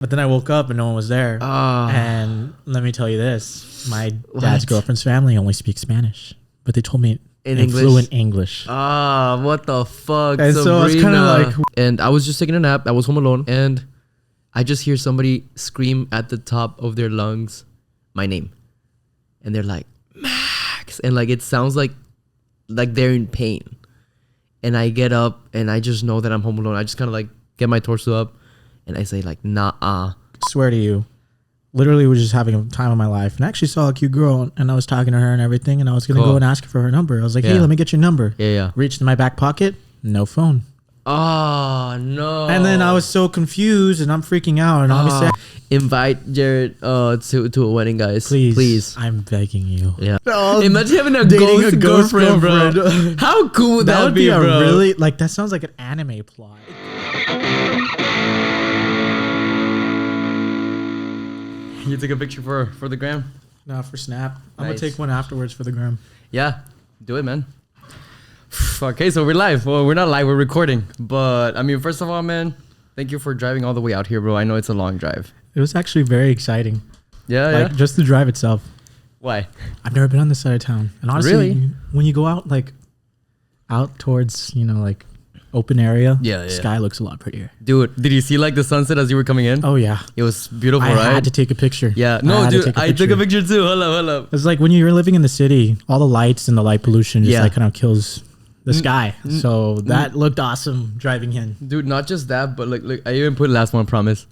But then I woke up and no one was there. And let me tell you this. My dad's girlfriend's family only speaks Spanish. But they told me in fluent English. What the fuck? And so I was kind of like... And I was just taking a nap. I was home alone. And I just hear somebody scream at the top of their lungs my name. And they're like, Max. And like it sounds like they're in pain. And I get up and I just know that I'm home alone. I just kind of like get my torso up and I say like, nah. Swear to you, literally was just having a time of my life. And I actually saw a cute girl and I was talking to her and everything. And I was going to go and ask her for her number. I was like, hey, let me get your number. Yeah. Reached in my back pocket. No phone. Oh, no. And then I was so confused and I'm freaking out. And obviously... Invite Jarod to a wedding, guys. Please. I'm begging you. Yeah. Imagine having a ghost girlfriend, bro. How cool would that be, bro? Really, like, that sounds like an anime plot. You take a picture for the gram? No, for Snap. I'm going to take one afterwards for the gram. Yeah, do it, man. Okay, so we're live. Well, we're not live, we're recording. But, I mean, first of all, man, thank you for driving all the way out here, bro. I know it's a long drive. It was actually very exciting. Yeah. Just the drive itself. Why? I've never been on this side of town. And honestly, really? When you go out, like, out towards, like, open area, sky looks a lot prettier. Dude, did you see, like, the sunset as you were coming in? Oh, yeah. It was beautiful, right? I had to take a picture. Yeah. No, dude, I took a picture, too. Hold up. It's like when you're living in the city, all the lights and the light pollution just, like, kind of kills the sky. So that looked awesome driving in. Dude, not just that, but, like, I even put last one, promise.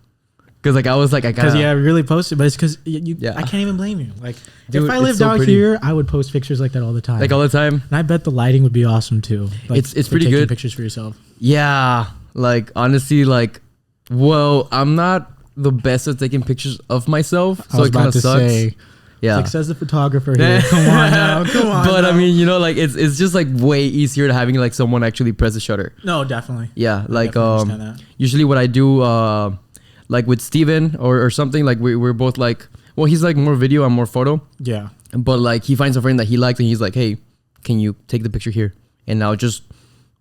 Because, like, I was like, I gotta... Because, we really posted, but it's because I can't even blame you. Like, dude, if I lived out here, I would post pictures like that all the time. Like, all the time? And I bet the lighting would be awesome, too. Like, it's pretty good. Pictures for yourself. Yeah. Like, honestly, like, well, I'm not the best at taking pictures of myself. So it kind of sucks. Yeah. Like, says the photographer here. Come on now. But, I mean, like, it's just, like, way easier to having, like, someone actually press the shutter. No, definitely. Yeah. Like, usually what I do... like with Steven or something, like we're both like, well, he's like more video, I'm more photo. Yeah. But like he finds a frame that he likes and he's like, hey, can you take the picture here? And I'll just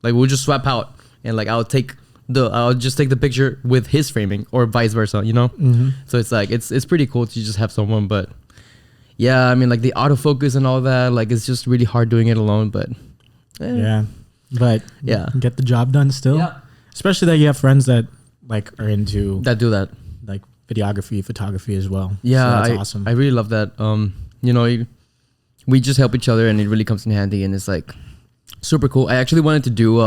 like, we'll just swap out and like, I'll just take the picture with his framing or vice versa, you know? Mm-hmm. So it's like, it's pretty cool to just have someone, but yeah, I mean like the autofocus and all that, like it's just really hard doing it alone, but. Yeah. But get the job done still. Yeah. Especially that you have friends that like are into like videography, photography as well. Yeah, so that's awesome. I really love that. We just help each other and it really comes in handy and it's like super cool. I actually wanted to do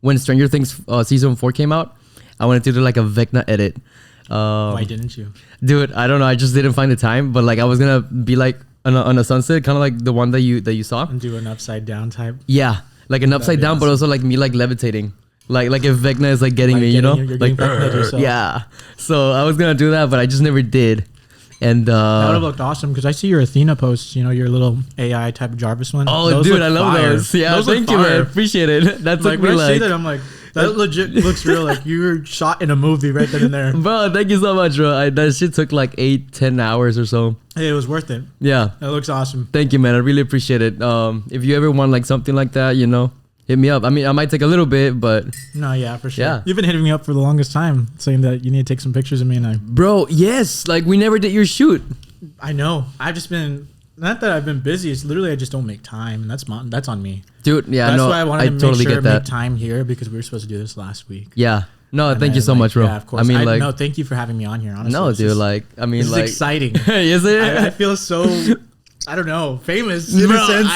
when Stranger Things season 4 came out, I wanted to do like a Vecna edit. Why didn't you? Dude, I don't know. I just didn't find the time, but like I was gonna be like on a sunset, kind of like the one that you saw. And do an upside down type. Yeah, like an upside down, awesome. But also like me like levitating. Like if Vecna is like getting me, you know? Like yeah. So I was gonna do that, but I just never did. And that would have looked awesome because I see your Athena posts, your little AI type Jarvis one. Oh, those dude, I love those. Yeah, those thank you, man. Appreciate it. That's like when I see that, I'm like, that legit looks real. Like you were shot in a movie right then and there. Bro, thank you so much, bro. That shit took like 8-10 hours or so. Hey, it was worth it. Yeah, that looks awesome. Thank you, man. I really appreciate it. If you ever want like something like that, hit me up. I mean, I might take a little bit, but... No, yeah, for sure. Yeah. You've been hitting me up for the longest time, saying that you need to take some pictures of me and I... Bro, yes. Like, we never did your shoot. I know. I've just been... Not that I've been busy. It's literally I just don't make time, and that's on me. Dude, yeah, that's why I wanted to make time here, because we were supposed to do this last week. Yeah. No, thank you so much, bro. Yeah, of course. I mean, no, thank you for having me on here, honestly. No, dude, like... I mean, like... It's exciting. Is it? I feel so... I don't know, famous in a sense.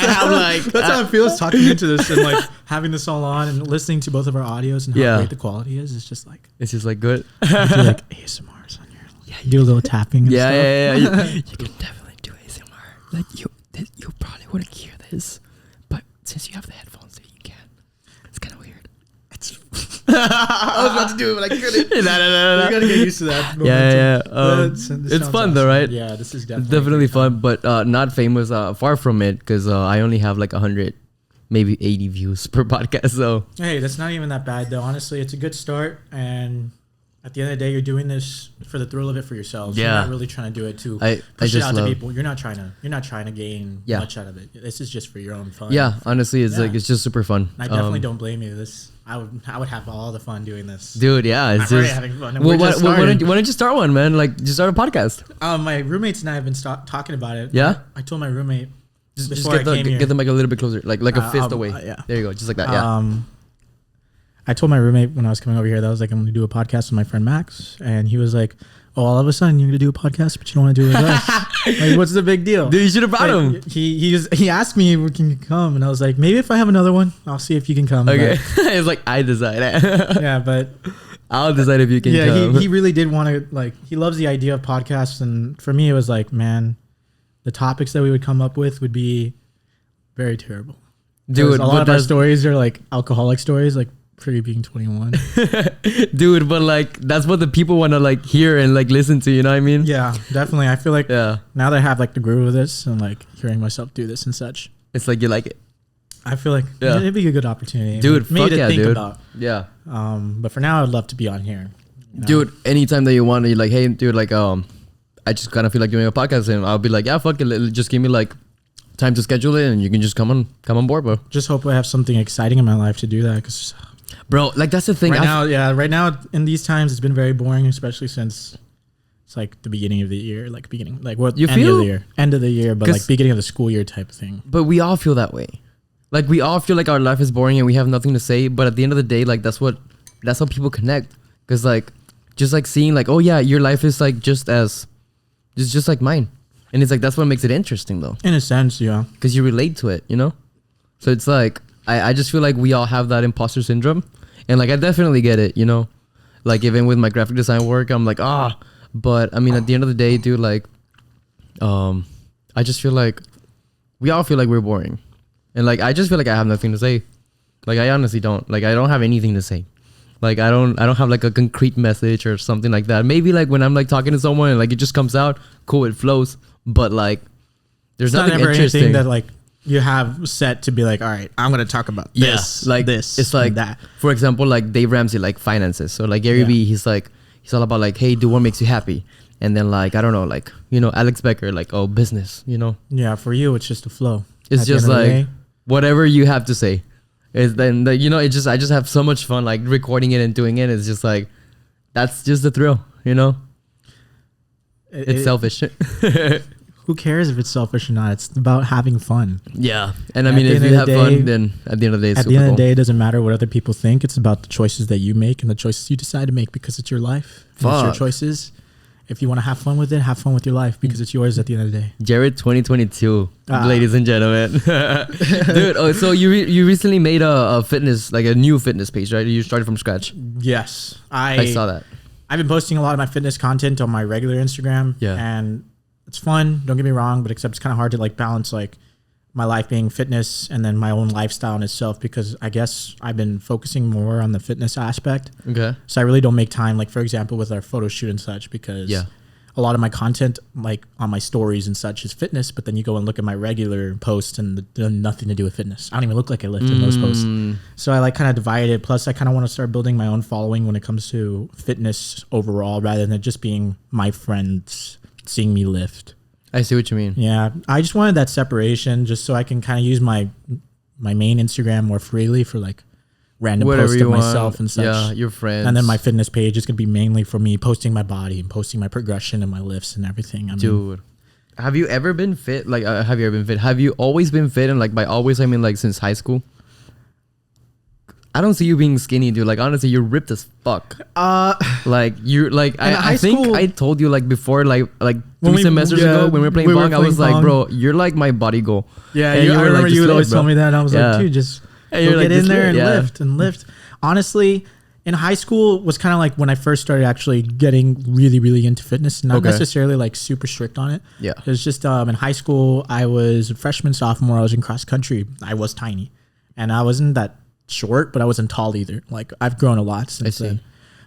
That's how it feels talking into this and like having this all on and listening to both of our audios and how great the quality is. It's just like good. You do like ASMRs on your. Yeah, you do a little tapping. And stuff. Yeah. You can definitely do ASMR. Like you probably wouldn't hear this, but since you have the headphones, you can. It's kind of weird. I was about to do it, but I couldn't. No. You gotta get used to that. Yeah. It's fun though, right? Yeah, this is definitely fun, but not famous. Far from it, because I only have like 100, maybe 80 views per podcast. So hey, that's not even that bad though. Honestly, it's a good start, and At the end of the day, you're doing this for the thrill of it for yourselves. Yeah. You're not really trying to do it to push it out to people. You're not trying to gain much out of it. This is just for your own fun. Yeah, honestly, it's like it's just super fun. And I definitely don't blame you. I would have all the fun doing this. Dude, yeah. It's I'm already having fun. Well, why don't you start one, man? Like, just start a podcast. My roommates and I have been talking about it. Yeah? I told my roommate just get the mic a little bit closer. Like a fist away. Yeah. There you go. Just like that. Yeah. I told my roommate when I was coming over here that I was like, I'm going to do a podcast with my friend Max. And he was like, oh, all of a sudden you're going to do a podcast, but you don't want to do it with us. Like, what's the big deal? Dude, you should have brought him. He asked me, can you come? And I was like, maybe if I have another one, I'll see if you can come. Okay. It's like, I decide. Yeah, but I'll decide if you can come. He really did want to, like, he loves the idea of podcasts. And for me, it was like, man, the topics that we would come up with would be very terrible. Dude, a lot of our stories are like alcoholic stories, like pre being 21. Dude, but like that's what the people want to like hear and like listen to, you know what I mean? Yeah, definitely. I feel like now that I have like the groove of this and like hearing myself do this and such, it's like you like it. I feel like it'd be a good opportunity, dude. Me to think about. Yeah. But for now, I'd love to be on here. You know? Dude, anytime that you want, you're like, hey, dude, like I just kind of feel like doing a podcast, and I'll be like, yeah, fuck it, just give me like time to schedule it, and you can just come on board, bro. Just hope I have something exciting in my life to do that, because bro, like that's the thing. Right now in these times, it's been very boring, especially since it's like the beginning of the year, end of the year, but like beginning of the school year type of thing. But we all feel that way. Like we all feel like our life is boring and we have nothing to say. But at the end of the day, like that's how people connect. Because like just like seeing like, oh yeah, your life is like just like mine. And it's like, that's what makes it interesting though. In a sense, yeah. Because you relate to it, you know? So it's like, I just feel like we all have that imposter syndrome. And like, I definitely get it, you know? Like even with my graphic design work, I'm like, but I mean, at the end of the day, dude, like, I just feel like we all feel like we're boring. And like, I just feel like I have nothing to say. Like, I honestly don't. Like, I don't have anything to say. Like, I don't have like a concrete message or something like that. Maybe like when I'm like talking to someone and like it just comes out, cool, it flows. But like, there's nothing interesting that like you have set to be like, all right, I'm gonna talk about this, like this. It's like that. For example, like Dave Ramsey, like finances. So like Gary Vee, he's all about like, hey, do what makes you happy. And then like, I don't know, like, you know, Alex Becker, like, oh, business, you know. Yeah, for you, it's just a flow. It's just like whatever you have to say. Is then you know, I just have so much fun like recording it and doing it. It's just like that's just the thrill, you know. It's selfish. Who cares if it's selfish or not? It's about having fun. Yeah, and I mean, if you have fun, then at the end of the day, at the end of the day, it doesn't matter what other people think. It's about the choices that you make and the choices you decide to make because it's your life. It's your choices. If you want to have fun with it, have fun with your life because it's yours at the end of the day. Jarod 2022, ladies and gentlemen. Dude, so you recently made a fitness, like a new fitness page, right? You started from scratch. Yes. I saw that. I've been posting a lot of my fitness content on my regular Instagram. Yeah. And it's fun, don't get me wrong, but except it's kind of hard to like balance like my life being fitness and then my own lifestyle in itself because I guess I've been focusing more on the fitness aspect. Okay. So I really don't make time, like for example, with our photo shoot and such because a lot of my content like on my stories and such is fitness, but then you go and look at my regular posts and they're nothing to do with fitness. I don't even look like I lift in those posts. So I like kind of divided it. Plus I kind of want to start building my own following when it comes to fitness overall rather than just being my friends seeing me lift. I see what you mean. Yeah. I just wanted that separation just so I can kind of use my main Instagram more freely for like random posts of myself and such. Yeah, your friends. And then my fitness page is going to be mainly for me posting my body and posting my progression and my lifts and everything. I mean, dude, have you ever been fit? Like, have you ever been fit? Have you always been fit? And like by always, I mean like since high school? I don't see you being skinny, dude. Like honestly, you're ripped as fuck. Like you're like I think I told you like before like 3 semesters ago when we were playing bong, I was like, bro, you're like my body goal. Yeah, I remember you would always tell me that. And I was like, dude, just go get in there and lift. Honestly, in high school was kind of like when I first started actually getting really, really into fitness. Not necessarily like super strict on it. Yeah, it was just in high school. I was a freshman, sophomore. I was in cross country. I was tiny, and I wasn't that short, but I wasn't tall either. Like I've grown a lot since then.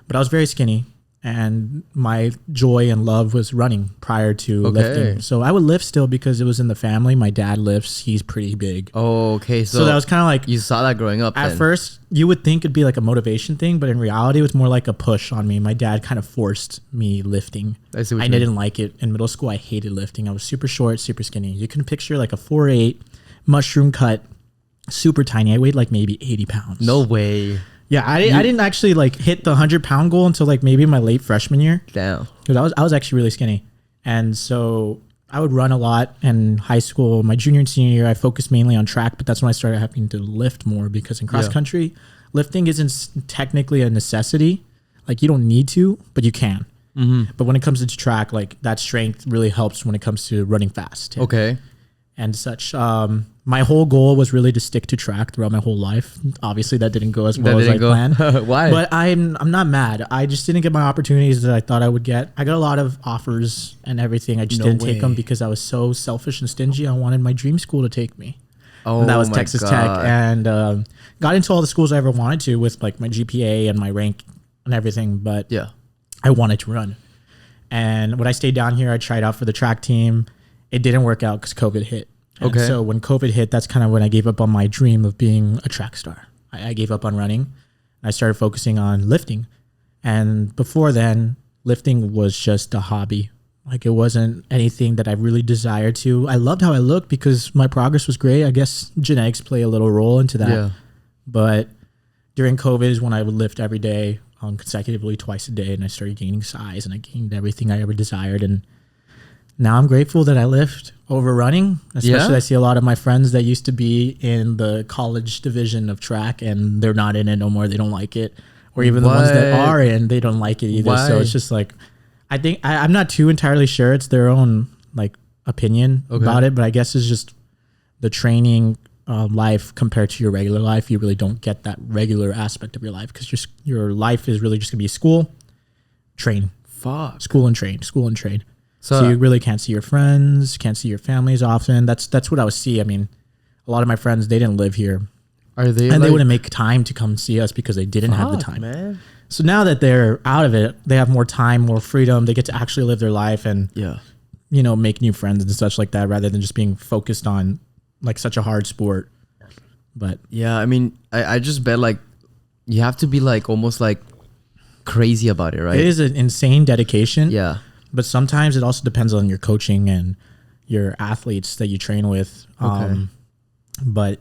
But I was very skinny, and my joy and love was running prior to lifting. So I would lift still because it was in the family. My dad lifts. He's pretty big. Oh, okay. So that was kind of like... You saw that growing up At first, you would think it'd be like a motivation thing, but in reality, it was more like a push on me. My dad kind of forced me lifting. I didn't like it. In middle school, I hated lifting. I was super short, super skinny. You can picture like a 4'8", mushroom cut, super tiny. I weighed like maybe 80 pounds. No way. Yeah, I didn't actually like hit the 100-pound goal until like maybe my late freshman year. Damn. Because I was actually really skinny. And so I would run a lot in high school. My junior and senior year, I focused mainly on track, but that's when I started having to lift more because in cross country, lifting isn't technically a necessity. Like you don't need to, but you can. But when it comes to track, like that strength really helps when it comes to running fast. Okay. And such. My whole goal was really to stick to track throughout my whole life. Obviously, that didn't go as well as I planned. Why? But I'm not mad. I just didn't get my opportunities that I thought I would get. I got a lot of offers and everything. I just didn't take them because I was so selfish and stingy. I wanted my dream school to take me. Oh, and that was Texas Tech. And got into all the schools I ever wanted to with like my GPA and my rank and everything. But I wanted to run. And when I stayed down here, I tried out for the track team. It didn't work out because COVID hit. And so when COVID hit, that's kind of when I gave up on my dream of being a track star. I gave up on running. I started focusing on lifting. And before then, lifting was just a hobby. Like it wasn't anything that I really desired to. I loved how I looked because my progress was great. I guess genetics play a little role into that. Yeah. But during COVID is when I would lift every day, consecutively twice a day. And I started gaining size and I gained everything I ever desired. And now I'm grateful that I lift over running, especially I see a lot of my friends that used to be in the college division of track and they're not in it no more. They don't like it. Or even the ones that are in, they don't like it either. Why? So it's just like, I think, I'm not too entirely sure. It's their own like opinion about it, but I guess it's just the training life compared to your regular life. You really don't get that regular aspect of your life because your life is really just gonna be school, train, school and train, school and train. So you really can't see your friends, can't see your families often. That's what I would see. I mean, a lot of my friends, they didn't live here. Are they? And they wouldn't make time to come see us because they didn't have the time. Man. So now that they're out of it, they have more time, more freedom. They get to actually live their life and, you know, make new friends and such like that rather than just being focused on like such a hard sport. But yeah, I mean, I just bet like you have to be like almost like crazy about it, right? It is an insane dedication. Yeah. But sometimes it also depends on your coaching and your athletes that you train with. But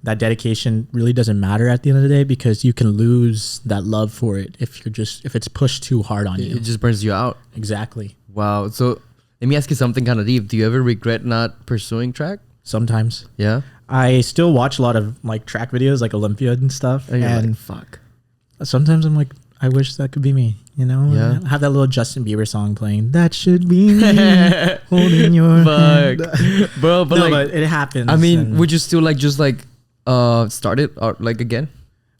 that dedication really doesn't matter at the end of the day because you can lose that love for it if it's pushed too hard on you. It just burns you out. Exactly. Wow. So let me ask you something kind of deep. Do you ever regret not pursuing track? Sometimes. Yeah. I still watch a lot of like track videos like Olympia and stuff. And like, fuck. Sometimes I'm like, I wish that could be me, you know? Yeah. Have that little Justin Bieber song playing. That should be me holding your hand. Bro, but no, like, but it happens. I mean, would you still like just like start it or like again?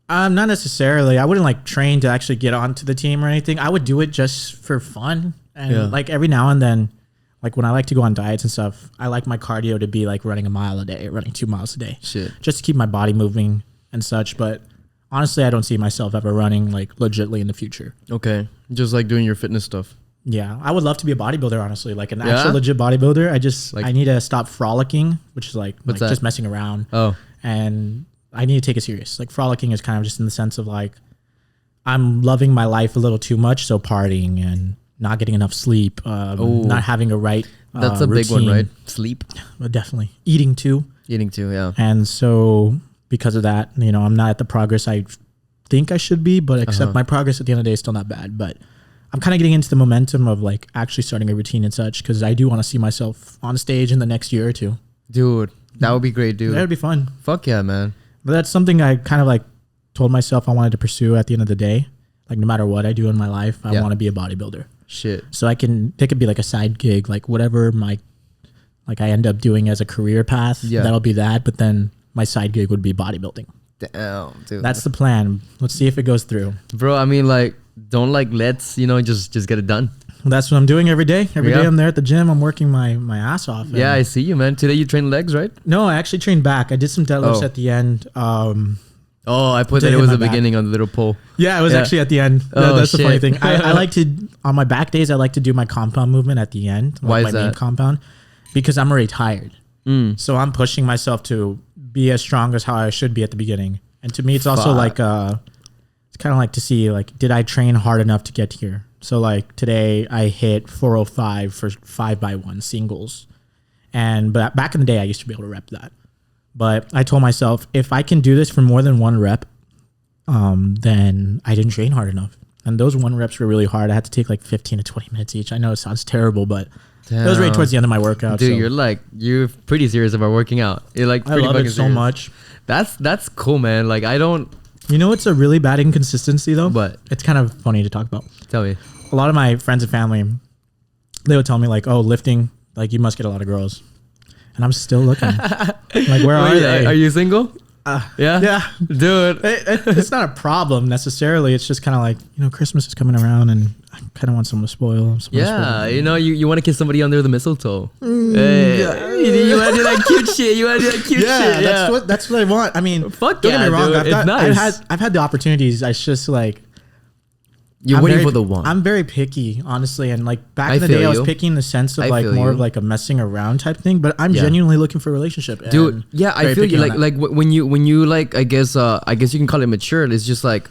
Not necessarily. I wouldn't like train to actually get onto the team or anything. I would do it just for fun. And like every now and then, like when I like to go on diets and stuff, I like my cardio to be like running a mile a day, running 2 miles a day. Shit. Just to keep my body moving and such. But honestly, I don't see myself ever running like legitly in the future. Okay. Just like doing your fitness stuff. Yeah. I would love to be a bodybuilder, honestly. Like an actual legit bodybuilder. I need to stop frolicking, which is like just messing around. Oh. And I need to take it serious. Like frolicking is kind of just in the sense of like, I'm loving my life a little too much. So partying and not getting enough sleep, not having a right That's a routine. big one, right? Sleep. Definitely. Eating too. Yeah. And so because of that, you know, I'm not at the progress I think I should be, but except my progress at the end of the day is still not bad. But I'm kind of getting into the momentum of like actually starting a routine and such because I do want to see myself on stage in the next year or two. Dude, that would be great, dude. That would be fun. Fuck yeah, man. But that's something I kind of like told myself I wanted to pursue at the end of the day. Like no matter what I do in my life, I want to be a bodybuilder. Shit. So it could be like a side gig, like whatever I end up doing as a career path, that'll be that. But then my side gig would be bodybuilding. Damn, dude. That's the plan. Let's see if it goes through. Bro, I mean, like, don't like let's, you know, just get it done. Well, that's what I'm doing every day. Every day I'm there at the gym. I'm working my ass off. Yeah, I see you, man. Today you train legs, right? No, I actually trained back. I did some deadlifts at the end. Oh, I put that it was the beginning on the little poll. Yeah, it was actually at the end. That's the funny thing. I like to, on my back days, I like to do my compound movement at the end. Why is my that? main compound. Because I'm already tired. So I'm pushing myself to be as strong as how I should be at the beginning. And to me, it's also like, it's kind of like to see, like, did I train hard enough to get here? So like today I hit 405 for 5x1 singles. But back in the day, I used to be able to rep that. But I told myself, if I can do this for more than one rep, then I didn't train hard enough. And those 1 reps were really hard. I had to take like 15 to 20 minutes each. I know it sounds terrible, but it was right towards the end of my workout. Dude, so. You're pretty serious about working out. You're like pretty I love it so serious. much. That's cool, man. Like I don't. You know what's a really bad inconsistency though? But it's kind of funny to talk about. Tell me. A lot of my friends and family, they would tell me like, "Oh, lifting, like you must get a lot of girls," and I'm still looking. Like, where are they? Are you single? Yeah, dude. It's not a problem necessarily. It's just kind of like, Christmas is coming around, and I kind of want someone to spoil. You want to kiss somebody under the mistletoe. Hey, you want to do that cute shit. Yeah, that's what I want. I mean, fuck don't get me wrong. Dude, I've had the opportunities. I just like. You're waiting for the one. I'm very picky, honestly, and like back in the day, I was picking in the sense of like more of like a messing around type thing. But I'm genuinely looking for a relationship, dude. Yeah, I feel you. Like when you like, I guess you can call it mature. It's just like,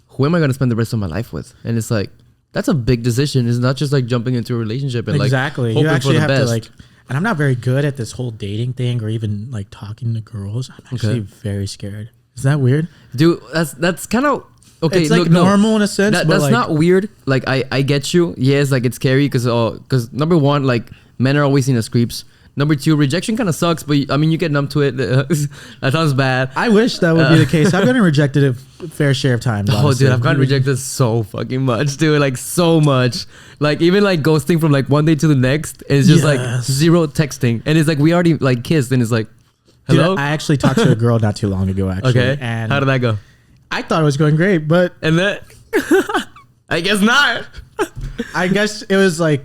who am I gonna spend the rest of my life with? And it's like, that's a big decision. It's not just like jumping into a relationship and exactly. Like hoping you actually for the have best. to like. And I'm not very good at this whole dating thing or even like talking to girls. I'm actually very scared. Is that weird, dude? That's kind of. Okay, it's like normal in a sense. But that's like, not weird. Like I get you. Yes, like it's scary because number one, like men are always seen as creeps. Number two, rejection kind of sucks, but I mean you get numb to it. That sounds bad. I wish that would be the case. I've gotten rejected a fair share of times. Oh, dude, I've gotten rejected so fucking much, dude. Like so much. Like even like ghosting from like one day to the next. And it's just like zero texting, and it's like we already like kissed, and it's like, hello. Dude, I actually talked to a girl not too long ago. Actually, okay. And how did that go? I thought it was going great, but and then I guess not. I guess it was like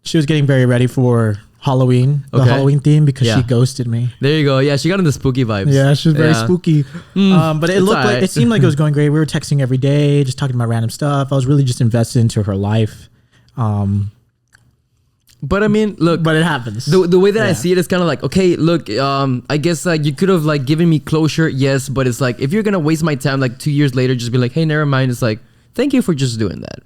she was getting very ready for Halloween, the Halloween theme, because she ghosted me. There you go. Yeah, she got into spooky vibes. Yeah, she was very spooky. But it looked like it seemed like it was going great. We were texting every day, just talking about random stuff. I was really just invested into her life. But I mean, look. But it happens. The way that I see it is kind of like, okay, look, I guess like you could have like given me closure, yes, but it's like if you're gonna waste my time like 2 years later, just be like, hey, never mind. It's like, thank you for just doing that.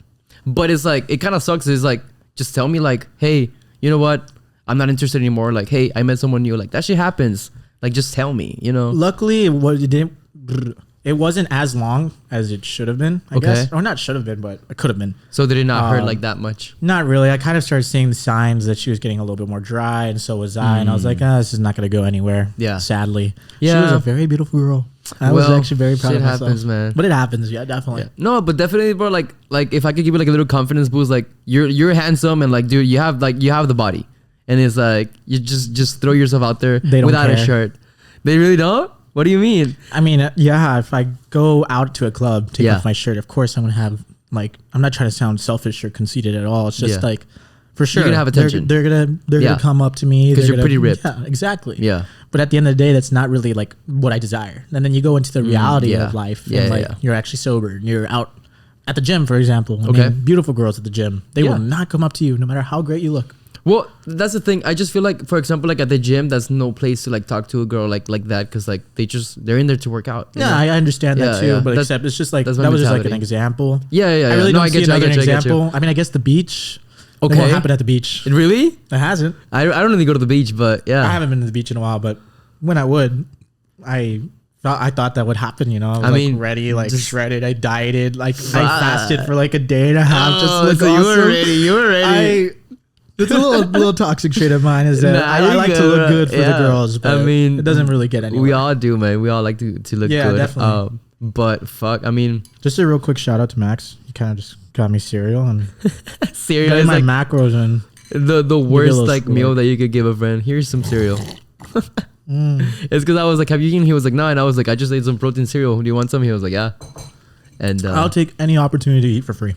But it's like it kind of sucks. It's like just tell me like, hey, you know what? I'm not interested anymore. Like, hey, I met someone new. Like that shit happens. Like just tell me, Luckily, it wasn't as long as it should have been, I guess. Or not should have been, but it could have been. So did it not hurt like that much? Not really. I kind of started seeing the signs that she was getting a little bit more dry, and so was I. And I was like, this is not going to go anywhere. Yeah. Sadly. Yeah. She was a very beautiful girl. I was actually very proud of myself. It happens, man. But it happens, definitely. Yeah. No, but definitely, bro, like if I could give you like a little confidence boost, like you're handsome and like, dude, you have the body. And it's like, you just throw yourself out there without a shirt. They really don't? What do you mean? I mean, if I go out to a club, take off my shirt, of course I'm going to have, like, I'm not trying to sound selfish or conceited at all. It's just like, for sure. You're going to have attention. They're going to come up to me. Because you're pretty ripped. Yeah, exactly. Yeah. But at the end of the day, that's not really like what I desire. And then you go into the reality of life. And like, you're actually sober. And you're out at the gym, for example. I mean, beautiful girls at the gym. They will not come up to you no matter how great you look. Well, that's the thing. I just feel like, for example, like at the gym, that's no place to like talk to a girl like that because like they're in there to work out. Yeah, I understand that too. But except it's just like that was just like an example. Yeah. I really don't see another example. I mean, I guess the beach. Okay. What happened at the beach? Really? It hasn't. I don't really go to the beach, but yeah. I haven't been to the beach in a while, but when I would, I thought that would happen, I mean, ready, like shredded. I dieted, like I fasted for like a day and a half. You were ready. It's a little toxic trait of mine is that I like to look good for the girls, but I mean, it doesn't really get anywhere. We all do, man. We all like to look good. Yeah, definitely. But fuck, I mean, just a real quick shout out to Max. He kind of just got me cereal and cereal is my like macros and the worst like meal that you could give a friend. Here's some cereal. It's because I was like, have you eaten? He was like, no, and I was like, I just ate some protein cereal. Do you want some? He was like, yeah. And I'll take any opportunity to eat for free.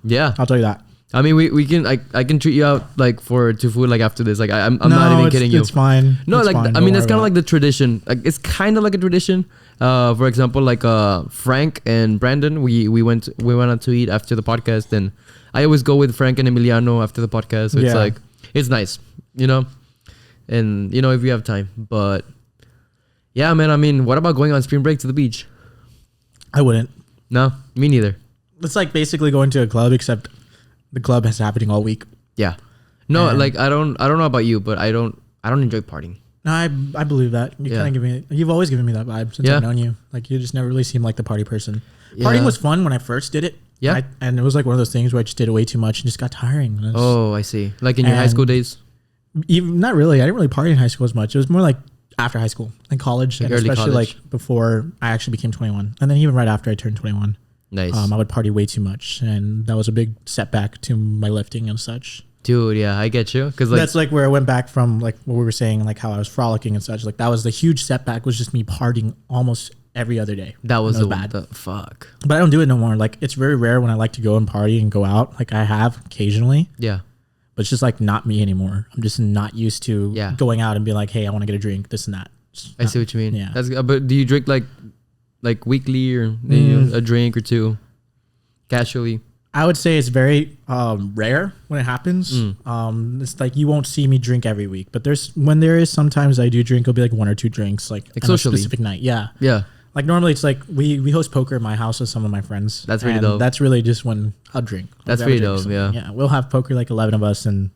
Yeah, I'll tell you that. I mean, we can I can treat you out like to food like after this. Like I'm not even kidding you. It's fine. No, it's like fine. I mean that's kind of like the tradition. Like it's kind of like a tradition. For example, like Frank and Brandon, we went out to eat after the podcast, and I always go with Frank and Emiliano after the podcast. So it's like, it's nice, you know, and you know, if you have time. But yeah, man, I mean, what about going on spring break to the beach? I wouldn't. No, me neither. It's like basically going to a club, except the club is happening all week. Yeah. No, and like I don't know about you, but I don't enjoy partying. No, I believe that. You kind of you've always given me that vibe since I've known you. Like you just never really seemed like the party person. Yeah. Partying was fun when I first did it. Yeah. And it was like one of those things where I just did it way too much and just got tiring. Oh, I see. Like in your high school days? Even not really. I didn't really party in high school as much. It was more like after high school and college, like and especially college. Like before I actually became 21, and then even right after I turned 21. Nice. I would party way too much, and that was a big setback to my lifting and such. Dude, yeah, I get you. Cause like, that's like where I went back from, like what we were saying, like how I was frolicking and such. Like that was the huge setback. Was just me partying almost every other day. That was bad. The fuck. But I don't do it no more. Like it's very rare when I like to go and party and go out. Like I have occasionally. Yeah. But it's just like not me anymore. I'm just not used to going out and being like, hey, I want to get a drink, this and that. I see what you mean. Yeah. That's, but do you drink like weekly or a drink or two casually? I would say it's very rare when it happens. It's like you won't see me drink every week, but when there is sometimes I do drink. It'll be like one or two drinks, like on socially. A specific night. Yeah, yeah. Like normally it's like we host poker at my house with some of my friends. That's really dope. That's really just when I'll drink. That's really dope. Yeah, yeah. We'll have poker like 11 of us and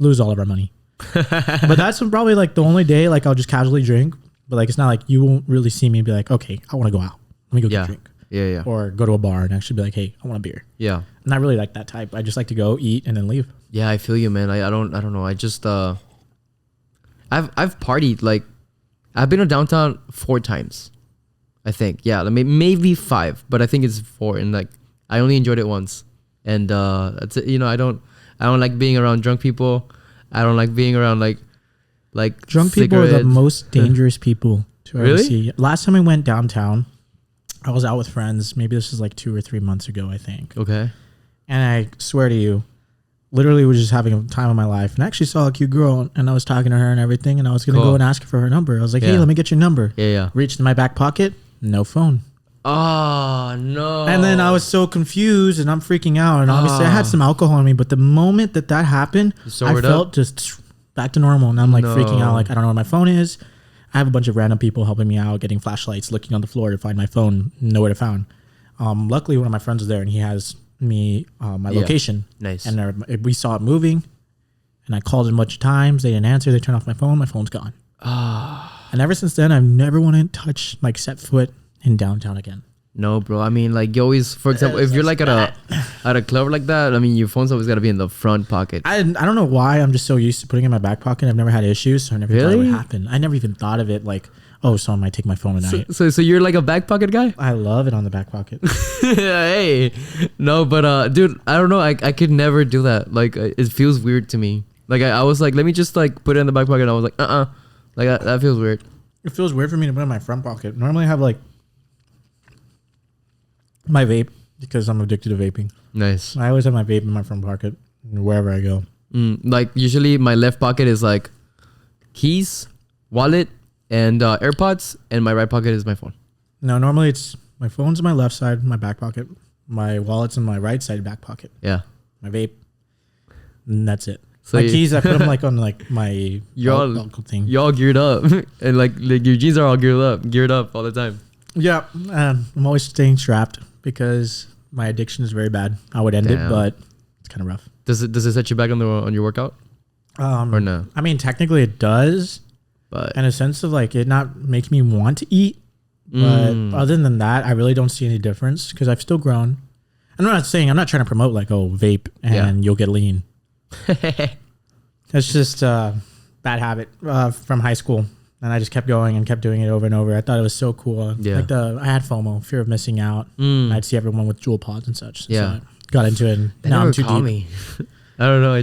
lose all of our money. But that's probably like the only day like I'll just casually drink. But like it's not like you won't really see me and be like, okay, I want to go out. Let me go get a drink. Yeah, yeah. Or go to a bar and actually be like, hey, I want a beer. Yeah. I'm not really like that type. I just like to go eat and then leave. Yeah, I feel you, man. I don't know. I just I've partied like I've been to downtown 4 times. I think. Yeah, maybe 5, but I think it's 4, and like I only enjoyed it once. And that's it. You know, I don't like being around drunk people. I don't like being around like drunk people are the most dangerous people to ever see. Last time I went downtown, I was out with friends. Maybe this was like 2 or 3 months ago, I think. Okay. And I swear to you, literally was just having a time of my life. And I actually saw a cute girl and I was talking to her and everything. And I was going to go and ask her for her number. I was like, hey, let me get your number. Yeah, yeah. Reached in my back pocket. No phone. Oh, no. And then I was so confused and I'm freaking out. And obviously I had some alcohol on me. But the moment that happened, I felt just back to normal. And I'm like freaking out. Like, I don't know where my phone is. I have a bunch of random people helping me out, getting flashlights, looking on the floor to find my phone, nowhere to find. Luckily, one of my friends was there, and he has me my location. Nice. And we saw it moving, and I called him a bunch of times. They didn't answer. They turned off my phone. My phone's gone. And ever since then, I've never wanted to touch, like, set foot in downtown again. No, bro. I mean, like, you always, for example, if you're like at a club like that, I mean, your phone's always got to be in the front pocket. I don't know why. I'm just so used to putting it in my back pocket. I've never had issues, so I never thought it would happen. I never even thought of it like, oh, someone might take my phone at night. So you're like a back pocket guy? I love it on the back pocket. Hey, no, but dude, I don't know. I could never do that. Like, it feels weird to me. Like, I was like, let me just like put it in the back pocket. And I was like, like that feels weird. It feels weird for me to put it in my front pocket. Normally, I have like my vape because I'm addicted to vaping. Nice. I always have my vape in my front pocket wherever I go. Like usually my left pocket is like keys, wallet, and AirPods, and my right pocket is my phone. No, normally it's my phone's in my left side, my back pocket. My wallet's in my right side back pocket. Yeah. My vape. And that's it. So my keys, I put them like on like my belt thing. You're all geared up, and like your jeans are all geared up all the time. Yeah, I'm always staying strapped because my addiction is very bad. I would end it, but it's kind of rough. Does it set you back on your workout? Or no? I mean, technically it does, but in a sense of like it not makes me want to eat. But other than that, I really don't see any difference because I've still grown. I'm not trying to promote like, oh, vape and you'll get lean. It's just a bad habit from high school. And I just kept going and kept doing it over and over. I thought it was so cool. Yeah. Like I had FOMO, fear of missing out. I'd see everyone with jewel pods and such. Yeah. So I got into it. And now I'm too deep. Me. I don't know. I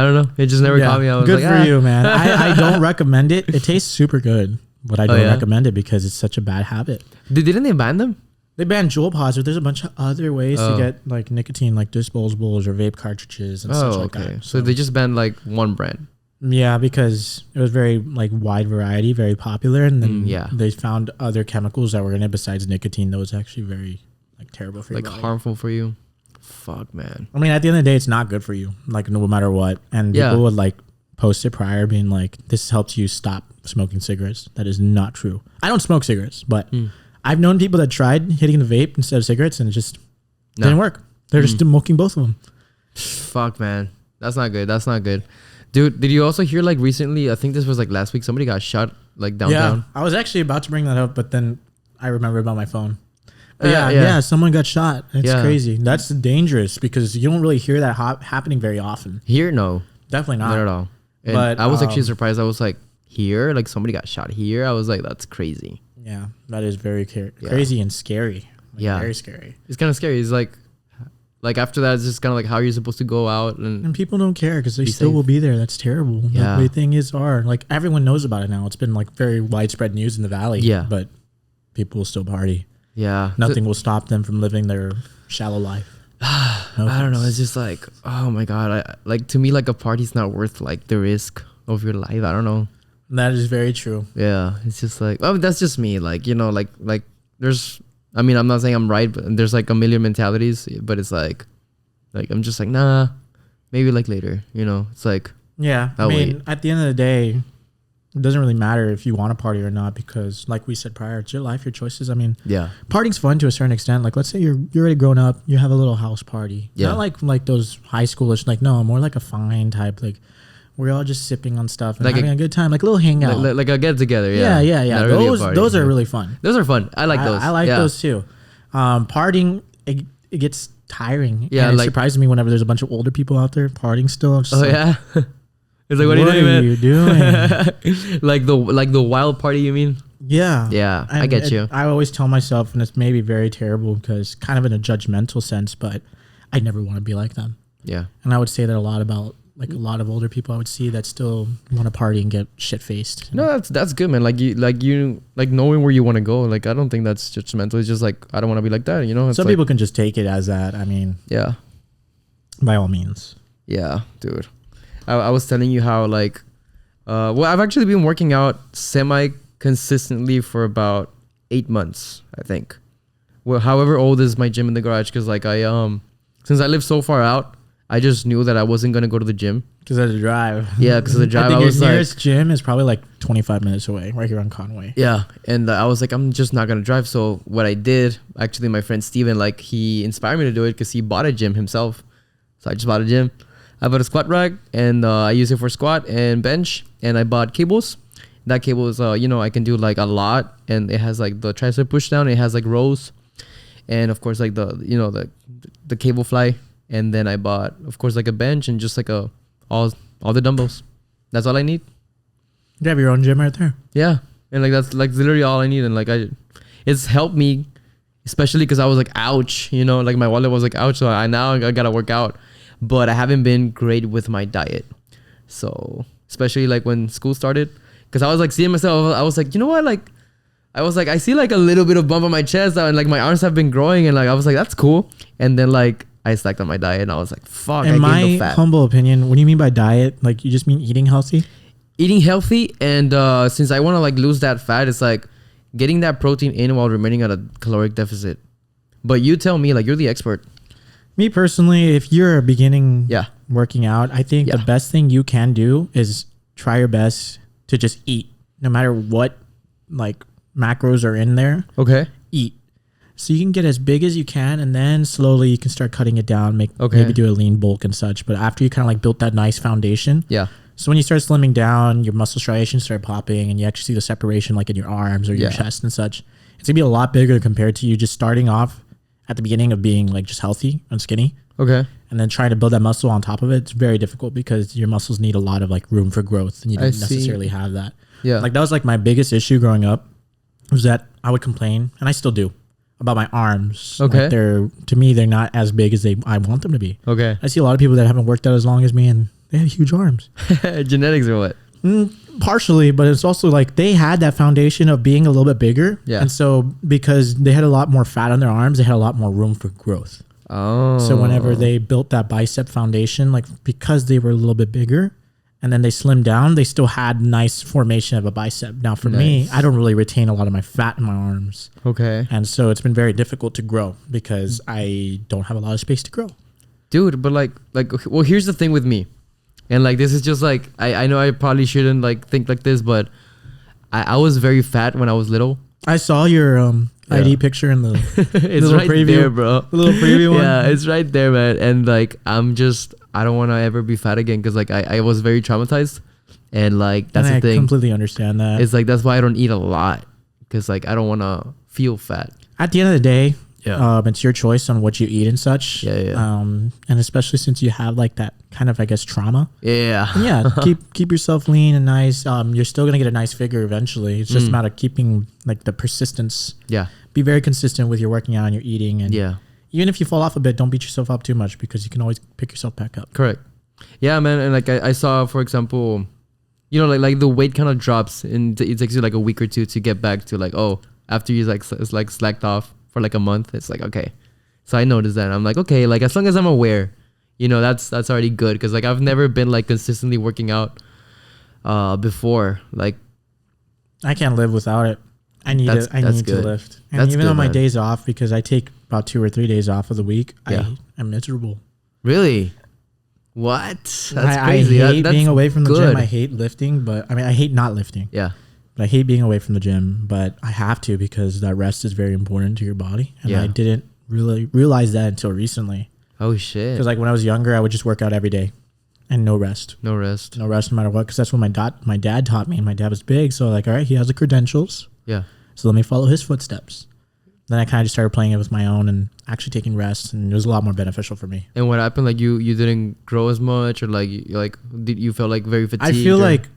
don't know. It just never caught me. I was good for you, man. I don't recommend it. It tastes super good, but I don't recommend it because it's such a bad habit. Didn't they ban them? They banned jewel pods, but there's a bunch of other ways to get like nicotine, like disposables or vape cartridges and such like that. So they just banned like one brand. Yeah, because it was very like wide variety, very popular, and then they found other chemicals that were in it besides nicotine that was actually very like terrible for you, like harmful for you. Fuck, man. I mean, at the end of the day, it's not good for you, like no matter what. And people would like post it prior, being like, "This helps you stop smoking cigarettes." That is not true. I don't smoke cigarettes, but I've known people that tried hitting the vape instead of cigarettes, and it just didn't work. They're just smoking both of them. Fuck, man, that's not good. That's not good. Dude, did you also hear like recently, I think this was like last week, somebody got shot like downtown? Yeah, I was actually about to bring that up, but then I remembered about my phone. But yeah, someone got shot. It's crazy. That's dangerous because you don't really hear that happening very often. Here, no. Definitely not. Not at all. And but I was actually surprised. I was like, here? Like somebody got shot here? I was like, that's crazy. Yeah, that is very crazy and scary. Like, very scary. It's kind of scary. It's like after that, it's just kind of like how you're supposed to go out and people don't care because they still will be there. That's terrible. Yeah, the way things are, like everyone knows about it now. It's been like very widespread news in the valley. Yeah, but people will still party. Yeah, nothing will stop them from living their shallow life. I don't know. It's just like, oh my god. Like to me, like a party's not worth like the risk of your life. I don't know. That is very true. Yeah, it's just like, oh, that's just me. Like, you know, like there's. I mean, I'm not saying I'm right, but there's like a million mentalities, but it's like I'm just like, nah, maybe like later, you know, it's like, yeah, I mean, at the end of the day, it doesn't really matter if you want to party or not, because like we said prior, it's your life, your choices. I mean, partying's fun to a certain extent. Like, let's say you're already grown up, you have a little house party, not like those high schoolish, like, no, more like a fine type, like we're all just sipping on stuff and like having a good time, like a little hangout, like a get together. Yeah. Those are really fun. Those are fun. I like those. I like those too. Partying, it gets tiring. Yeah, and it surprises me whenever there's a bunch of older people out there partying still. I'm just it's like, what are you doing? like the wild party, you mean? Yeah, I get you. I always tell myself, and it's maybe very terrible because kind of in a judgmental sense, but I never want to be like them. Yeah, and I would say that a lot about like a lot of older people I would see that still want to party and get shit faced. No, that's good, man. Like you knowing where you want to go. Like I don't think that's judgmental. It's just like I don't want to be like that. You know, some people can just take it as that. I mean, yeah, by all means. Yeah, dude. I was telling you how like, well, I've actually been working out semi consistently for about 8 months, I think. Well, however old is my gym in the garage, because like since I live so far out, I just knew that I wasn't going to go to the gym. Because of the drive. Yeah, because of the drive. I was your nearest gym is probably like 25 minutes away, right here on Conway. Yeah, and I was like, I'm just not going to drive. So what I did, actually, my friend Steven, like he inspired me to do it because he bought a gym himself. So I just bought a gym. I bought a squat rack, and I use it for squat and bench. And I bought cables. That cable is, you know, I can do like a lot. And it has like the tricep push down. It has like rows. And of course, like the cable fly. And then I bought, of course, like a bench and just like all the dumbbells. That's all I need. You have your own gym right there. Yeah, and like that's like literally all I need. And like it's helped me, especially because I was like, ouch, you know, like my wallet was like, ouch. So I gotta work out, but I haven't been great with my diet. So especially like when school started, because I was like seeing myself, I was like, you know what, like. I was like, I see like a little bit of bump on my chest and like my arms have been growing, and like I was like, that's cool. And then like I slacked on my diet and I was like, fuck. In my humble opinion, what do you mean by diet? Like you just mean eating healthy? Eating healthy, and since I want to like lose that fat, it's like getting that protein in while remaining at a caloric deficit. But you tell me, like you're the expert. Me personally, if you're beginning working out, I think the best thing you can do is try your best to just eat, no matter what like macros are in there. Okay. Eat. So you can get as big as you can, and then slowly you can start cutting it down, maybe do a lean bulk and such. But after you kind of like built that nice foundation. Yeah. So when you start slimming down, your muscle striations start popping, and you actually see the separation like in your arms or your chest and such. It's gonna be a lot bigger compared to you just starting off at the beginning of being like just healthy and skinny. Okay. And then trying to build that muscle on top of it. It's very difficult because your muscles need a lot of like room for growth, and you don't necessarily have that. Yeah. Like that was like my biggest issue growing up, was that I would complain, and I still do, about my arms. Okay. Like to me, they're not as big as I want them to be. Okay. I see a lot of people that haven't worked out as long as me, and they have huge arms. Genetics or what? Partially, but it's also like they had that foundation of being a little bit bigger. Yeah. And so because they had a lot more fat on their arms, they had a lot more room for growth. Oh. So whenever they built that bicep foundation, like because they were a little bit bigger, and then they slimmed down, they still had nice formation of a bicep. Now for me, I don't really retain a lot of my fat in my arms. Okay. And so it's been very difficult to grow because I don't have a lot of space to grow. Dude, but like, well, here's the thing with me. And like, this is just like, I know I probably shouldn't like think like this, but I was very fat when I was little. I saw your ID picture in the it's little right preview, there, bro. The little preview one. Yeah, it's right there, man. And like, I don't want to ever be fat again because like I was very traumatized. And like, that's the thing. I completely understand that. It's like, that's why I don't eat a lot because like, I don't want to feel fat. At the end of the day, it's your choice on what you eat and such. And especially since you have like that kind of, I guess, trauma. Keep yourself lean and nice. You're still gonna get a nice figure eventually. It's just a matter of keeping like the persistence. Be very consistent with your working out and your eating. And even if you fall off a bit, don't beat yourself up too much because you can always pick yourself back up. Correct. Yeah, man. And like I saw, for example, you know, like the weight kind of drops and it takes you like a week or two to get back to like, oh, after you like slacked off for like a month, it's like, okay. So I noticed that. I'm like, okay, like as long as I'm aware, you know, that's already good. Because like I've never been like consistently working out before. Like I can't live without it. I need to lift. And that's even on my days off, because I take about 2 or 3 days off of the week, I'm miserable. Really? What? That's crazy. I hate being away from the gym. I hate lifting, but I mean, I hate not lifting. Yeah. But I hate being away from the gym, but I have to because that rest is very important to your body. And I didn't really realize that until recently. Oh, shit. Because like when I was younger, I would just work out every day and no rest. No rest. No rest no matter what, because that's what my dad taught me, and my dad was big. So like, all right, he has the credentials. Yeah. So let me follow his footsteps. Then I kind of just started playing it with my own and actually taking rest, and it was a lot more beneficial for me. And what happened? Like you didn't grow as much, or like did you feel like very fatigued? I feel like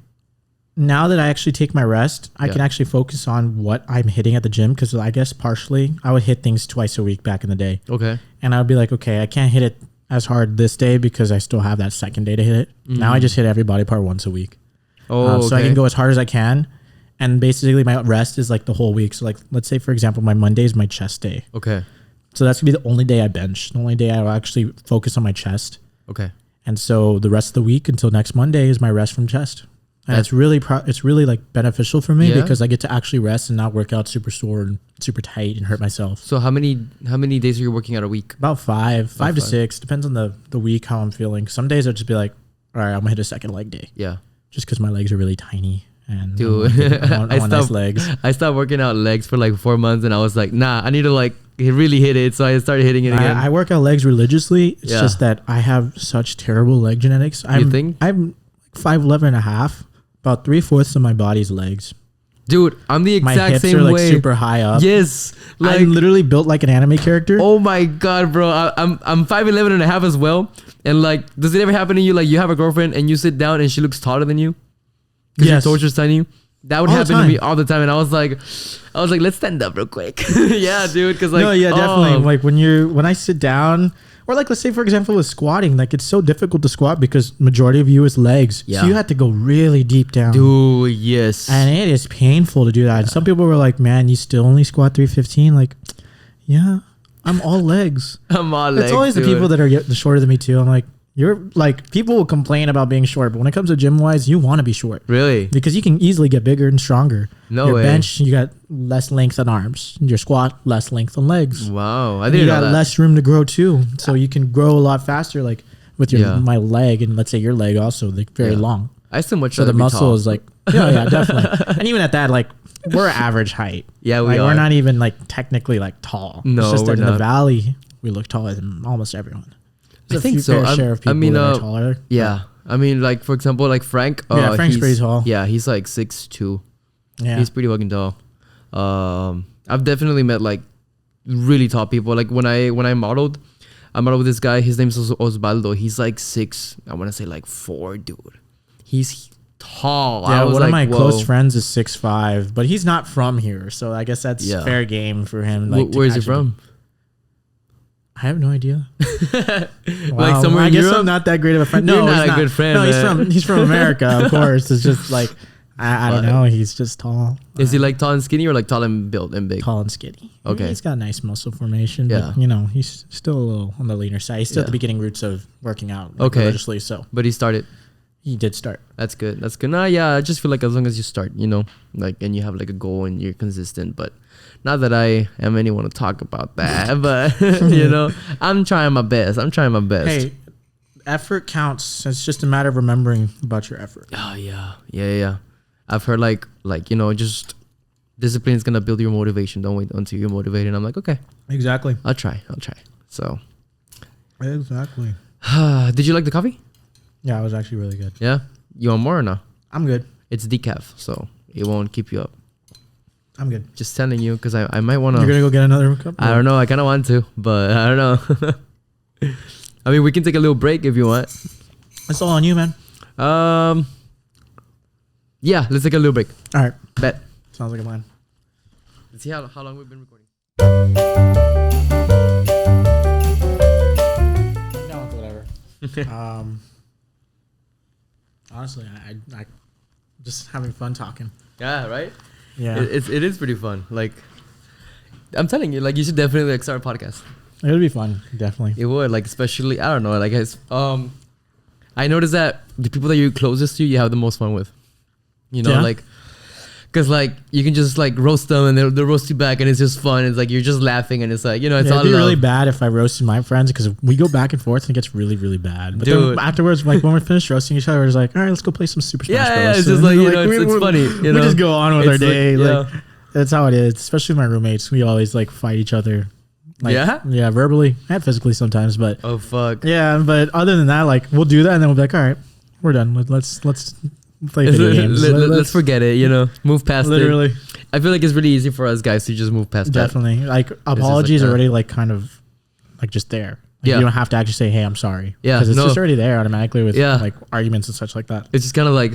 now that I actually take my rest, I can actually focus on what I'm hitting at the gym, because I guess partially I would hit things twice a week back in the day. Okay. And I would be like, okay, I can't hit it as hard this day because I still have that second day to hit it. Now I just hit every body part once a week. So I can go as hard as I can. And basically my rest is like the whole week. So like, let's say for example, my Monday is my chest day. Okay. So that's gonna be the only day I bench. The only day I will actually focus on my chest. Okay. And so the rest of the week until next Monday is my rest from chest. And it's really like beneficial for me because I get to actually rest and not work out super sore and super tight and hurt myself. So how many days are you working out a week? About five to 6. Depends on the week, how I'm feeling. Some days I'll just be like, all right, I'm gonna hit a second leg day. Yeah. Just because my legs are really tiny. And dude, I want nice legs. I stopped working out legs for like 4 months, and I was like, nah, I need to like really hit it. So I started hitting it again. I work out legs religiously. It's just that I have such terrible leg genetics. You think? I'm 5'11" and a half. About 3/4 of my body's legs. Dude, I'm the exact same way. My hips are like super high up. Yes. Like, I'm literally built like an anime character. Oh my God, bro. I'm 5'11" and a half as well. And like, does it ever happen to you? Like you have a girlfriend and you sit down and she looks taller than you? Because your torture's tiny. That would happen to me all the time. And I was like, let's stand up real quick. Yeah, dude. Cause like, no, yeah, definitely. Like when I sit down, or like, let's say for example, with squatting, like it's so difficult to squat because majority of you is legs. Yeah. So you have to go really deep down. Dude, yes. And it is painful to do that. Yeah. Some people were like, man, you still only squat 315. Like, yeah, I'm all legs. I'm all legs. It's always the people that are shorter than me too. I'm like, you're like, people will complain about being short, but when it comes to gym wise, you want to be short. Really? Because you can easily get bigger and stronger. No your way. Bench, you got less length on arms. Your squat, less length on legs. Wow. I didn't know that. You got less room to grow too. So you can grow a lot faster, like with my leg, and let's say your leg also, like very long. I still much so the muscle is like, yeah, definitely. And even at that, like, we're average height. Yeah, we are. We're not even like technically like tall. No, it's just we're that not. in the valley, we look taller than almost everyone. I think so. Share of people that are taller. Yeah. I mean, like, for example, like Frank. Frank's pretty tall. Yeah, he's like 6'2". Yeah. He's pretty fucking tall. I've definitely met like really tall people. Like when I modeled, I modeled with this guy. His name's Osvaldo. He's like 6. I want to say like 4, dude. He's tall. Yeah, one of my close friends is 6'5", but he's not from here. So I guess that's fair game for him. Like, where is he from? I have no idea. Wow. Like somewhere in Europe? I guess I'm not that great of a friend. No, You're not a good friend. No, he's from America, of course. It's just like, I don't know. He's just tall. Is he like tall and skinny, or like tall and built and big? Tall and skinny. Okay. He's got nice muscle formation, but he's still a little on the leaner side. He's still at the beginning roots of working out religiously. So, but he started. He did start. That's good. That's good. Nah, yeah, I just feel like as long as you start, you know, like, and you have like a goal and you're consistent. But not that I am anyone to talk about that, but you know, I'm trying my best. Hey, effort counts. It's just a matter of remembering about your effort. Oh yeah. I've heard like you know, just discipline is gonna build your motivation. Don't wait until you're motivated. And I'm like, okay, exactly. I'll try. So exactly. Did you like the coffee? Yeah, it was actually really good. Yeah, you want more or no? I'm good. It's decaf, so it won't keep you up. I'm good. Just telling you because I might want to. You're gonna go get another cup? I don't know. I kind of want to, but I don't know. I mean, we can take a little break if you want. It's all on you, man. Yeah, let's take a little break. All right. Bet. Sounds like a plan. Let's see how long we've been recording. No, whatever. Honestly, I just having fun talking. Yeah, right? Yeah. It is pretty fun. Like, I'm telling you, like, you should definitely like start a podcast. It would be fun, definitely. It would, like, especially, I don't know, like, I noticed that the people that you're closest to, you have the most fun with. You know, like, because, like, you can just, like, roast them and they'll roast you back and it's just fun. It's like, you're just laughing and it's like, you know, it's all it'd be really bad if I roasted my friends because we go back and forth and it gets really, really bad. But then afterwards, like, when we're finished roasting each other, it's like, all right, let's go play some Super Smash Bros. Yeah, it's just like, you know, it's funny. You know? We just go on with our day. Like, that's how it is. Especially my roommates. We always, like, fight each other. Like, yeah, verbally and physically sometimes, but oh fuck. Yeah, but other than that, like, we'll do that and then we'll be like, all right, we're done. Let's play video games. Let's forget it, you know, move past it. Literally. I feel like it's really easy for us guys to just move past Definitely. that. Like, apologies are already, like, kind of, like, just there. Like, you don't have to actually say, hey, I'm sorry. Yeah. Because it's just already there automatically with, like, arguments and such like that. It's just kind of like,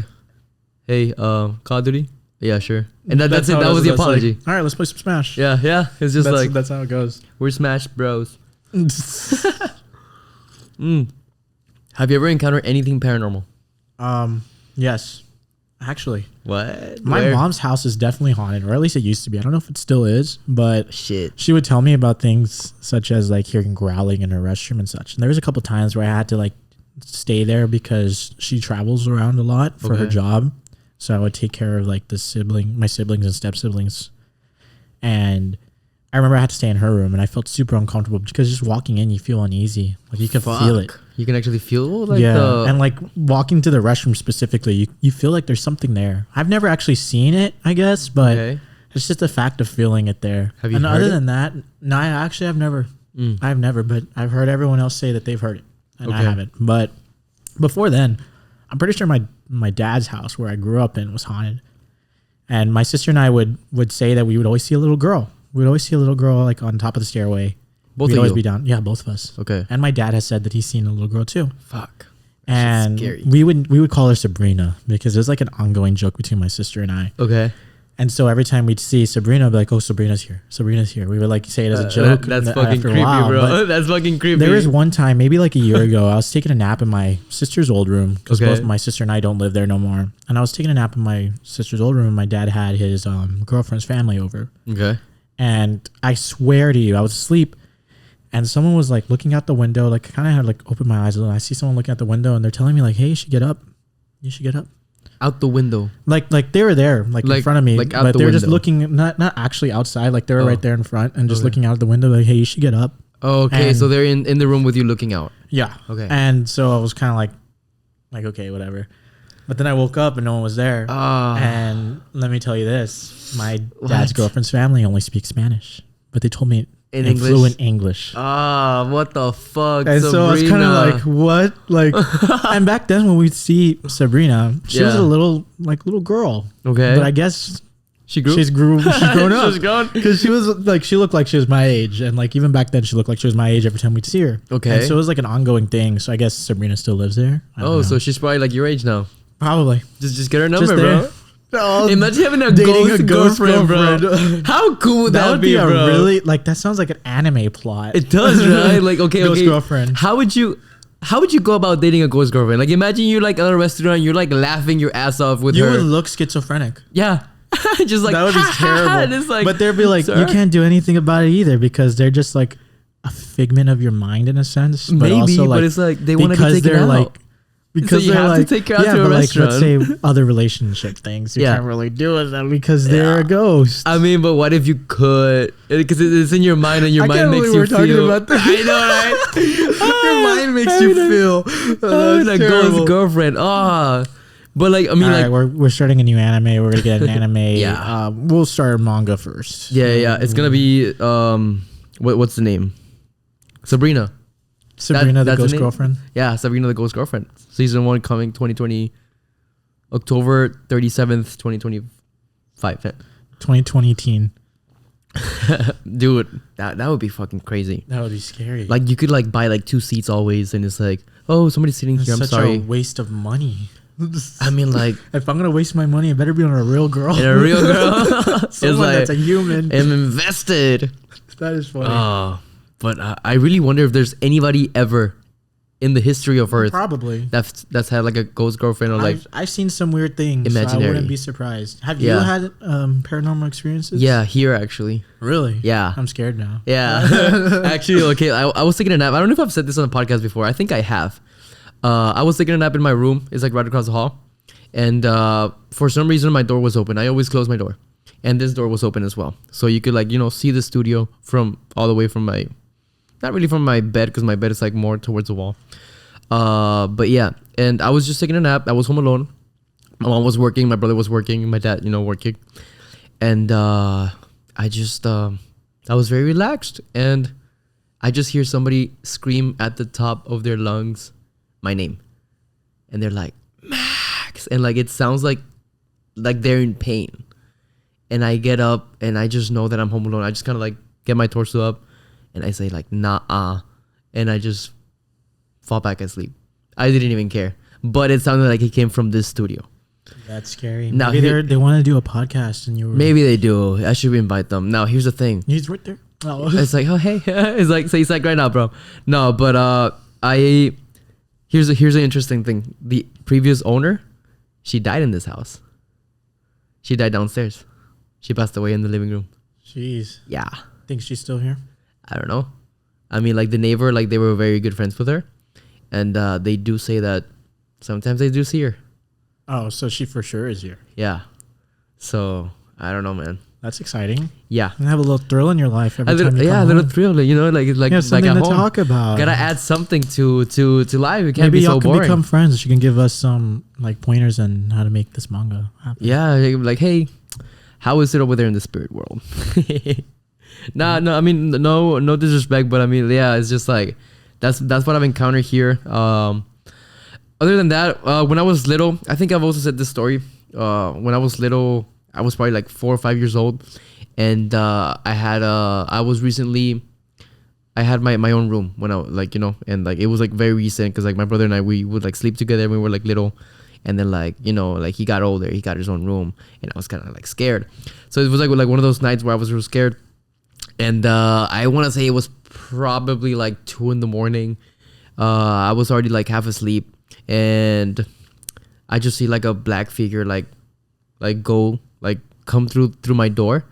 hey, Call of Duty? Yeah, sure. And that's it. That was the apology. Like, all right, let's play some Smash. Yeah. It's just like, that's how it goes. We're Smash Bros. Have you ever encountered anything paranormal? Yes. Actually. What? My mom's house is definitely haunted, or at least it used to be. I don't know if it still is, but shit. She would tell me about things such as like hearing growling in her restroom and such. And there was a couple times where I had to like stay there because she travels around a lot for her job. So I would take care of like my siblings and step siblings. And I remember I had to stay in her room and I felt super uncomfortable because just walking in, you feel uneasy. Like you can feel it. You can actually feel like and like walking to the restroom specifically, you feel like there's something there. I've never actually seen it, I guess, but it's just the fact of feeling it there. Have you heard other it? than that, no, I've never. I've never, but I've heard everyone else say that they've heard it and I haven't. But before then, I'm pretty sure my dad's house where I grew up in was haunted. And my sister and I would say that we would always see a little girl. We would always see a little girl like on top of the stairway. Both We'd of always you? be down. Yeah, both of us. Okay. And my dad has said that he's seen a little girl too. Fuck. And we would call her Sabrina because there's like an ongoing joke between my sister and I. Okay. And so every time we'd see Sabrina, I'd be like, oh, Sabrina's here. Sabrina's here. We would like say it as a joke. That's fucking creepy, bro. That's fucking creepy. There was one time, maybe like a year ago, I was taking a nap in my sister's old room because both my sister and I don't live there no more. And I was taking a nap in my sister's old room and my dad had his girlfriend's family over. Okay. And I swear to you, I was asleep and someone was like looking out the window, like kind of had like opened my eyes a little. I see someone looking out the window and they're telling me like, hey, you should get up. You should get up. Out the window. Like they were there, like in front of me, but they were just looking, not actually outside, like they were right there in front and just looking out of the window like, hey, you should get up. Oh, okay. And so they're in the room with you looking out. Yeah. Okay. And so I was kind of like, okay, whatever. But then I woke up and no one was there. And let me tell you this, my dad's girlfriend's family only speaks Spanish, but they told me in fluent English. What the fuck? And Sabrina. So I was kind of like, what? Like, and back then when we'd see Sabrina, she was a little girl. Okay. But I guess she's grown up. She's grown. Because she was like, she looked like she was my age. And like, even back then she looked like she was my age every time we'd see her. Okay. And so it was like an ongoing thing. So I guess Sabrina still lives there. So she's probably like your age now. Probably. Just get her number, bro. Imagine having a dating ghost girlfriend, bro. How cool would that be, bro? A really, like, that sounds like an anime plot. It does, right? Like, okay, ghost girlfriend. How would you go about dating a ghost girlfriend? Like, imagine you're like at a restaurant, you're like laughing your ass off with her. You would look schizophrenic. Yeah. Just like, that would be terrible. It's like, but they'd be like, you can't do anything about it either because they're just like a figment of your mind in a sense. But maybe, also, like, but it's like they want to be taken out. Like, because so you have to take her out to a restaurant. Let's say other relationship things you can't really do with them because they're a ghost. I mean, but what if you could? Because it's in your mind, and your mind makes you feel. About that. I know, right? Your mind makes you feel. The ghost girlfriend. But like, I mean, like, we're starting a new anime. We're gonna get an anime. Yeah. We'll start manga first. Yeah. It's gonna be what's the name? Sabrina, the Ghost Girlfriend. Yeah, Sabrina the Ghost Girlfriend. Season 1 coming 2020, October 37th, 2025. 2020 teen. Dude, that would be fucking crazy. That would be scary. Like you could like buy like 2 seats always, and it's like, oh, somebody's sitting here. I'm sorry. Such a waste of money. I mean, like, if I'm gonna waste my money, it better be on a real girl. And a real girl. Someone that's a human. I'm invested. That is funny. But I really wonder if there's anybody ever in the history of Earth that's had like a ghost girlfriend or like. I've seen some weird things. Imaginary. So I wouldn't be surprised. Have you had paranormal experiences? Yeah, here actually. Really? Yeah. I'm scared now. Yeah. Actually, okay. I was taking a nap. I don't know if I've said this on the podcast before. I think I have. I was taking a nap in my room. It's like right across the hall. And for some reason, my door was open. I always close my door. And this door was open as well. So you could like, see the studio from all the way from my, not really from my bed, because my bed is like more towards the wall. But yeah. And I was just taking a nap. I was home alone. My mom was working. My brother was working. My dad, working. And I was very relaxed. And I just hear somebody scream at the top of their lungs my name, and they're like, Max, and like it sounds like they're in pain. And I get up and I just know that I'm home alone. I just kind of like get my torso up and I say like nah, and I just fall back asleep. I didn't even care, but it sounded like it came from this studio. That's scary. Now maybe they want to do a podcast and maybe they do. I should invite them. Now here's the thing. He's right there. Oh. It's like, oh hey, it's like, so he's like right now, bro. No, but Here's an interesting thing. The previous owner, she died in this house. She died downstairs. She passed away in the living room. Jeez. Yeah. Think she's still here? I don't know. I mean, like the neighbor, like they were very good friends with her, and they do say that sometimes they do see her. Oh, so she for sure is here. Yeah. So I don't know, man. That's exciting. Yeah. And have a little thrill in your life every time you come a little thrill, like something at to home. Talk about. Gotta add something to life. It can't Maybe be so y'all boring. can become friends. You can give us some like pointers on how to make this manga happen. Yeah, like hey, how is it over there in the spirit world? No, I mean no disrespect, but I mean it's just like that's what I've encountered here. Other than that, when I was little, I think I've also said this story. When I was little, I was probably like 4 or 5 years old, and I had my own room when I and like it was like very recent because like my brother and I, we would like sleep together when we were like little, and then like like he got older, he got his own room, and I was kind of like scared. So it was like one of those nights where I was real scared, and I want to say it was probably like 2 a.m. I was already like half asleep, and I just see like a black figure like come through my door.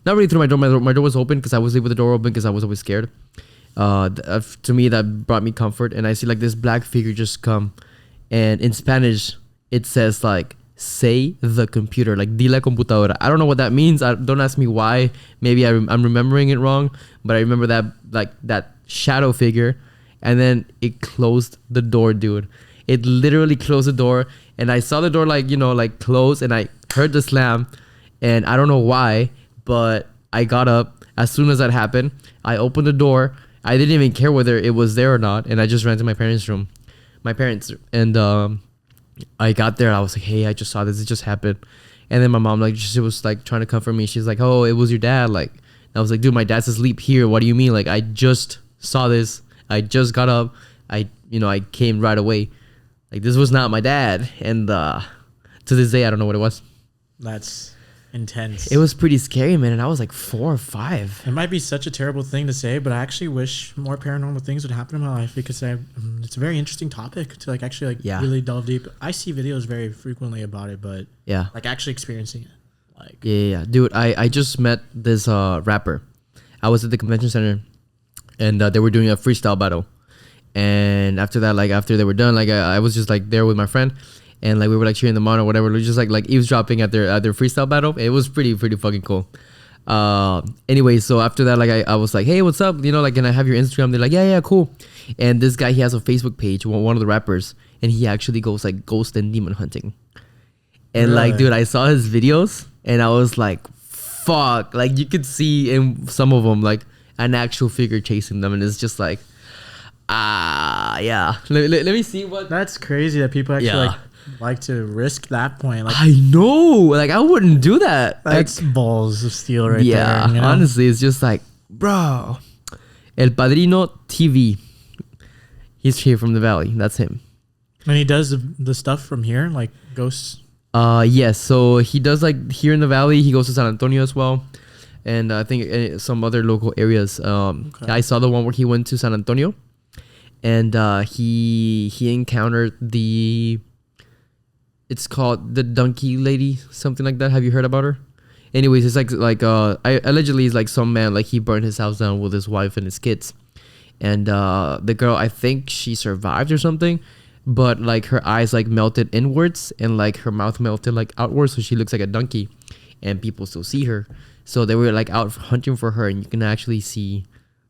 Not really through my door. My door was open because I was leaving the door open because I was always scared. To me, that brought me comfort. And I see like this black figure just come, and in Spanish it says like "say the computer," like "di la computadora." I don't know what that means. Don't ask me why. Maybe I'm remembering it wrong, but I remember that like that shadow figure, and then it closed the door, dude. It literally closed the door, and I saw the door like close, and I heard the slam, and I don't know why, but I got up as soon as that happened. I opened the door. I didn't even care whether it was there or not, and I just ran to my parents' and I got there. I was like, hey, I just saw this. It just happened. And then my mom she was like trying to comfort me. She's like, oh, it was your dad. Like, I was like, dude, my dad's asleep here. What do you mean? Like, I just saw this. I just got up. I came right away. Like, this was not my dad. And to this day, I don't know what it was. That's intense. It was pretty scary, man. And I was like 4 or 5. It might be such a terrible thing to say, but I actually wish more paranormal things would happen in my life because it's a very interesting topic to really delve deep. I see videos very frequently about it, but like actually experiencing it. Like yeah. Dude, I just met this rapper. I was at the convention center, and they were doing a freestyle battle. And after that, like after they were done, like I was just like there with my friend, and like we were like cheering them on or whatever. We were just like eavesdropping at their freestyle battle. It was pretty fucking cool. Anyway, so after that, like I was like, hey, what's up? You know, like, can I have your Instagram? They're like, yeah, cool. And this guy, he has a Facebook page, one of the rappers, and he actually goes like ghost and demon hunting. And like, dude, I saw his videos and I was like, fuck, like you could see in some of them like an actual figure chasing them, and it's just like, yeah. Let me see what. That's crazy that people actually like to risk that point. Like, I know, like I wouldn't do that. That's like, balls of steel right there. Yeah, you know? Honestly, it's just like, bro. El Padrino TV. He's here from the Valley. That's him. And he does the stuff from here, like ghosts. Yes. So he does like here in the Valley. He goes to San Antonio as well, and I think some other local areas. Okay. I saw the one where he went to San Antonio, and he encountered the. It's called the Donkey Lady, something like that. Have you heard about her? Anyways, it's like allegedly it's like some man, like he burned his house down with his wife and his kids, and the girl, I think she survived or something. But like her eyes like melted inwards and like her mouth melted like outwards, so she looks like a donkey, and people still see her. So they were like out hunting for her, and you can actually see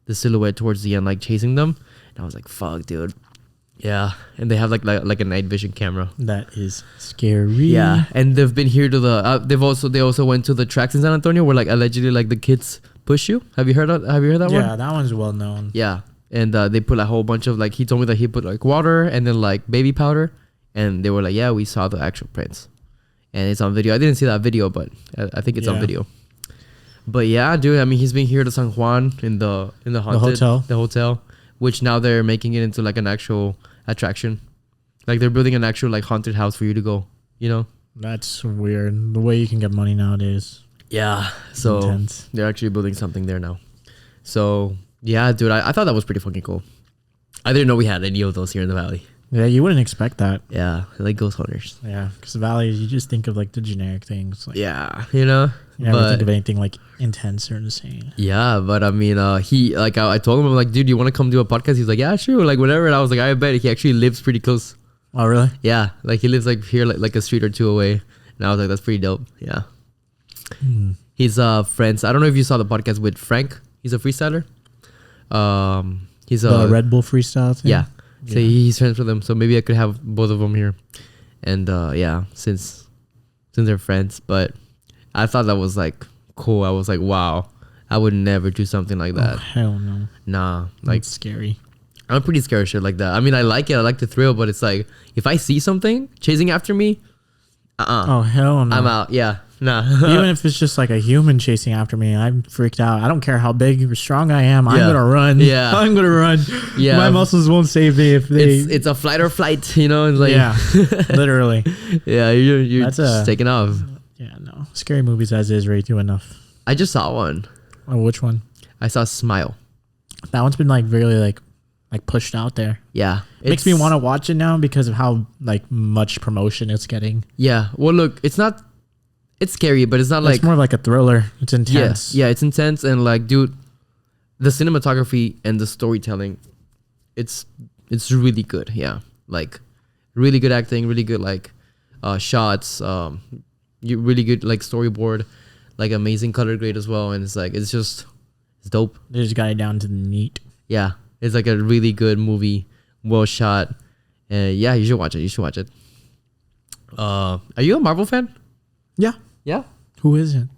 the silhouette towards the end, like chasing them. And I was like, "Fuck, dude." Yeah, and they have like a night vision camera. That is scary. Yeah, and they've been here to the. They also went to the tracks in San Antonio where like allegedly like the kids push you. Have you heard that one? Yeah, that one's well known. Yeah. And they put a whole bunch of like, he told me that he put like water and then like baby powder, and they were like, yeah, we saw the actual prints, and it's on video. I didn't see that video, but I think it's on video. But yeah, dude, I mean, he's been here to San Juan in the haunted, the hotel, which now they're making it into like an actual attraction, like they're building an actual like haunted house for you to go. You know, that's weird. The way you can get money nowadays. Yeah, so intense. They're actually building something there now. So. Yeah, dude, I thought that was pretty fucking cool. I didn't know we had any of those here in the Valley. Yeah, you wouldn't expect that. Yeah, like ghost hunters. Yeah, because the Valley, you just think of like the generic things. Like, yeah, you know? You never think of anything like intense or insane. Yeah, but I mean, he, like, I told him, I'm like, dude, you want to come do a podcast? He's like, yeah, sure, like, whatever. And I was like, I bet he actually lives pretty close. Oh, really? Yeah, like, he lives like here, like a street or two away. And I was like, that's pretty dope. Yeah. He's friends. I don't know if you saw the podcast with Frank. He's a freestyler. He's a Red Bull freestyle thing. Yeah, so he's friends with them, so maybe I could have both of them here. And yeah, since they're friends. But I thought that was like cool. I was like, wow, I would never do something like that. Oh, hell no. Nah, like it's scary. I'm pretty scared of shit like that. I mean, I like it, I like the thrill, but it's like if I see something chasing after me, oh hell no, I'm out. Yeah. Nah. Even if it's just like a human chasing after me, I'm freaked out. I don't care how big or strong I am. I'm gonna run. Yeah, I'm gonna run. Yeah, my muscles won't save me if they. It's a flight or flight, you know. It's like literally. Yeah, you're that's just taking off. Yeah, no, scary movies as is already do enough. I just saw one. Oh, which one? I saw Smile. That one's been like really like pushed out there. Yeah, it makes me want to watch it now because of how like much promotion it's getting. Yeah, well, look, it's not. It's scary, but it's not like... It's more like a thriller. It's intense. Yeah, it's intense. And like, dude, the cinematography and the storytelling, it's really good. Yeah. Like, really good acting, really good, like, shots, really good, like, storyboard, like, amazing color grade as well. And it's like, it's dope. They just got it down to the neat. Yeah. It's like a really good movie, well shot. Yeah, you should watch it. Are you a Marvel fan? Yeah. Yeah. Who isn't?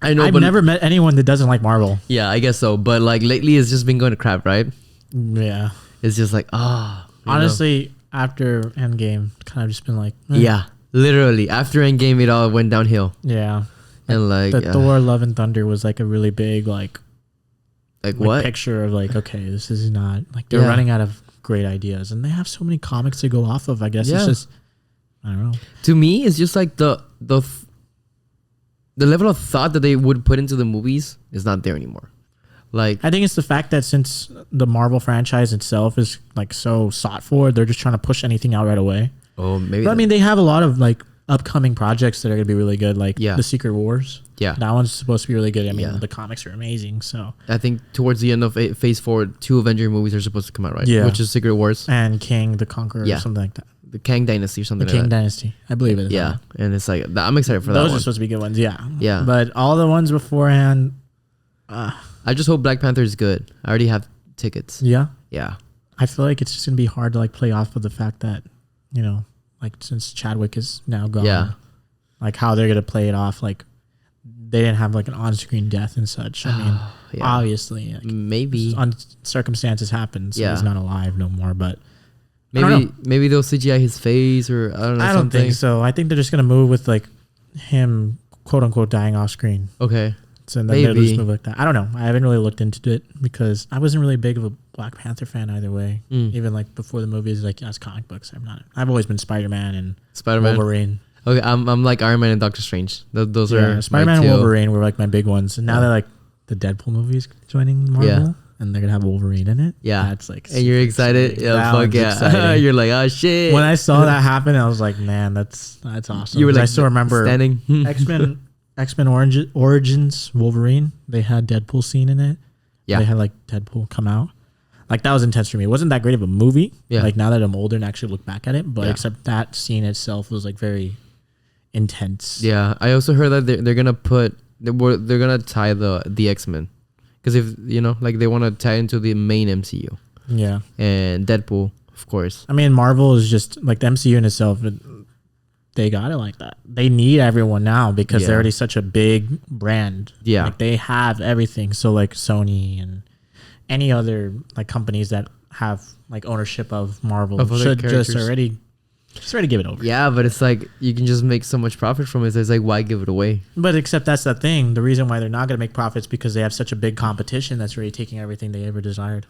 I know. I've never met anyone that doesn't like Marvel. Yeah, I guess so. But like lately, it's just been going to crap, right? Yeah. It's just like, honestly, after Endgame, kind of just been like, yeah, literally after Endgame, it all went downhill. Yeah. And like the Thor: Love and Thunder was like a really big like what picture of like, okay, this is not like they're running out of great ideas, and they have so many comics to go off of. I guess it's just, I don't know. To me, it's just like the level of thought that they would put into the movies is not there anymore. Like, I think it's the fact that since the Marvel franchise itself is like so sought for, they're just trying to push anything out right away. Oh, maybe. But I mean, they have a lot of like upcoming projects that are going to be really good, like The Secret Wars. Yeah. That one's supposed to be really good. I mean, the comics are amazing. So I think towards the end of Phase 4, 2 Avenger movies are supposed to come out, right? Yeah. Which is Secret Wars. And King the Conqueror or something like that. The Kang Dynasty or something like that. The King Dynasty. I believe it is. Yeah. And it's like, I'm excited for that one. Those are supposed to be good ones, yeah. Yeah. But all the ones beforehand... I just hope Black Panther is good. I already have tickets. Yeah? Yeah. I feel like it's just going to be hard to like play off of the fact that, you know, like since Chadwick is now gone, like how they're going to play it off. Like they didn't have like an on-screen death and such. I mean, obviously, like, maybe circumstances happen, so he's not alive no more. But maybe they'll CGI his face or I don't know. I don't think so. I think they're just going to move with like him, quote unquote, dying off screen. Okay. So then they'll just move like that. I don't know. I haven't really looked into it because I wasn't really big of a Black Panther fan either way. Even like before the movies, like as comic books, I'm not. I've always been Spider-Man and Wolverine. Okay, I'm like Iron Man and Doctor Strange. Those are Spider-Man and Wolverine were like my big ones. And now they're like the Deadpool movies joining Marvel, and they're gonna have Wolverine in it. Yeah, that's like. And you're excited? Yeah, fuck yeah! You're like, oh shit! When I saw that happen, I was like, man, that's awesome. You were like, I still remember standing X-Men Origins Wolverine. They had Deadpool scene in it. Yeah, they had like Deadpool come out. Like that was intense for me. It wasn't that great of a movie. Yeah. Like now that I'm older and actually look back at it, but except that scene itself was like very intense. Yeah, I also heard that they're gonna tie the X-Men because if you know, like they want to tie into the main MCU. Yeah, and Deadpool, of course. I mean, Marvel is just like the MCU in itself. They got it like that. They need everyone now because they're already such a big brand. Yeah, like they have everything. So like Sony and any other like companies that have like ownership of Marvel should just already give it over. Yeah, but it's like you can just make so much profit from it. It's like, why give it away? But except that's the thing. The reason why they're not going to make profits because they have such a big competition that's already taking everything they ever desired.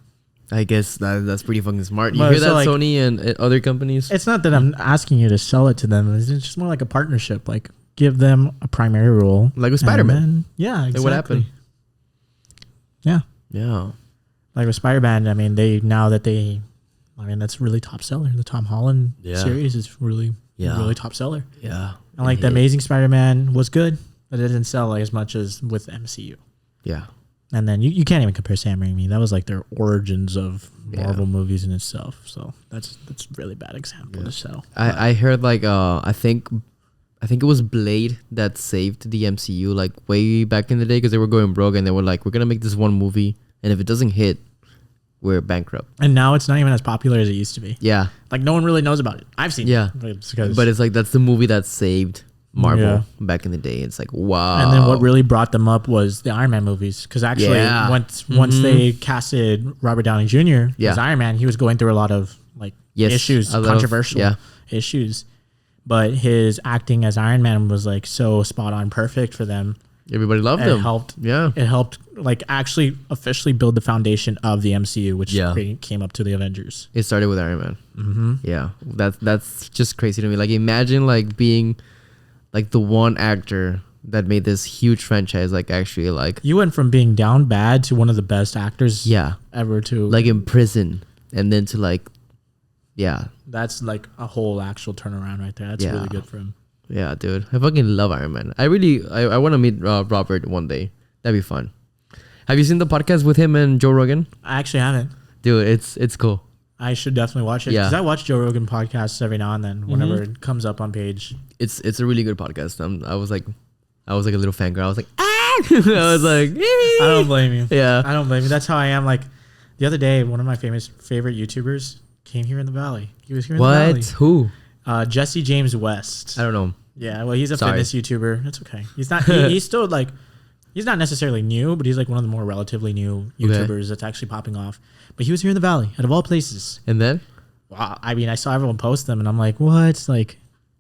I guess that's pretty fucking smart. You hear that, like, Sony and other companies? It's not that I'm asking you to sell it to them. It's just more like a partnership. Like give them a primary role. Like with Spider-Man. Yeah, exactly. Like what happened? Yeah. Yeah. Like with Spider-Man, I mean, that's really top seller. The Tom Holland series is really top seller. Yeah. And like the Amazing Spider-Man was good, but it didn't sell like as much as with MCU. Yeah. And then you can't even compare Sam Raimi. That was like their origins of Marvel movies in itself. So that's a really bad example to sell. I heard like I think it was Blade that saved the MCU like way back in the day because they were going broke and they were like, we're gonna make this one movie and if it doesn't hit, we're bankrupt. And now it's not even as popular as it used to be. Yeah. Like no one really knows about it. I've seen it. But it's like that's the movie that saved Marvel back in the day. It's like, wow. And then what really brought them up was the Iron Man movies. Because actually once they casted Robert Downey Jr. as Iron Man, he was going through a lot of like issues, controversial issues. But his acting as Iron Man was like so spot on perfect for them. Everybody loved him. It helped like actually officially build the foundation of the MCU, which came up to the Avengers. It started with Iron Man. Mm-hmm. Yeah, that's just crazy to me. Like imagine like being like the one actor that made this huge franchise. Like actually like you went from being down bad to one of the best actors ever to like in prison and then to like that's like a whole actual turnaround right there. That's really good for him. Yeah, dude. I fucking love Iron Man. I want to meet Robert one day. That'd be fun. Have you seen the podcast with him and Joe Rogan? I actually haven't. Dude, it's cool. I should definitely watch it because I watch Joe Rogan podcasts every now and then whenever it comes up on page. It's a really good podcast. I was like a little fangirl. I was like, ah! I was like, I don't blame you. Yeah. I don't blame you. That's how I am. Like the other day, one of my favorite YouTubers came here in the Valley. He was here in the Valley. What? Who? Jesse James West. I don't know. Yeah, well, he's a fitness YouTuber. That's okay. He's not. He's still like, he's not necessarily new, but he's like one of the more relatively new YouTubers that's actually popping off. But he was here in the Valley, out of all places. And then, wow. I mean, I saw everyone post them, and I'm like, what? Like,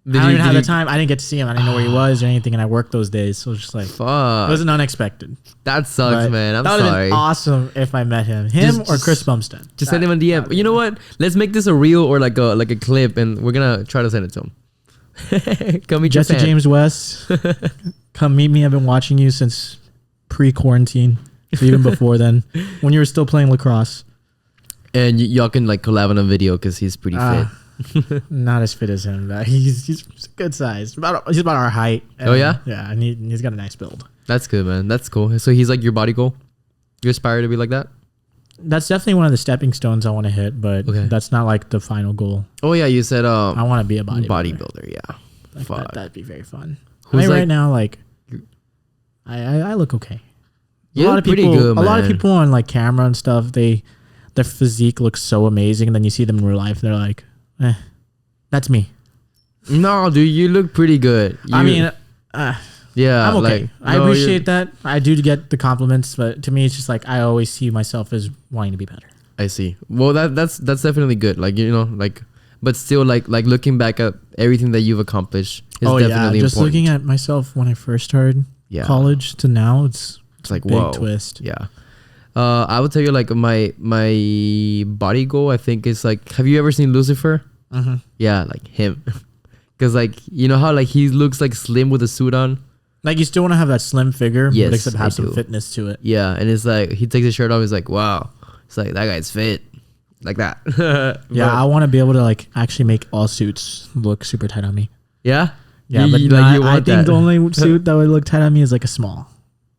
I don't even have the time. I didn't get to see him. I didn't know where he was or anything, and I worked those days, so it was just like, fuck. It wasn't unexpected. That sucks, man. I'm sorry. That would have been awesome if I met him, or Chris Bumstead. Just send him a DM. You know what? Let's make this a reel or like a clip, and we're gonna try to send it to him. Come meet Jesse James West. Come meet me. I've been watching you since pre-quarantine, even before then, when you were still playing lacrosse. And y'all can like collab on a video because he's pretty fit. Not as fit as him, but he's good size. He's about our height. Oh yeah, yeah, and he's got a nice build. That's good, man. That's cool. So he's like your body goal. You aspire to be like that? That's definitely one of the stepping stones I want to hit, but that's not like the final goal. Oh yeah, you said I want to be a bodybuilder. Yeah, like that'd be very fun. Right now, like I look okay. A lot of people, good, man. A lot of people on like camera and stuff, their physique looks so amazing, and then you see them in real life, they're like, that's me. No, dude, you look pretty good. yeah, I'm okay. Like, I appreciate that. I do get the compliments, but to me, it's just like I always see myself as wanting to be better. I see. Well, that's definitely good. Like, you know, like, but still, like looking back at everything that you've accomplished is definitely just important. looking at myself when I first started college to now, it's like big whoa. Twist. Yeah. I would tell you like my body goal, I think, is like, have you ever seen Lucifer? Mm-hmm. Yeah, like him. Because like, you know how like he looks like slim with a suit on? Like you still want to have that slim figure, yes, but except have some fitness to it. Yeah, and it's like he takes his shirt off, he's like, wow. It's like, that guy's fit. Like that. Yeah, I want to be able to like actually make all suits look super tight on me. Yeah? Yeah, but I think the only suit that would look tight on me is like a small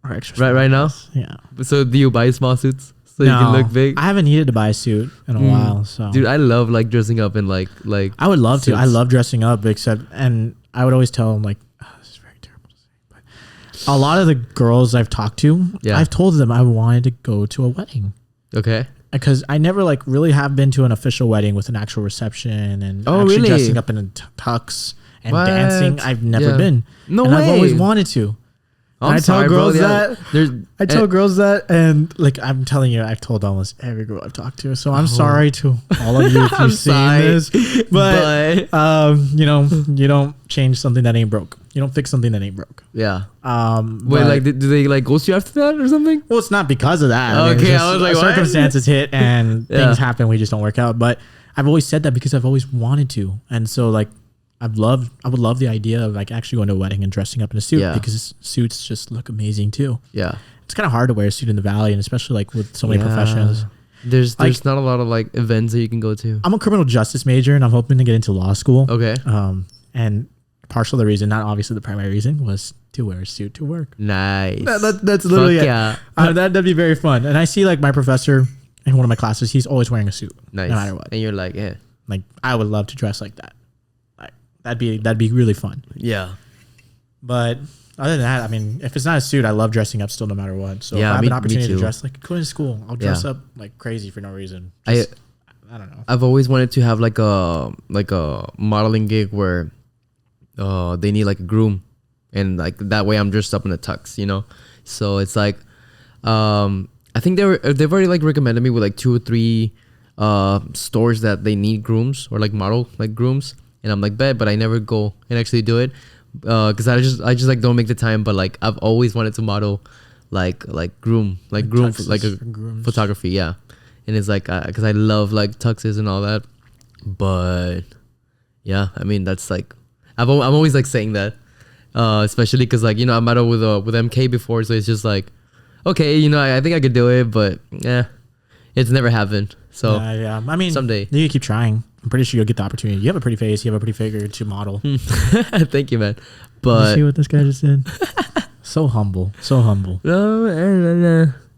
or extra. Right now? Yeah. So do you buy small suits so you can look big? I haven't needed to buy a suit in a while. So dude, I love like dressing up in like I would love suits. to. I love dressing up, and I would always tell them like, this is very terrible to say, but a lot of the girls I've talked to, I've told them I wanted to go to a wedding. Okay. Because I never like really have been to an official wedding with an actual reception and actually dressing up in a tux and dancing. I've never been. No and way. I've always wanted to. I tell girls that, and like I'm telling you, I've told almost every girl I've talked to. So I'm sorry to all of you if you've seen this, but you know, you don't change something that ain't broke. You don't fix something that ain't broke. Yeah. Wait, like, do they like ghost you after that or something? Well, it's not because of that. Okay, I was like, circumstances hit and things happen. We just don't work out. But I've always said that because I've always wanted to, and so like. I would love the idea of like actually going to a wedding and dressing up in a suit because suits just look amazing too. Yeah. It's kind of hard to wear a suit in the Valley, and especially like with so many professionals. There's not a lot of like events that you can go to. I'm a criminal justice major and I'm hoping to get into law school. Okay. And partial the reason, not obviously the primary reason, was to wear a suit to work. Nice. That's literally it. Yeah. That'd be very fun. And I see like my professor in one of my classes, he's always wearing a suit. Nice. No matter what. And you're like, yeah. Like I would love to dress like that. That'd be really fun. Yeah. But other than that, I mean, if it's not a suit, I love dressing up still no matter what. So if I have an opportunity to dress like going to school, I'll dress up like crazy for no reason. I don't know. I've always wanted to have like a modeling gig where they need like a groom, and like that way I'm dressed up in a tux, you know? So it's like I think they've already like recommended me with like 2 or 3 stores that they need grooms or like model like grooms. And I'm like, bet, but I never go and actually do it because I just like don't make the time. But like I've always wanted to model like groom like a photography, yeah. And it's like because I love like tuxes and all that. But yeah, I mean that's like I'm always like saying that, especially because like, you know, I modeled with MK before, so it's just like, okay, you know, I think I could do it, but yeah, it's never happened. So yeah. I mean, someday you keep trying. I'm pretty sure you'll get the opportunity. You have a pretty face. You have a pretty figure to model. Thank you, man. But you see what this guy just said? So humble.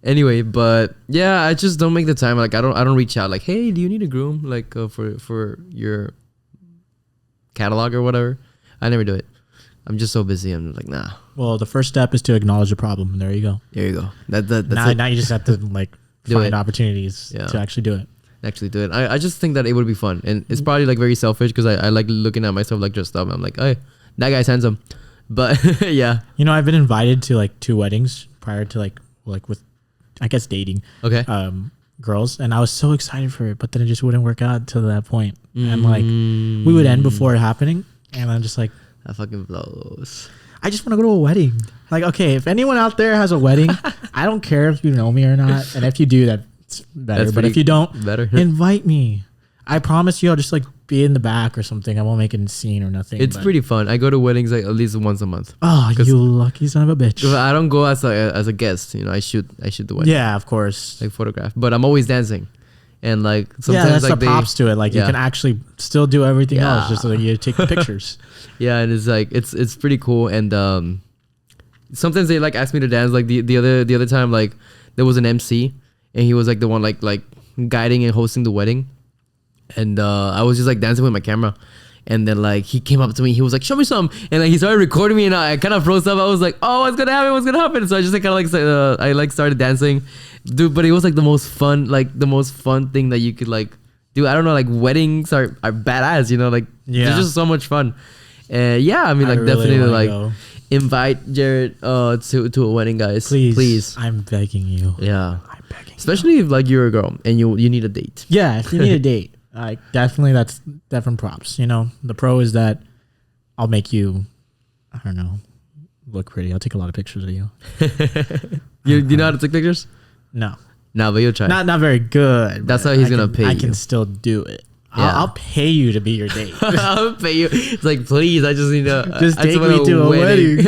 Anyway, but yeah, I just don't make the time. Like I don't reach out. Like, hey, do you need a groom? Like for your catalog or whatever. I never do it. I'm just so busy. I'm like, nah. Well, the first step is to acknowledge the problem. And there you go. There you go. That's now you just have to like find opportunities to actually do it. I just think that it would be fun, and it's probably like very selfish because I like looking at myself like dressed up. I'm like, hey, that guy's handsome, but yeah. You know, I've been invited to like 2 weddings prior to like with, I guess, dating. Okay. Girls, and I was so excited for it, but then it just wouldn't work out to that point, and like we would end before it happening, and I'm just like, that fucking blows. I just want to go to a wedding. Like, okay, if anyone out there has a wedding, I don't care if you know me or not, and if you do, that's better. But if you don't, invite me. I promise you, I'll just like be in the back or something. I won't make a scene or nothing. It's pretty fun. I go to weddings like at least once a month. Oh, you lucky son of a bitch! I don't go as a guest. You know, I shoot the wedding. Yeah, of course. Like photograph, but I'm always dancing, And like sometimes that's like the props to it. Like you can actually still do everything else, just so you take the pictures. Yeah, and it's like it's pretty cool. And sometimes they like ask me to dance. Like the other time, like there was an MC and he was like the one like guiding and hosting the wedding, and I was just like dancing with my camera. And then like he came up to me, he was like, "Show me some," and like he started recording me, and I kind of froze up. I was like, "Oh, what's gonna happen?" So I just like kind of like I like started dancing, dude. But it was like the most fun thing that you could like do. I don't know, like weddings are badass, you know, like they're just so much fun. Yeah, I mean, like really definitely like invite Jarod to a wedding, guys. Please. I'm begging you. Yeah, I'm begging. Especially if like you're a girl and you need a date. Yeah, if you need a date. Like definitely, that's different props. You know, the pro is that I'll make you, I don't know, look pretty. I'll take a lot of pictures of you. You know how to take pictures? No, but you'll try. Not very good. That's how he's gonna pay you. I can still do it. Yeah. I'll pay you to be your date. I'll pay you. It's like, please, I just need to just take me to a wedding.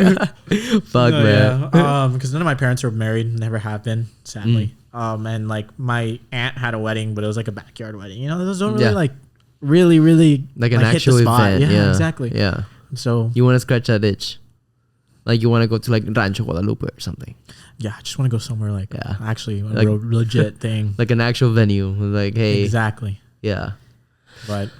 Fuck, man. Yeah. Because none of my parents are married, never have been, sadly. And like my aunt had a wedding, but it was like a backyard wedding. You know, those don't really like really like an actual hit the spot. Event. Yeah, exactly. Yeah. So you want to scratch that itch, like you want to go to like Rancho Guadalupe or something. Yeah, I just want to go somewhere like actually a like, real legit thing, like an actual venue. Like, hey, exactly. Yeah. But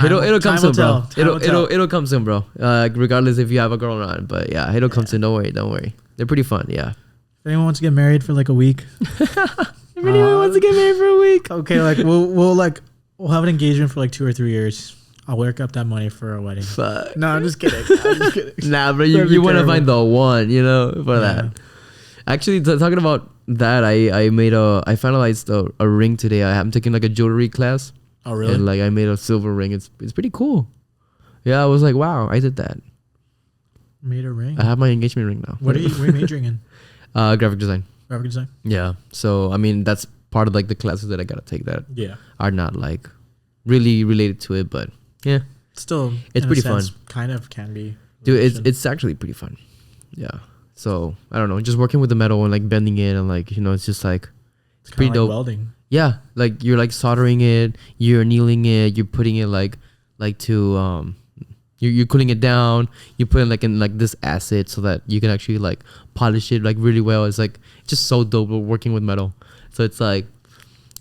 it'll come soon, bro. It'll come soon, bro. Regardless if you have a girl or not. But yeah, it'll come soon. Don't worry. They're pretty fun. Yeah. If anyone wants to get married for like a week, if anyone wants to get married for a week, okay, like we'll have an engagement for like 2 or 3 years. I'll work up that money for a wedding. Fuck. No, I'm just kidding. Nah, bro, you want to find the one, you know, for that. Actually, talking about that, I finalized a ring today. I'm taking like a jewelry class. Oh, really? And like I made a silver ring. It's pretty cool. Yeah, I was like, wow, I did that. Made a ring? I have my engagement ring now. What are you majoring in? Graphic design. Graphic design? Yeah. So, I mean, that's part of like the classes that I got to take that are not like really related to it, but yeah. Still, it's pretty fun. Kind of can be. Dude, it's actually pretty fun. Yeah. So, I don't know, just working with the metal and like bending it and like, you know, it's just like, it's pretty dope. Welding. Yeah. Like you're like soldering it, you're annealing it, you're putting it like to, you're cooling it down. You put it like in like this acid so that you can actually like polish it like really well. It's like just so dope working with metal. So it's like,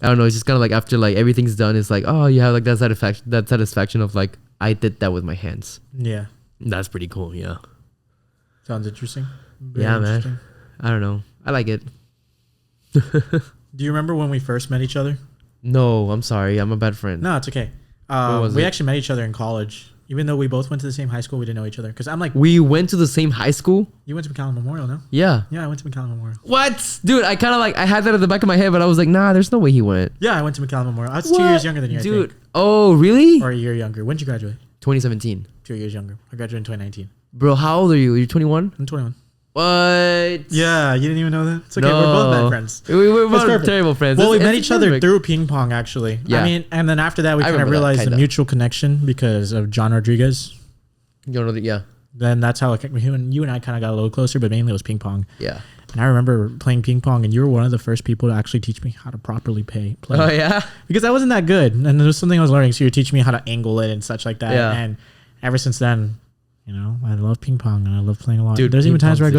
I don't know. It's just kind of like after like everything's done, it's like, oh, you have like that satisfaction of like I did that with my hands. Yeah, that's pretty cool. Yeah, sounds interesting. Very interesting. Man. I don't know. I like it. Do you remember when we first met each other? No, I'm sorry. I'm a bad friend. No, it's okay. We actually met each other in college. Even though we both went to the same high school, we didn't know each other. Because I'm like... We went to the same high school? You went to McAllen Memorial, no? Yeah. Yeah, I went to McAllen Memorial. What? Dude, I kind of like... I had that at the back of my head, but I was like, nah, there's no way he went. Yeah, I went to McAllen Memorial. I was 2 years younger than you, dude. I think. Oh, really? Or a year younger. When did you graduate? 2017. 2 years younger. I graduated in 2019. Bro, how old are you? You're 21? I'm 21. What? Yeah, you didn't even know that? It's okay, we're both bad friends. We're both terrible friends. Well, we met each other through ping pong, actually. Yeah. I mean, and then after that, we kind of realized the mutual connection because of John Rodriguez. You know, yeah. Then that's how you and I kind of got a little closer, but mainly it was ping pong. Yeah. And I remember playing ping pong, and you were one of the first people to actually teach me how to properly play. Oh, yeah? Because I wasn't that good, and there was something I was learning, so you were teaching me how to angle it and such like that. Yeah. And ever since then... You know, I love ping pong and I love playing a lot. Dude, there's even times where I go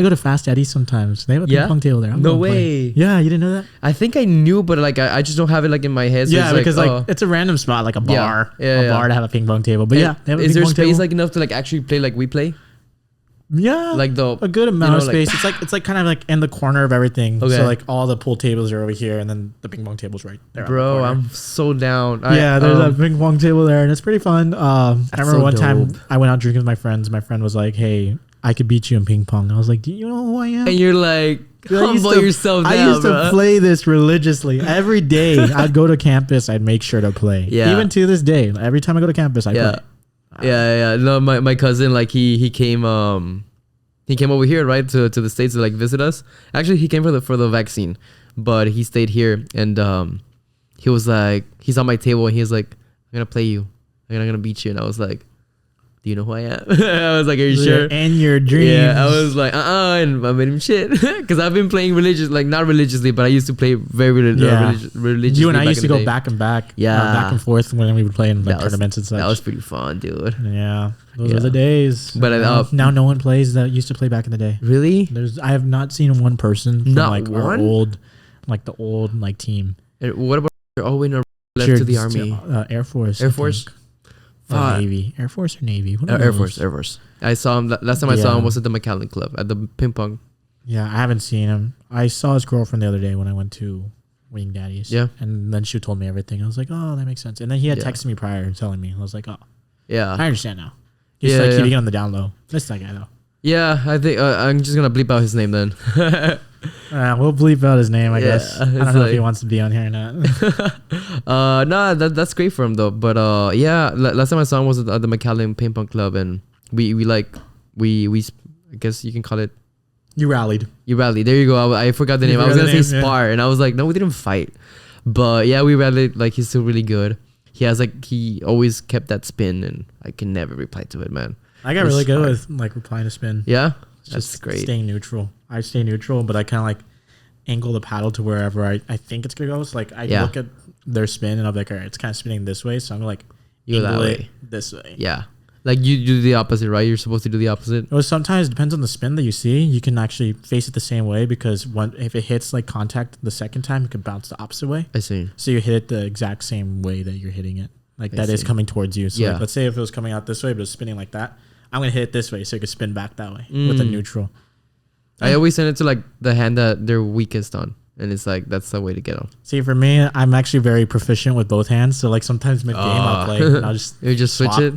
to Fast Eddie's sometimes. They have a ping pong table there. No way. Yeah, you didn't know that? I think I knew, but like I just don't have it like in my head. So yeah, because like it's a random spot, like a bar, bar to have a ping pong table. But they have a is there space table? Like enough to like actually play like we play? Yeah, like a good amount of space. It's like kind of like in the corner of everything. Okay. So like all the pool tables are over here, and then the ping pong table's right there. Bro, I'm so down. Yeah, there's a ping pong table there, and it's pretty fun. I remember one time I went out drinking with my friends. My friend was like, "Hey, I could beat you in ping pong." I was like, "Do you know who I am?" And you're like, humble yourself down, I used to play this religiously every day. I'd go to campus. I'd make sure to play. Yeah. Even to this day, every time I go to campus, I play. Yeah. No, my cousin, like he came over here, right, to the States to like visit us. Actually, he came for the vaccine, but he stayed here, and he was like, he's on my table and he's like, I'm gonna play you, I'm gonna beat you, and I was like, do you know who I am? I was like, are you sure? And your dreams. Yeah, I was like, and I made him shit. Because I've been playing like not religiously, but I used to play very religiously. You and I used to go back and back. Yeah. Back and forth when we would play in like tournaments and such. That was pretty fun, dude. Yeah. Those were the days. But now no one plays that used to play back in the day. Really? I have not seen one person from not like one? our old, like the old like team. What about all we know left to the army? Air Force. Air Force? Or Navy. Air Force or Navy? Air Force. I saw him. Last time I saw him was at the McAllen Club at the ping pong. Yeah, I haven't seen him. I saw his girlfriend the other day when I went to Wing Daddies. Yeah. And then she told me everything. I was like, oh, that makes sense. And then he had texted me prior and telling me. I was like, oh. Yeah. I understand now. He's like keeping it on the down low. Miss that guy though. Yeah, I think I'm just gonna bleep out his name then. We'll bleep out his name, I guess. I don't know if he wants to be on here or not. No, that's great for him though. But last time I saw him was at the McAllen Ping Pong Club, and we I guess you can call it. You rallied. There you go. I forgot the name. I was gonna say spar, and I was like, no, we didn't fight. But yeah, we rallied. Like he's still really good. He always kept that spin, and I can never reply to it, man. I got really good with like replying to spin. Yeah, that's great. Staying neutral. I stay neutral, but I kind of like angle the paddle to wherever I think it's gonna go. So like I look at their spin, and I'm like, all right, it's kind of spinning this way, so I'm gonna like angle it this way. Yeah, like you do the opposite, right? You're supposed to do the opposite. Well, sometimes it depends on the spin that you see. You can actually face it the same way because if it hits like contact the second time, it could bounce the opposite way. I see. So you hit it the exact same way that you're hitting it. Like that is coming towards you. So like, let's say if it was coming out this way, but it's spinning like that, I'm gonna hit it this way so it could spin back that way with a neutral. I always send it to like the hand that they're weakest on, and it's like that's the way to get them. See, for me, I'm actually very proficient with both hands. So like sometimes mid game I'll play and I'll just switch it.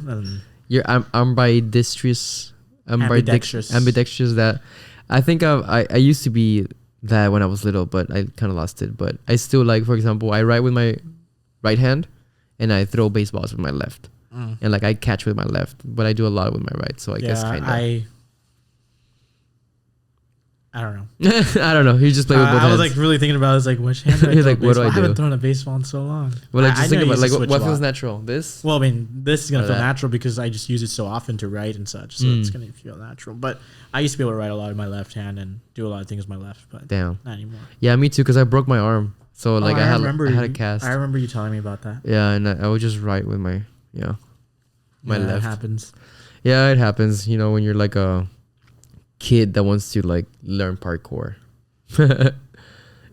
You're ambidextrous. That I think I used to be that when I was little, but I kind of lost it. But I still like, for example, I write with my right hand, and I throw baseballs with my left. And like I catch with my left, but I do a lot with my right. So I guess kind of. I don't know. I don't know. You just play with both hands. I was like really thinking about it. I was like, which hand do I throw like, what do I do? I haven't thrown a baseball in so long. Well, like, just think about like what feels natural. This? Well, I mean, this is going to feel natural because I just use it so often to write and such. So it's going to feel natural. But I used to be able to write a lot with my left hand and do a lot of things with my left. But not anymore. Yeah, me too, because I broke my arm. So like I had a cast. I remember you telling me about that. Yeah, and I would just write with my left. It happens. Yeah, it happens. You know, when you're like a kid that wants to like learn parkour.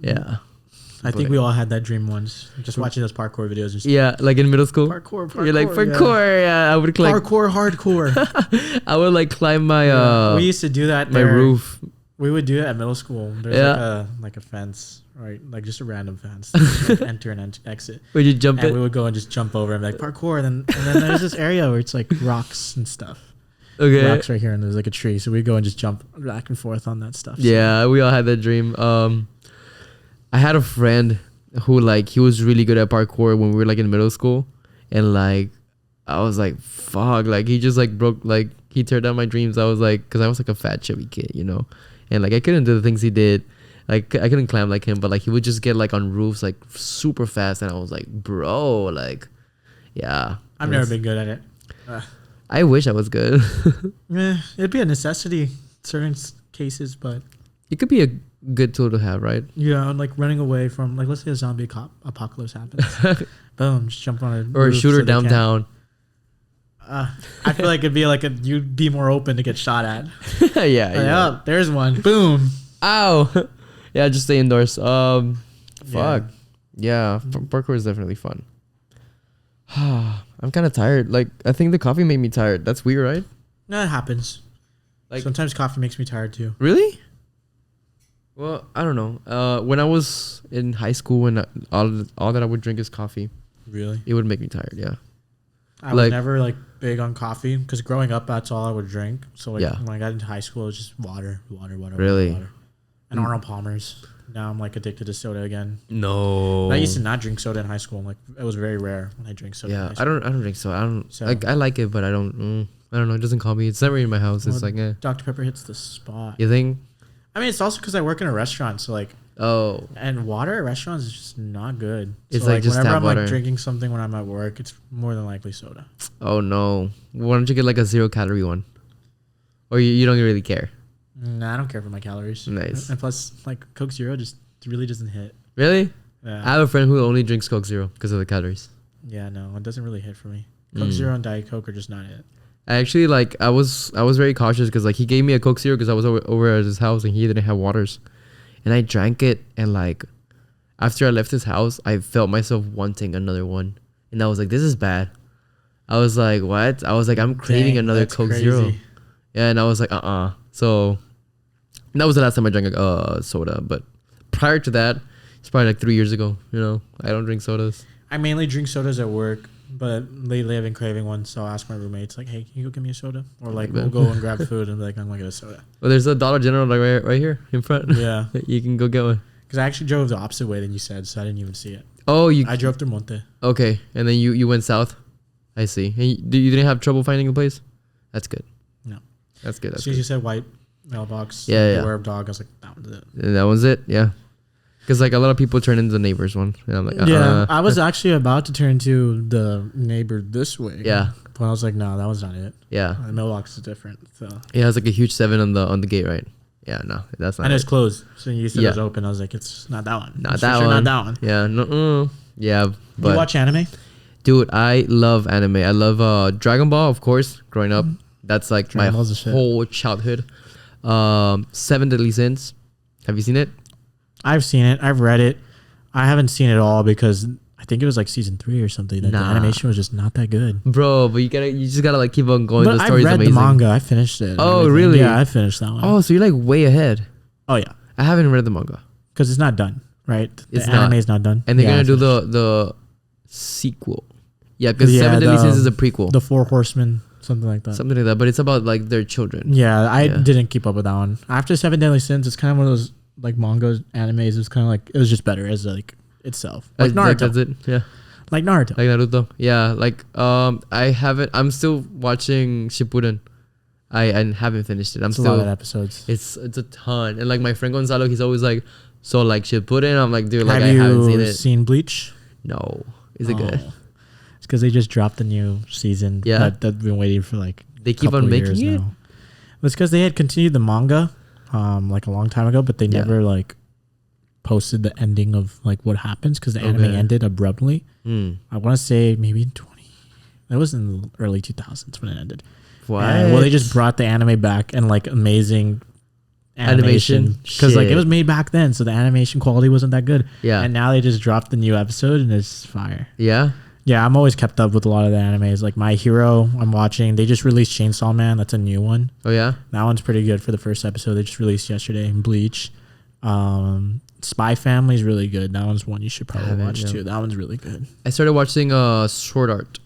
Yeah. I think we all had that dream once. Just watching those parkour videos. And yeah, like in middle school. Parkour. You're like parkour. Yeah, I would like parkour hardcore. I would like climb my. We used to do that. My roof. We would do it at middle school. There's like a fence, right? Like just a random fence. Like enter and exit. Would you jump it? And we would go and just jump over and be like parkour. And then there's this area where it's like rocks and stuff. Okay. Rocks right here, and there's like a tree. So we go and just jump back and forth on that stuff. Yeah, we all had that dream. I had a friend who like he was really good at parkour when we were like in middle school, and like I was like, fuck, like he just like broke, like he tore down my dreams. I was like, because I was like a fat chubby kid, you know, and like I couldn't do the things he did. Like I couldn't climb like him, but like he would just get like on roofs like super fast, and I was like, bro, like, yeah. I've never been good at it. I wish I was good. It'd be a necessity in certain cases, but it could be a good tool to have, right? Yeah, like running away from, like, let's say a zombie apocalypse happens. Boom, just jump on a or a shooter downtown. I feel like it'd be like you'd be more open to get shot at. Yeah. Oh, there's one. Boom. Ow. Yeah, just stay indoors. Fuck. Yeah, parkour is definitely fun. I'm kind of tired. Like, I think the coffee made me tired. That's weird, right? No, it happens. Like sometimes coffee makes me tired too. Really? Well, I don't know. When I was in high school, and all that I would drink is coffee. Really? It would make me tired. Yeah. I was never like big on coffee because growing up, that's all I would drink. So like when I got into high school, it was just water. Really? Water. And Arnold Palmer's. Now I'm like addicted to soda again. No. I used to not drink soda in high school. Like it was very rare when I drink soda. Yeah, I don't drink soda. I like it, but I don't know. It doesn't call me. It's never in my house. It's like Dr. Pepper hits the spot. You think? I mean, it's also because I work in a restaurant, so like Oh. And water at restaurants is just not good. It's so like just whenever tap I'm water. like drinking something when I'm at work, it's more than likely soda. Oh no. Why don't you get like a 0-calorie one? Or you don't really care? Nah, I don't care for my calories. Nice. And plus, like Coke Zero just really doesn't hit. Really? Yeah. I have a friend who only drinks Coke Zero because of the calories. Yeah, no, it doesn't really hit for me. Coke Zero and Diet Coke are just not it. I actually like I was very cautious because like he gave me a Coke Zero because I was over at his house and he didn't have waters, and I drank it, and like after I left his house I felt myself wanting another one, and I was like, this is bad. I was like, what? I was like, I'm craving another Coke crazy. Zero. Yeah, and I was like, So that was the last time I drank a soda, but prior to that, it's probably like 3 years ago. You know, I don't drink sodas. I mainly drink sodas at work. But lately I've been craving one, so I'll ask my roommates, like, hey, can you go get me a soda? Or like, we'll go and grab food and be like, I'm going to get a soda. Well, there's a Dollar General like right here in front. Yeah. You can go get one. Because I actually drove the opposite way than you said, so I didn't even see it. Oh, I drove through Monte. Okay, and then you went south? I see. And you didn't have trouble finding a place? That's good. No. That's good. As soon as you said white mailbox, yeah. beware of dog, I was like, that was it. And that was it? Yeah. Because like a lot of people turn into the neighbor's one. And I'm like, Yeah, I was actually about to turn to the neighbor this way. Yeah. But I was like, no, that was not it. Yeah. The mailbox is different. So. Yeah, it has like a huge 7 on the gate, right? Yeah, no, that's not And it. it's closed. So you said it was open. I was like, it's not that one. Not that one. Not that one. Yeah, no. Yeah, but You watch anime? dude, I love anime. I love Dragon Ball, of course, growing up. That's like Dragon my Ball's the whole childhood. 7 Deadly Sins. Have you seen it? I've seen it. I've read it. I haven't seen it all because I think it was like season 3 or something. That the animation was just not that good. Bro, but you just gotta like keep on going. But The I story's read amazing. the manga. I finished it. Oh, really? Yeah, I finished that one. Oh, so you're like way ahead. Oh yeah, I haven't read the manga. because it's not done, right? It's the not. anime is not done, And they're Yeah, gonna I do finished. the sequel. Yeah, because Yeah, 7 Deadly the- Sins is a prequel. the 4 Horsemen, something like that. Something like that. But it's about like their children. Yeah, I Yeah. didn't keep up with that one. After 7 Deadly Sins, it's kind of one of those like manga animes. It was kind of like it was just better as like itself, like Naruto, That's it. Yeah. like Naruto. Like Naruto. Yeah. Like I haven't. I'm still watching Shippuden. I haven't finished it. I'm It's a still. lot of episodes. It's a ton. And like my friend Gonzalo, he's always like, so like Shippuden. I'm like, dude, like Have I haven't seen you it. seen Bleach? No. Is it good? It's because they just dropped the new season. Yeah. that they've been waiting for like. They keep couple on making years it. now. It's because they had continued the manga, like a long time ago, but they never like posted the ending of like what happens because the anime ended abruptly. I want to say maybe in 20. That was in the early 2000s when it ended. What? Well, they just brought the anime back and like amazing animation because like it Shit. was made back then, so the animation quality wasn't that good. Yeah. And now they just dropped the new episode and it's fire. Yeah. Yeah, I'm always kept up with a lot of the animes. Like My Hero, I'm watching. They just released Chainsaw Man. That's a new one. Oh yeah. That one's pretty good for the first episode. They just released yesterday. Bleach. Spy Family is really good. That one's one you should probably watch too. That one's really good. I started watching Sword Art.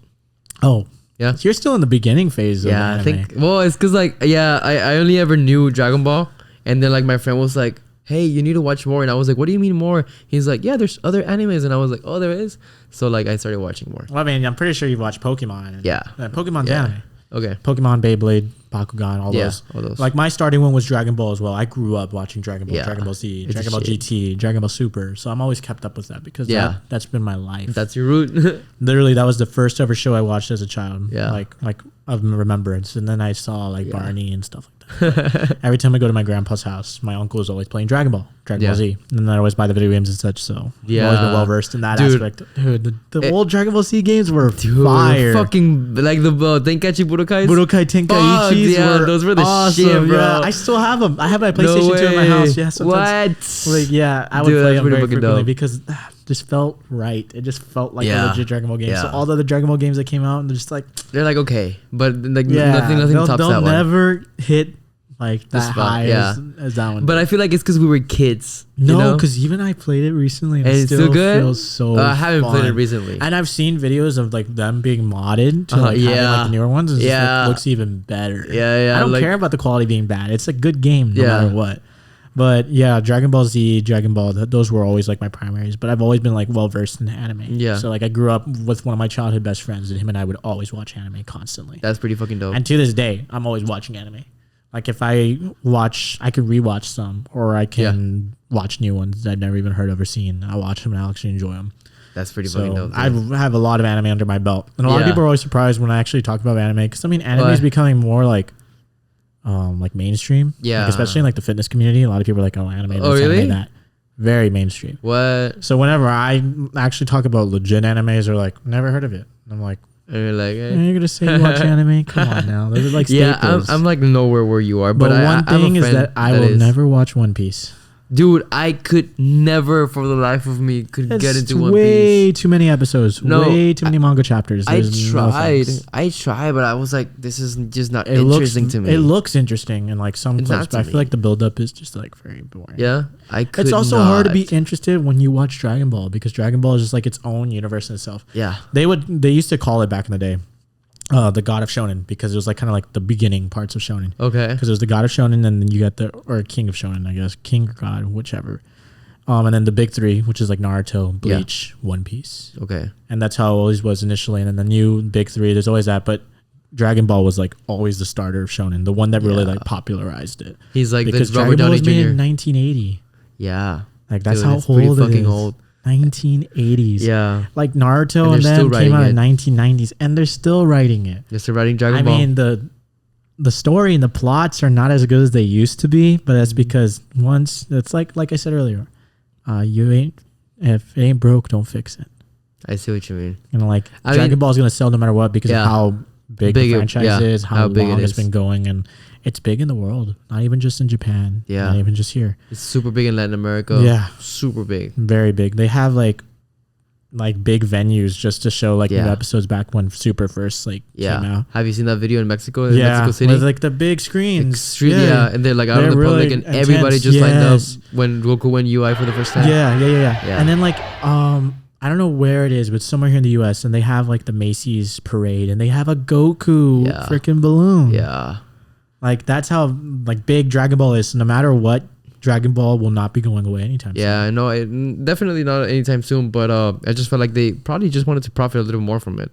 Oh. Yeah. So you're still in the beginning phase of Yeah, anime. I think. Well, it's because like I only ever knew Dragon Ball, and then like my friend was like, "Hey, you need to watch more," and I was like, "What do you mean more?" He's like, "Yeah, there's other animes," and I was like, "Oh, there is." So like I started watching more. Well, I mean, I'm pretty sure you've watched Pokemon. And, Yeah. Pokemon's Yeah. anime. Okay. Pokemon, Beyblade, Bakugan, all Yeah, those. all those. Like my starting one was Dragon Ball as well. I grew up watching Dragon Ball, Yeah. Dragon Ball Z, It's Dragon Ball shit. GT, Dragon Ball Super. So I'm always kept up with that because that's been my life. That's your root. Literally, that was the first ever show I watched as a child. Yeah. Like of remembrance. And then I saw like Barney and stuff like that. Every time I go to my grandpa's house, my uncle is always playing Dragon Ball Z. And then I always buy the video games and such. So I've always been well versed in that Dude. aspect. Dude, the old Dragon Ball Z games were fire. Fucking like the Tenkaichi Budokais. Budokai Tenkaichis yeah, those were the awesome, shit, bro. Yeah. I still have them. I have my PlayStation 2 in my house. Yeah, sometimes. What? Like, yeah, I would Dude, play that's them pretty very fucking frequently dope. because it just felt right. It just felt like a Yeah. legit Dragon Ball game. So Yeah. all the other Dragon Ball games that came out, they're just like, They're like okay, but like yeah, nothing they'll tops that one. never hit like that spot, high yeah. as that one. But I feel like it's because we were kids. you no, know? because even I played it recently and, And it it's still still good? feels so I haven't played it fun. recently. And I've seen videos of like them being modded to like having yeah. like the newer ones. It Yeah. looks even better. Yeah. I don't like, care about the quality being bad. It's a good game no Yeah. matter what. But yeah, Dragon Ball Z, Dragon Ball, those were always like my primaries. But I've always been like well versed in anime. Yeah. So like I grew up with one of my childhood best friends, and him and I would always watch anime constantly. That's pretty fucking dope. And to this day, I'm always watching anime. Like if I could rewatch some, or I can watch new ones that I've never even heard of or seen. I watch them and I'll actually enjoy them. That's pretty fucking dope. I have a lot of anime under my belt, and a lot of people are always surprised when I actually talk about anime, because I mean, anime is becoming more like mainstream. Yeah, like, especially in like the fitness community. A lot of people are like, oh, anime. Oh, really? Anime that. Very mainstream. What? So whenever I actually talk about legit animes, they're like, never heard of it. And I'm like, and you're like, you're gonna say you watch anime? Come on now, those are like staples. I'm like nowhere where you are, but one thing is that I will never watch One Piece. Dude, I could never, for the life of me, get into One Piece. Way too many episodes. Way too many manga chapters. I tried, but I was like, this is just not interesting to me. It looks interesting in like some clips, but I feel like the build-up is just like very boring. Yeah, It's also hard to be interested when you watch Dragon Ball, because Dragon Ball is just like its own universe in itself. Yeah, they used to call it back in the day, the God of Shonen, because it was like kind of like the beginning parts of Shonen. Okay. Because it was the God of Shonen, and then you got or King of Shonen, I guess, King or God, whichever. And then the big three, which is like Naruto, Bleach, One Piece. Okay. And that's how it always was initially. And then the new big three, there's always that, but Dragon Ball was like always the starter of Shonen, the one that really like popularized it. He's like because Robert Dragon Ball was Downey made Jr. in 1980. Yeah. Like that's how old it is. Old. 1980s. Yeah. Like Naruto and them came out in 1990s, and they're still writing it. They're still writing Dragon Ball. I mean, the story and the plots are not as good as they used to be, but that's because once it's like I said earlier, if it ain't broke, don't fix it. I see what you mean. Like Dragon Ball is gonna sell no matter what, because of how big the franchise is, how long it's been going, and it's big in the world, not even just in Japan. Yeah, not even just here. It's super big in Latin America. Yeah, super big, very big. They have like big venues just to show like new episodes back when Super first came out. Have you seen that video in Mexico? In Mexico City, with like the big screens. And they're like out in the public, and intense. Everybody just lined up when Goku went UI for the first time. Yeah. And then I don't know where it is, but somewhere here in the US, and they have like the Macy's parade, and they have a Goku freaking balloon. Yeah. Like that's how like big Dragon Ball is. So no matter what, Dragon Ball will not be going away anytime soon. Yeah, no, definitely not anytime soon. But I just felt like they probably just wanted to profit a little more from it.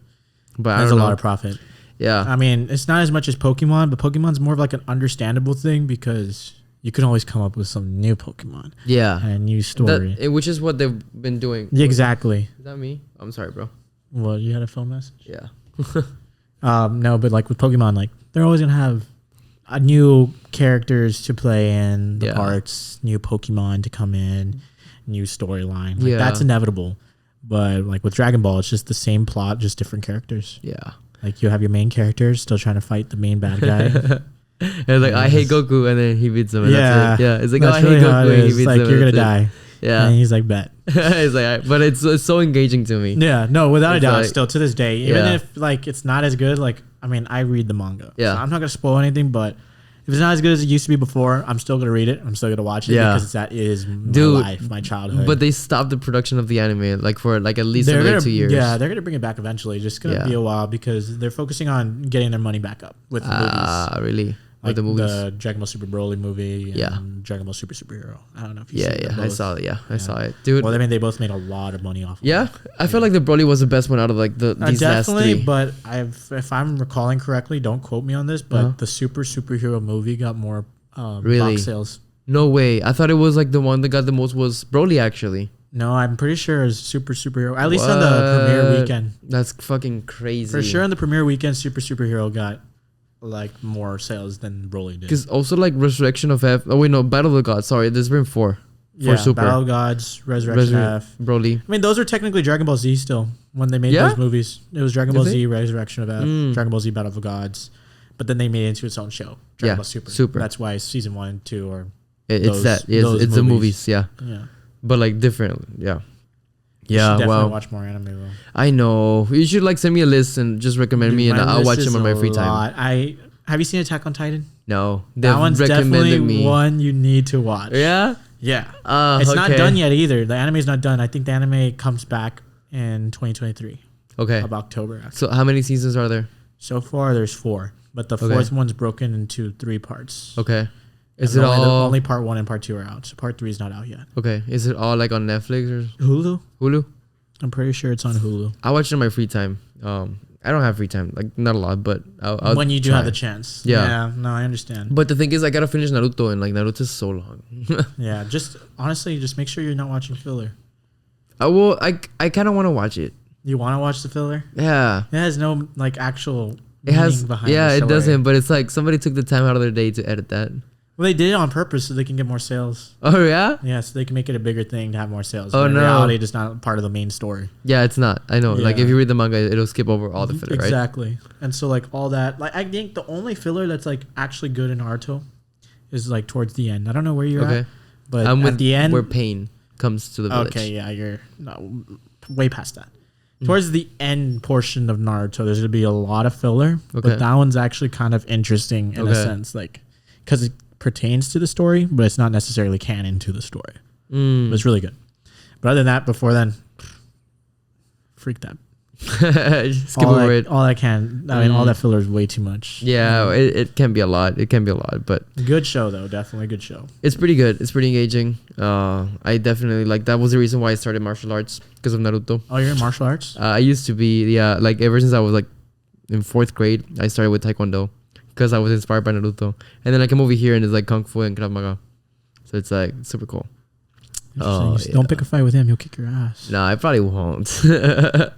But there's a lot of profit. Yeah, I mean, it's not as much as Pokemon, but Pokemon's more of like an understandable thing, because you can always come up with some new Pokemon. Yeah, and a new story, which is what they've been doing. Yeah, exactly. Is that me? I'm sorry, bro. Well, you had a phone message. Yeah. No, but like with Pokemon, like they're always gonna have new characters to play in the parts, new Pokemon to come in, new storyline. Like that's inevitable. But like with Dragon Ball, it's just the same plot, just different characters. Yeah. Like you have your main characters still trying to fight the main bad guy. And like, I hate Goku, and then he beats him. And that's it. Yeah. It's like, I hate really Goku, and he beats like, him. You're gonna die. Yeah. And he's like, bet. It's like, but it's so engaging to me. Yeah. No, without a doubt, still to this day, even if like it's not as good, like I mean, I read the manga. Yeah. So I'm not gonna spoil anything, but if it's not as good as it used to be before, I'm still gonna read it. I'm still gonna watch it because that is my life, my childhood. But they stopped the production of the anime like for like at least another 2 years. Yeah, they're gonna bring it back eventually. Just gonna be a while, because they're focusing on getting their money back up with the movies. Ah, really? Like the movies, the Dragon Ball Super Broly movie, and Dragon Ball Super Superhero. I don't know if you seen it. I saw it. I saw it, dude. Well, I mean, they both made a lot of money off. Yeah, I feel like the Broly was the best one out of like these last three. But if I'm recalling correctly, don't quote me on this, but the Superhero movie got more box sales. No way! I thought it was like the one that got the most was Broly actually. No, I'm pretty sure it's Superhero. At least on the premiere weekend. That's fucking crazy. For sure, on the premiere weekend, Superhero got like more sales than Broly did. Because also like Resurrection of F. Oh wait, no, Battle of the Gods. Sorry, there's been four. Yeah, Super. Battle of Gods, Resurrection of F, Broly. I mean, those are technically Dragon Ball Z still when they made those movies. It was Dragon Ball Z, Resurrection of F, Dragon Ball Z, Battle of the Gods, but then they made it into its own show, Dragon Ball Super. That's why season 1 and 2 are. It's the movies. Yeah. But like different. Yeah. Yeah, definitely watch more anime though. I know. You should like send me a list and just recommend me, and I'll watch them on my free time. Have you seen Attack on Titan? No, that one's definitely one you need to watch. Yeah, it's not done yet either. The anime's not done. I think the anime comes back in 2023. Okay, of October. Actually. So how many seasons are there? So far, there's 4, but the fourth one's broken into 3 parts. Okay. Is it only part 1 and part 2 are out. So part 3 is not out yet. Okay. Is it all like on Netflix or Hulu? Hulu? I'm pretty sure it's on Hulu. I watch it in my free time. I don't have free time, like not a lot, but I'll when you do try. have the chance. Yeah. No, I understand. But the thing is, I gotta finish Naruto, and like Naruto is so long. Yeah, just honestly, just make sure you're not watching filler. I kind of want to watch it. You want to watch the filler? Yeah. It has no like actual. It has. Behind Yeah, the it story. doesn't. But it's like somebody took the time out of their day to edit that. Well, they did it on purpose so they can get more sales. Oh yeah. Yeah, so they can make it a bigger thing to have more sales. Oh but in no. reality, it's not part of the main story. Yeah, it's not. I know. Yeah. Like if you read the manga, it'll skip over all the filler, right? Exactly. And so like all that, like I think the only filler that's like actually good in Naruto is like towards the end. I don't know where you're at, but at the end where pain comes to the village. Okay, yeah, you're way past that. Towards the end portion of Naruto, there's gonna be a lot of filler, but that one's actually kind of interesting in a sense, like because it pertains to the story, but it's not necessarily canon to the story. But it's really good. But other than that, before then, freak that. Skip over it. All I can. I mean, all that filler is way too much. Yeah, it can be a lot. It can be a lot, but good show though. Definitely a good show. It's pretty good. It's pretty engaging. I definitely like. That was the reason why I started martial arts because of Naruto. Oh, you're in martial arts? I used to be. Yeah, like ever since I was like in 4th grade, I started with Taekwondo because I was inspired by Naruto. And then I came over here and it's like Kung Fu and Krav Maga. So it's like super cool. Oh, don't pick a fight with him. He'll kick your ass. No, I probably won't. I don't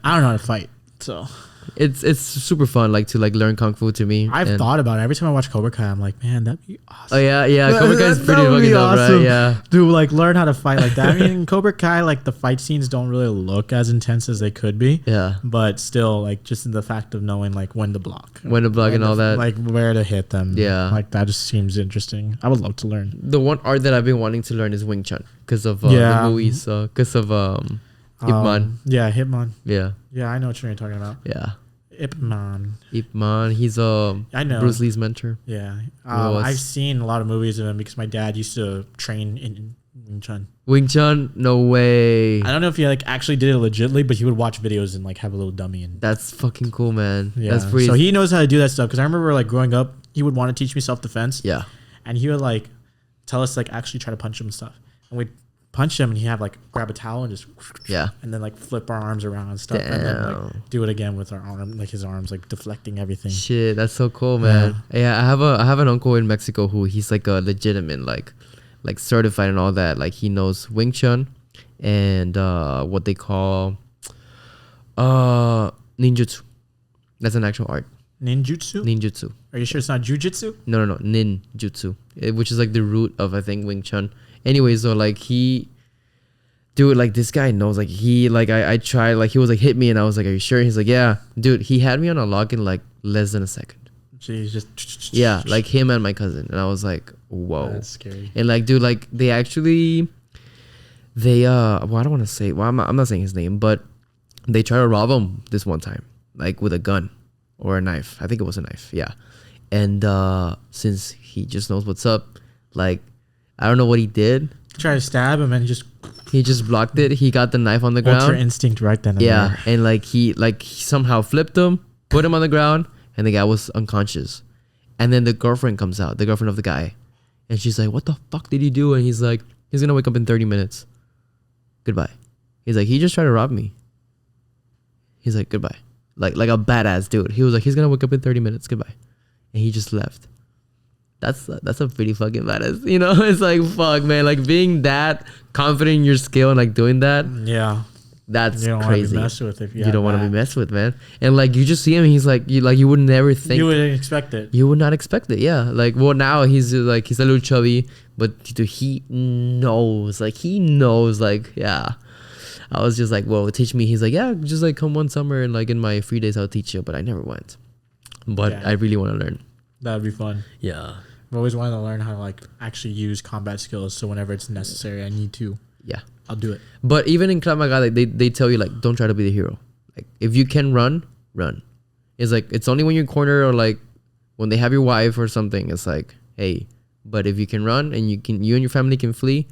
know how to fight, so it's super fun, like to like learn Kung Fu to me. I've thought about it. Every time I watch Cobra Kai, I'm like, man, that'd be awesome. Oh yeah, Cobra Kai is pretty fucking dope, right? Yeah, dude, like learn how to fight like that. I mean, in Cobra Kai, like the fight scenes don't really look as intense as they could be. Yeah, but still, like just the fact of knowing like when to block, and all that, like where to hit them. Yeah, like that just seems interesting. I would love to learn. The one art that I've been wanting to learn is Wing Chun because of the movies, because of Ip Man. Yeah, Ip Man. Yeah, I know what you're talking about. Yeah. Ip Man. He's I know Bruce Lee's mentor. Yeah, I've seen a lot of movies of him because my dad used to train in Wing Chun. Wing Chun? No way. I don't know if he like actually did it legitly, but he would watch videos and like have a little dummy. And that's fucking cool, man. Yeah, that's pretty. So he knows how to do that stuff because I remember like growing up, he would want to teach me self defense. Yeah, and he would like tell us like actually try to punch him and stuff, and we'd punch him and he'd have like grab a towel and just and then like flip our arms around and stuff. Damn. And then like do it again with our arm, like his arms like deflecting everything. Shit, that's so cool, man. Yeah, I have an uncle in Mexico who he's like a legitimate like certified and all that. Like he knows Wing Chun and what they call ninjutsu. That's an actual art. Ninjutsu. Are you sure it's not jujitsu? No, ninjutsu, which is like the root of I think Wing Chun. Anyways, so like dude, like this guy knows, like he, like I tried, like he was like hit me and I was like, are you sure? He's like, yeah, dude, he had me on a lock in like less than a second. Jeez, just yeah, like him and my cousin, and I was like, whoa, that's scary. And like, dude, like they well, I don't want to say, well, I'm not saying his name, but they tried to rob him this one time, like with a gun or a knife. I think it was a knife, yeah. And since he just knows what's up, like I don't know what he did. Try to stab him and he just blocked it. He got the knife on the ground. Ultra instinct right then and yeah, there. and like he somehow flipped him, put him on the ground, and the guy was unconscious. And then the girlfriend comes out, the girlfriend of the guy, and she's like, "What the fuck did he do?" And he's like, "He's gonna wake up in 30 minutes. Goodbye." He's like, "He just tried to rob me." He's like, "Goodbye." Like a badass dude. He was like, "He's gonna wake up in 30 minutes. Goodbye," and he just left. That's a pretty fucking badass, you know. It's like, fuck, man, like being that confident in your skill and like doing that. Yeah, that's you don't crazy. Want to be messed with you don't want to be messed with, man. And like you just see him, and he's like, you would never think. You wouldn't expect it. You would not expect it, yeah. Like, well, now he's a little chubby, but dude, he knows, like, yeah. I was just like, whoa, teach me. He's like, yeah, just like come one summer and like in my free days I'll teach you. But I never went. But I really want to learn. That'd be fun. Yeah. I've always wanted to learn how to like actually use combat skills. So whenever it's necessary, I need to. Yeah. I'll do it. But even in Krav Maga, like, they tell you like, don't try to be the hero. Like if you can run. It's like, it's only when you're cornered or like when they have your wife or something. It's like, hey, but if you can run and you and your family can flee,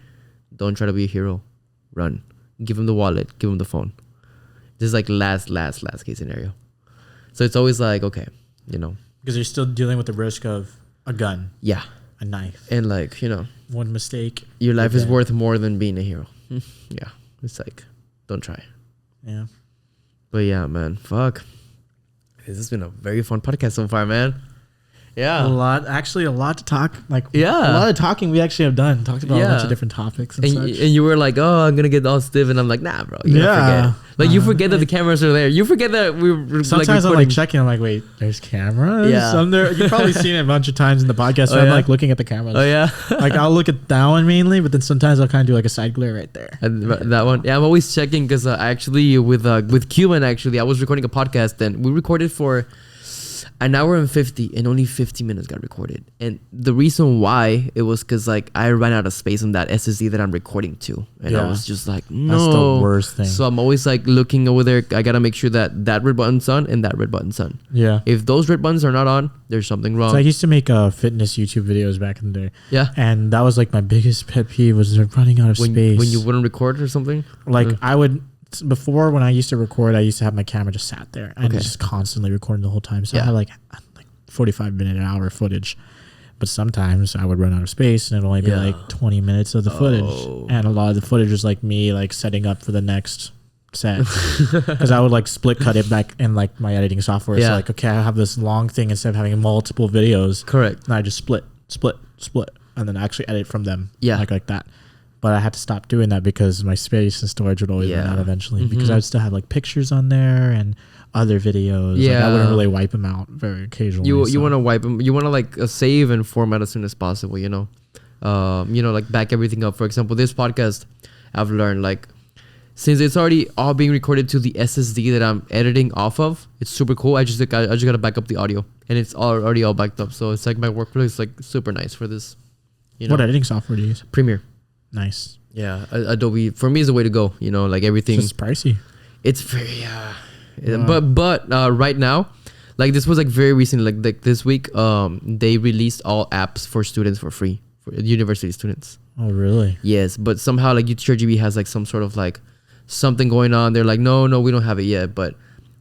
don't try to be a hero. Run. Give him the wallet. Give him the phone. This is like last case scenario. So it's always like, okay, you know. Because you're still dealing with the risk of a gun. Yeah. A knife. And like, you know. One mistake. Your life is worth more than being a hero. Yeah. It's like, don't try. Yeah. But yeah, man. Fuck. this has been a very fun podcast so far, man. Yeah, a lot to talk. Like, a lot of talking we actually have done. Talked about a bunch of different topics and such. And you were like, "Oh, I'm gonna get all stiff," and I'm like, "Nah, bro, you forget." Like, you forget that the cameras are there. You forget that we were. Sometimes I'm like checking. I'm like, "Wait, there's cameras." Yeah, you've probably seen it a bunch of times in the podcast. So I'm like looking at the cameras. Oh yeah, like I'll look at that one mainly, but then sometimes I'll kind of do like a side glare right there. And that one, yeah, I'm always checking because actually with Cuban, actually, I was recording a podcast and we recorded for an hour and 50 and only 50 minutes got recorded. And the reason why it was because like I ran out of space on that SSD that I'm recording to. And I was just like, no. That's the worst thing. So I'm always like looking over there. I got to make sure that red button's on and that red button's on. Yeah. If those red buttons are not on, there's something wrong. So I used to make fitness YouTube videos back in the day. Yeah. And that was like my biggest pet peeve was running out of space. When you wouldn't record or something? Like I would... Before, when I used to record, I used to have my camera just sat there and just constantly recording the whole time. So I had like 45-minute, an hour footage. But sometimes I would run out of space and it'd only be like 20 minutes of the footage. And a lot of the footage was like me like setting up for the next set. Because I would like split cut it back in like my editing software. So like, okay, I have this long thing instead of having multiple videos. Correct. And I just split, and then actually edit from them. Yeah. Like that. But I had to stop doing that because my space and storage would always run out eventually. Because I would still have like pictures on there and other videos. Yeah, like, I wouldn't really wipe them out very occasionally. You want to wipe them. You want to like save and format as soon as possible. You know, like back everything up. For example, this podcast, I've learned like since it's already all being recorded to the SSD that I'm editing off of, it's super cool. I just gotta back up the audio, and it's already all backed up. So it's like my workflow is like super nice for this. You know? What editing software do you use? Premiere. Nice. Yeah, Adobe for me is the way to go. You know, like everything. It's just pricey. It's very but right now, like this was like very recent. Like this week, they released all apps for students for free for university students. Oh really? Yes, but somehow like UTRGB has like some sort of like something going on. They're like, no, we don't have it yet. But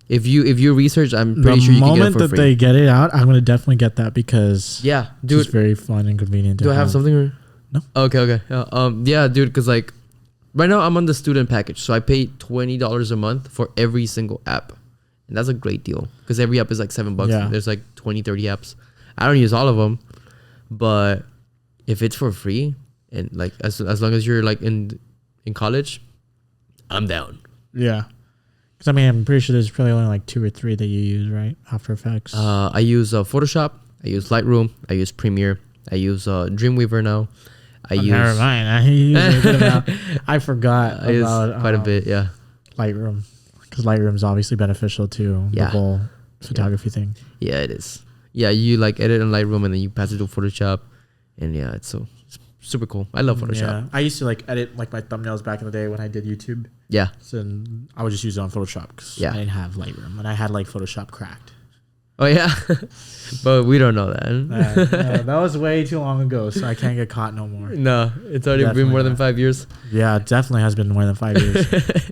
if you research, I'm pretty sure you can get it for free. The moment that they get it out, I'm gonna definitely get that because dude, it's very fun and convenient. Do I have something? No. Okay. Yeah, dude, because like right now I'm on the student package, so I pay $20 a month for every single app, and that's a great deal because every app is like $7. Yeah. There's like 20, 30 apps. I don't use all of them, but if it's for free and like as long as you're like in college, I'm down. Yeah. Because I mean, I'm pretty sure there's probably only like 2 or 3 that you use, right? After Effects. I use Photoshop. I use Lightroom. I use Premiere. I use Dreamweaver now. Never mind. I forgot about quite a bit. Yeah, Lightroom, because Lightroom is obviously beneficial to the whole photography thing. Yeah, it is. Yeah, you like edit in Lightroom and then you pass it to Photoshop, and it's super cool. I love Photoshop. Yeah, I used to like edit like my thumbnails back in the day when I did YouTube. Yeah, so I would just use it on Photoshop because I didn't have Lightroom and I had like Photoshop cracked. Oh yeah, but we don't know that. That was way too long ago, so I can't get caught no more. No, it's already been more than 5 years. Yeah, it definitely has been more than 5 years.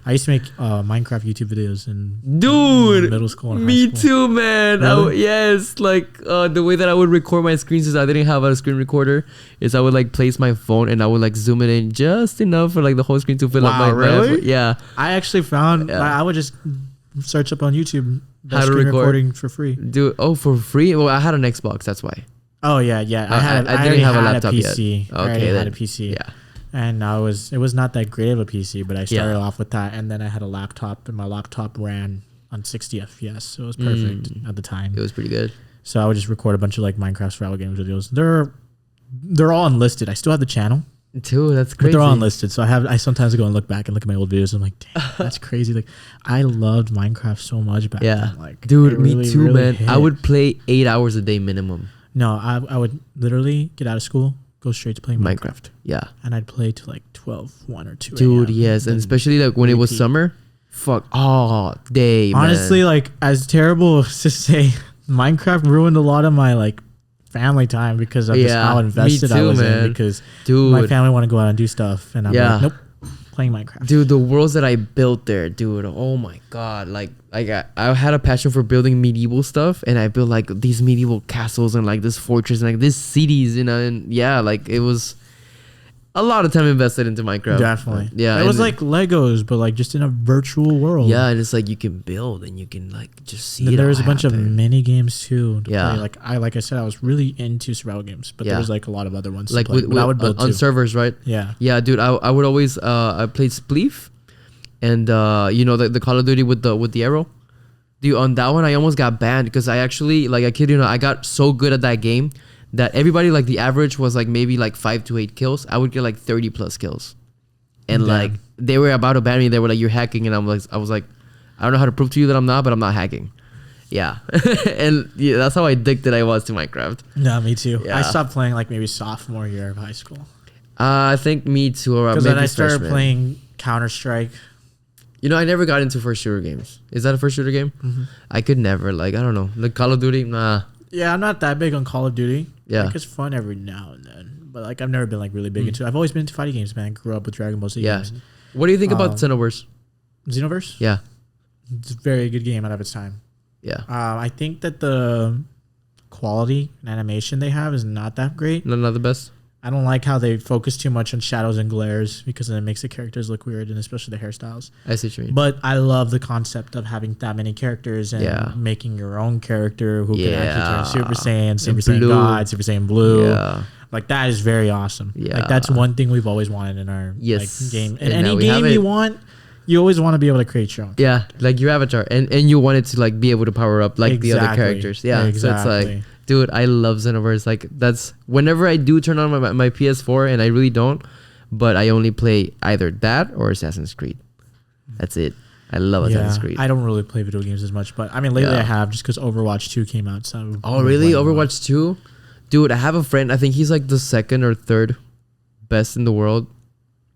I used to make Minecraft YouTube videos in middle school and high school. Me too, man. Really? Yes, like the way that I would record my screens is I didn't have a screen recorder. Is I would like place my phone and I would like zoom it in just enough for like the whole screen to fill up my really? Yeah. I actually found I would just search up on YouTube how to record recording for free. For free? Well, I had an Xbox, that's why. Oh yeah. I didn't have a laptop PC. Yet. Okay, I had a PC. Yeah. And it was not that great of a PC, but I started off with that, and then I had a laptop, and my laptop ran on 60 FPS, so it was perfect at the time. It was pretty good. So I would just record a bunch of like Minecraft Survival Games videos. They're all unlisted. I still have the channel. Too, that's crazy. But they're all unlisted, so I sometimes go and look back and look at my old videos. And I'm like, damn, that's crazy. Like, I loved Minecraft so much back then. Like, dude, me really, too, really man. Hit. I would play 8 hours a day minimum. No, I would literally get out of school, go straight to playing Minecraft. Yeah, and I'd play to like 12, 1 or 2. Dude, yes, and especially like when it was summer. Fuck all day. Honestly, man. Like as terrible as to say, Minecraft ruined a lot of my like family time because of just how invested I was in, because my family want to go out and do stuff and I'm like, nope, playing Minecraft. Dude, the worlds that I built there, dude, oh my god. Like I had a passion for building medieval stuff, and I built like these medieval castles and like this fortress and like these cities, you know, and like it was a lot of time invested into Minecraft. Definitely. Yeah. It was like Legos, but like just in a virtual world. Yeah, and it's like you can build and you can like just see it. There was a bunch of happen. mini games too. To Yeah. play. Like I said, I was really into survival games, but there was like a lot of other ones. Like to play, with I would build on servers, right? Yeah. Yeah, dude. I would always I played Spleef, and you know the Call of Duty with the arrow. Dude, on that one I almost got banned because I actually like I kid you not, I got so good at that game that everybody like the average was like maybe like 5 to 8 kills. I would get like 30 plus kills, and like they were about to ban me. They were like, "You're hacking," and I was like, "I don't know how to prove to you that I'm not, but I'm not hacking." Yeah, and yeah, that's how addicted I was to Minecraft. No, me too. Yeah. I stopped playing like maybe sophomore year of high school. I think me too. Because then I started playing Counter-Strike. You know, I never got into first shooter games. Is that a first shooter game? Mm-hmm. I could never. Like, I don't know. Like Call of Duty, nah. Yeah, I'm not that big on Call of Duty. Yeah. Like, it's fun every now and then. But like I've never been like really big into it. I've always been into fighting games, man. I grew up with Dragon Ball Z games. What do you think about Xenoverse? Xenoverse? Yeah. It's a very good game out of its time. Yeah. I think that the quality and animation they have is not that great. Not the best? I don't like how they focus too much on shadows and glares because then it makes the characters look weird, and especially the hairstyles. I see what you mean. But I love the concept of having that many characters and making your own character who can actually turn Super Saiyan, Super Saiyan God, Super Saiyan Blue. Yeah. Like, that is very awesome. Yeah. Like, that's one thing we've always wanted in our like, game. In And any game you want, you always want to be able to create your own. Yeah, like your avatar. And you want it to like be able to power up like the other characters. Yeah. Exactly. So it's like, dude, I love Xenoverse. Like, that's whenever I do turn on my PS4, and I really don't, but I only play either that or Assassin's Creed. That's it. I love Assassin's Creed. I don't really play video games as much, but I mean, lately I have, just because Overwatch 2 came out. So oh, really? Overwatch 2? Dude, I have a friend. I think he's like the second or third best in the world.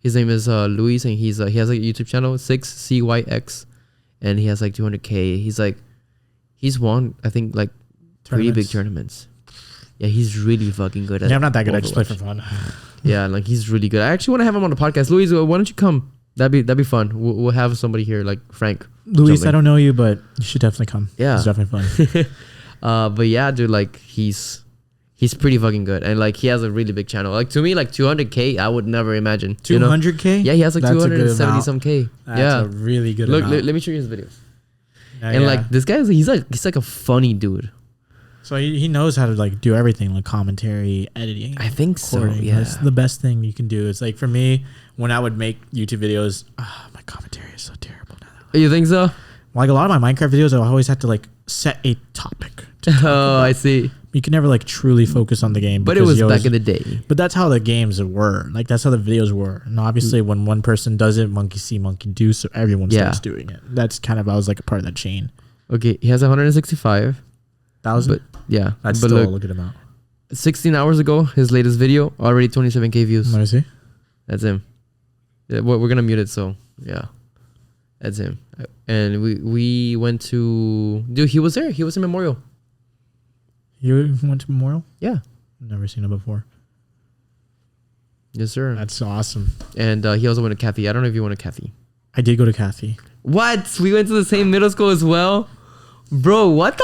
His name is Luis, and he has like a YouTube channel, 6CYX, and he has like 200K. He's won, I think, like pretty big tournaments. Yeah, he's really fucking good at it. Yeah, I'm not that good. Overwatch. I just play for fun. Yeah, like he's really good. I actually want to have him on the podcast. Luis, why don't you come? That'd be fun. We'll have somebody here like Frank. Luis, I don't know you, but you should definitely come. Yeah, it's definitely fun. But yeah, dude, like he's pretty fucking good, and like he has a really big channel. Like to me, like 200K, I would never imagine. 200K? Yeah, he has like 270 some K. That's a really good Look, amount. let me show you his videos. And like this guy, he's like a funny dude. So he knows how to like do everything, like commentary, editing. I think recording. so. Yeah, that's the best thing you can do. It's like for me, when I would make YouTube videos, my commentary is so terrible now. You think so? Like a lot of my Minecraft videos, I always have to like set a topic. Oh, I see. You can never like truly focus on the game. But it was back in the day. But that's how the games were. Like that's how the videos were. And obviously, when one person does it, monkey see, monkey do. So everyone starts doing it. That's kind of I was like a part of that chain. Okay, he has 165,000. But yeah, that's still a good amount. 16 hours ago, his latest video already 27K views. Let me see. That's him. Yeah, we're gonna mute it. So yeah, that's him. And we went to dude. He was there. He was in Memorial. You went to Memorial? Yeah. Never seen it before. Yes, sir. That's awesome. And he also went to Cathy. I don't know if you went to Cathy. I did go to Cathy. What? We went to the same middle school as well? Bro, what?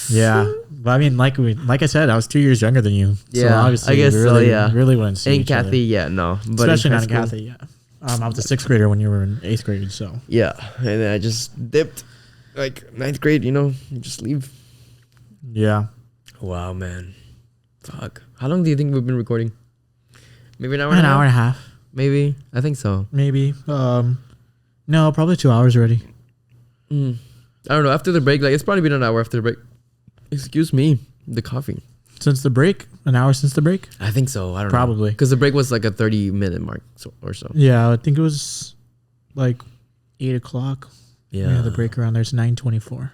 Yeah. But I mean, like I said, I was 2 years younger than you. Yeah. So obviously, I guess really, so, yeah. Really wouldn't see in each Cathy, other. yeah, no. But especially not in Cathy, yeah. I was a 6th grader when you were in 8th grade, so. Yeah. And then I just dipped. Like 9th grade, you just leave. Yeah. Wow, man. Fuck. How long do you think we've been recording? Maybe an hour and a half. Maybe. I think so. Maybe. No, probably 2 hours already. I don't know. After the break, like it's probably been an hour after the break. Excuse me. The coffee. Since the break? An hour since the break? I think so. I don't know. Probably. Because the break was like a 30-minute mark or so. Yeah, I think it was like 8 o'clock. Yeah. We had the break around there. It's 9:24.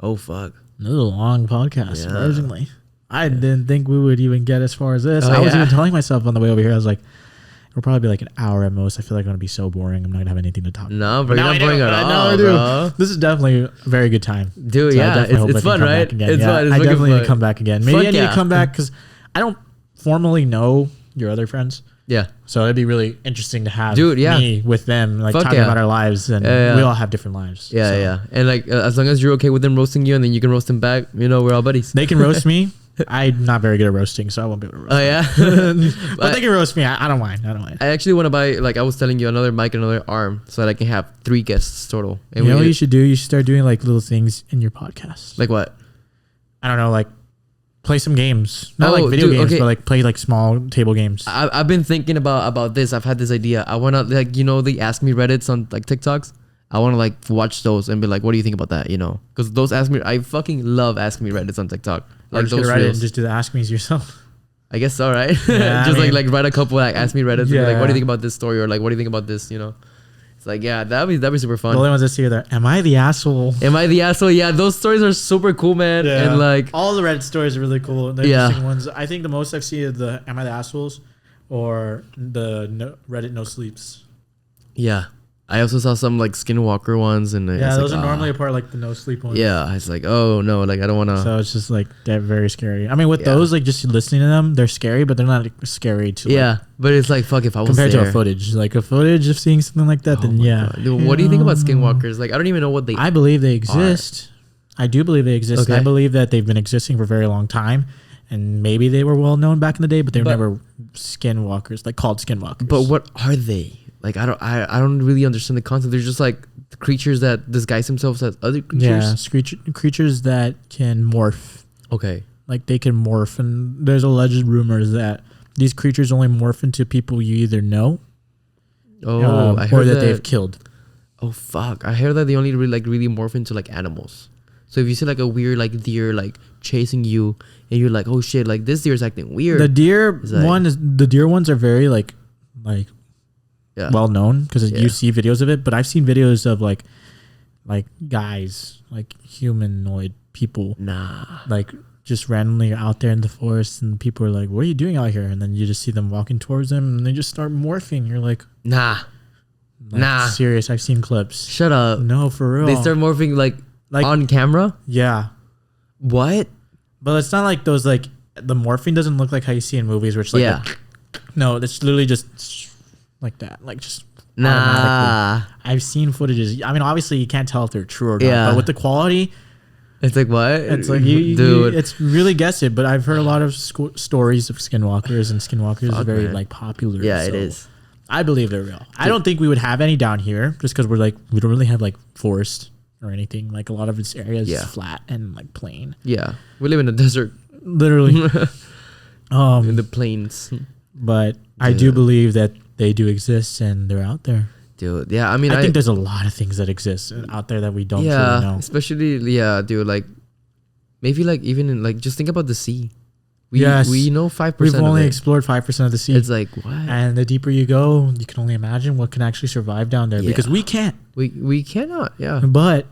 Oh, fuck. This is a long podcast, surprisingly. I didn't think we would even get as far as this. I was even telling myself on the way over here, I was like, it'll probably be like an hour at most. I feel like I'm going to be so boring. I'm not going to have anything to talk about. No, but you're not boring at all. No, I do. Bro. This is definitely a very good time. Dude, so yeah. It's fun, right? It's fun. I definitely need to come back again. Maybe I need to come back because I don't formally know your other friends. Yeah. So it'd be really interesting to have me with them, like talking about our lives, and we all have different lives. Yeah, yeah. And like as long as you're okay with them roasting you, and then you can roast them back, we're all buddies. They can roast me. I'm not very good at roasting, so I won't be able to roast. Oh yeah, but they can roast me. I don't mind. I actually want to buy, like I was telling you, another mic, another arm, so that I can have 3 guests total. And you know what you should do? You should start doing like little things in your podcast. Like what? I don't know, like play some games. Not like video games, but like play like small table games. I've been thinking about this. I've had this idea. I want to, like, you know, the Ask Me Reddits on like TikToks. I want to like watch those and be like, what do you think about that? You know, because those I fucking love Ask Me Reddits on TikTok. Like those reels. And just do the Ask Me's yourself. I guess so, right? Yeah, just like write a couple like Ask Me Reddits. Yeah. And be like, what do you think about this story? Or like, what do you think about this? You know, it's like, yeah, that'd be super fun. The only ones I see are there. Am I the asshole? Am I the asshole? Yeah, those stories are super cool, man. Yeah. And like all the Reddit stories are really cool. They're interesting ones. I think the most I've seen is the Am I the assholes or the Reddit no sleeps. Yeah. I also saw some like Skinwalker ones, and yeah, those are normally a part like the no sleep ones. Yeah, it's like, oh no, like I don't want to. So it's just like they're very scary. I mean, with those, like just listening to them, they're scary, but they're not scary to. Yeah, but it's like fuck if I was compared there. To a footage, like a footage of seeing something like that, then yeah. Dude, what do you think about Skinwalkers? Like I don't even know what they. I believe they exist. I do believe they exist. Okay. I believe that they've been existing for a very long time, and maybe they were well known back in the day, but they were never skinwalkers, like called skinwalkers. But what are they? Like I don't really understand the concept. They're just like creatures that disguise themselves as other creatures. Yeah, creatures that can morph. Okay. Like they can morph, and there's alleged rumors that these creatures only morph into people you either know, I heard or that they've killed. Oh fuck! I heard that they only really morph into like animals. So if you see like a weird like deer like chasing you, and you're like, oh shit, like this deer is acting weird. The deer ones are very like well known because you see videos of it. But I've seen videos of like guys, like humanoid people, like just randomly out there in the forest, and people are like, "What are you doing out here?" And then you just see them walking towards them, and they just start morphing. You're like, nah. Serious. I've seen clips. Shut up. No, for real. They start morphing like on camera. Yeah. What? But it's not like those like the morphing doesn't look like how you see in movies, where it's like no, it's literally just like that, like just I've seen footages. I mean, obviously you can't tell if they're true or not, but with the quality, it's like what? It's like dude, it's really guess it. But I've heard a lot of stories of skinwalkers, and skinwalkers are very like popular. Yeah, it is. I believe they're real. Dude. I don't think we would have any down here just because we don't really have like forest or anything. Like a lot of this area is flat and like plain. Yeah, we live in the desert, literally. In the plains. But I do believe that they do exist and they're out there. Dude, yeah, I mean, I think there's a lot of things that exist out there that we don't truly know. Especially, dude, like maybe like even in like just think about the sea. We know 5%. We've only explored 5% of the sea. It's like what? And the deeper you go, you can only imagine what can actually survive down there because we can't. We cannot. Yeah. But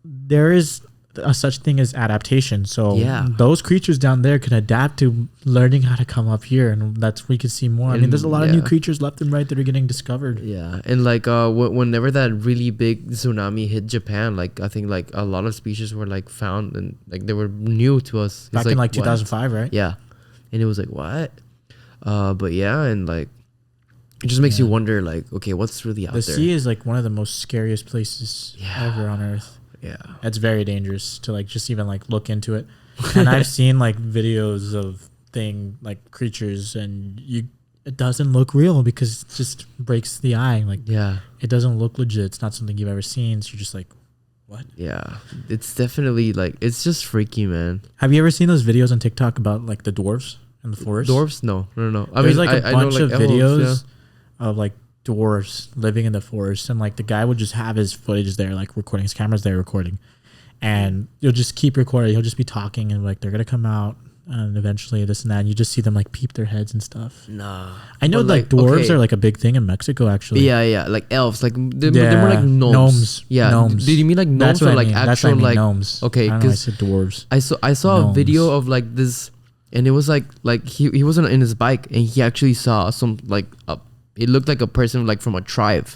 there is a such thing as adaptation. So those creatures down there can adapt to learning how to come up here, and that's where we can see more. I mean, there's a lot of new creatures left and right that are getting discovered. Yeah, and like whenever that really big tsunami hit Japan, like I think like a lot of species were like found and like they were new to us. Back in like 2005, right? Yeah, and it was like what? But yeah, and like it just makes you wonder, like, okay, what's really out there? The sea is like one of the most scariest places ever on Earth. Yeah, it's very dangerous to like just even like look into it. And I've seen like videos of creatures, and it doesn't look real because it just breaks the eye. Like it doesn't look legit. It's not something you've ever seen. So you're just like, what? Yeah, it's definitely like it's just freaky, man. Have you ever seen those videos on TikTok about like the dwarves in the forest? Dwarves? No. There's like a bunch of videos of like dwarves living in the forest, and like the guy would just have his footage there, like recording, his camera's there recording, and you'll just keep recording. He'll just be talking and like they're gonna come out and eventually this and that, and you just see them like peep their heads and stuff. I know like dwarves are like a big thing in Mexico actually. Yeah, like elves, like they're more like gnomes. Gnomes. Did you mean like gnomes or like actual like gnomes? Okay, because I said dwarves. I saw a video of like this, and it was like he wasn't in his bike, and he actually saw some like it looked like a person like from a tribe,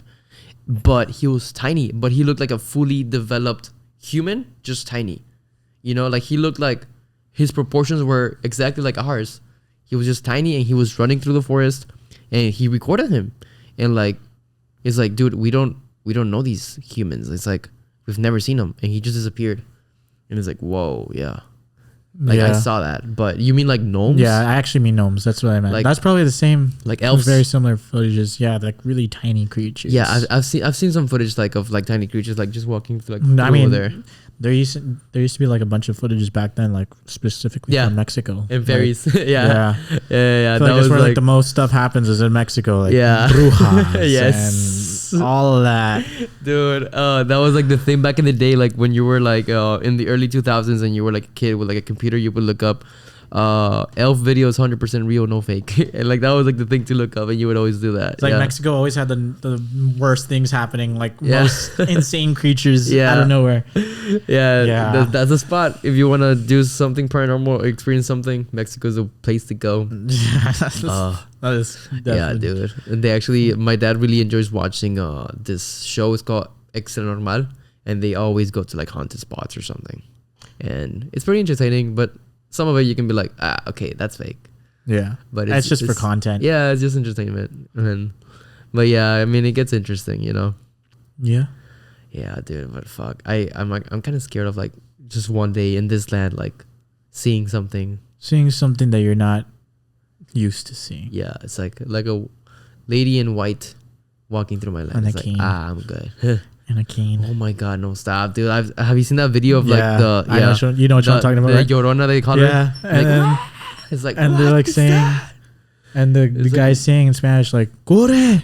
but he was tiny, but he looked like a fully developed human, just tiny. You know, like he looked like his proportions were exactly like ours. He was just tiny, and he was running through the forest, and he recorded him. And like, it's like, dude, we don't know these humans. It's like, we've never seen them. And he just disappeared. And it's like, whoa, yeah. Like I saw that, but you mean like gnomes? Yeah, I actually mean gnomes. That's what I meant. Like, that's probably the same. Like elves. Very similar footages. Yeah, like really tiny creatures. Yeah, I've seen some footage like of like tiny creatures like just walking through over there. There used to be like a bunch of footages back then, like specifically from Mexico. In Paris. Like, yeah. That like that's where like the most stuff happens is in Mexico. Like brujas. Yes. And all of that. Dude, that was like the thing back in the day, like when you were like in the early 2000s and you were like a kid with like a computer, you would look up elf videos 100% real, no fake. And like that was like the thing to look up, and you would always do that. It's like Mexico always had the worst things happening, like most insane creatures out of nowhere. That's a spot. If you want to do something paranormal or experience something, Mexico's a place to go. That is definitely. Dude. And they actually, my dad really enjoys watching this show. It's called Extra Normal, and they always go to like haunted spots or something, and it's pretty entertaining. But some of it you can be like, okay, that's fake. Yeah, but it's just for content. Yeah, it's just entertainment. But yeah, I mean, it gets interesting, you know. Yeah. Yeah, dude. But fuck, I'm kind of scared of like just one day in this land, like seeing something that you're not used to seeing. Yeah, it's like a lady in white walking through my land. And it's a like, cane. I'm good. And a cane. Oh my god, no, stop, dude! Have you seen that video of like the? I know, you know what I'm talking about. The right? Llorona, they call her. Yeah, it's like, and they're like saying, and the guy's saying in Spanish like, "Corre,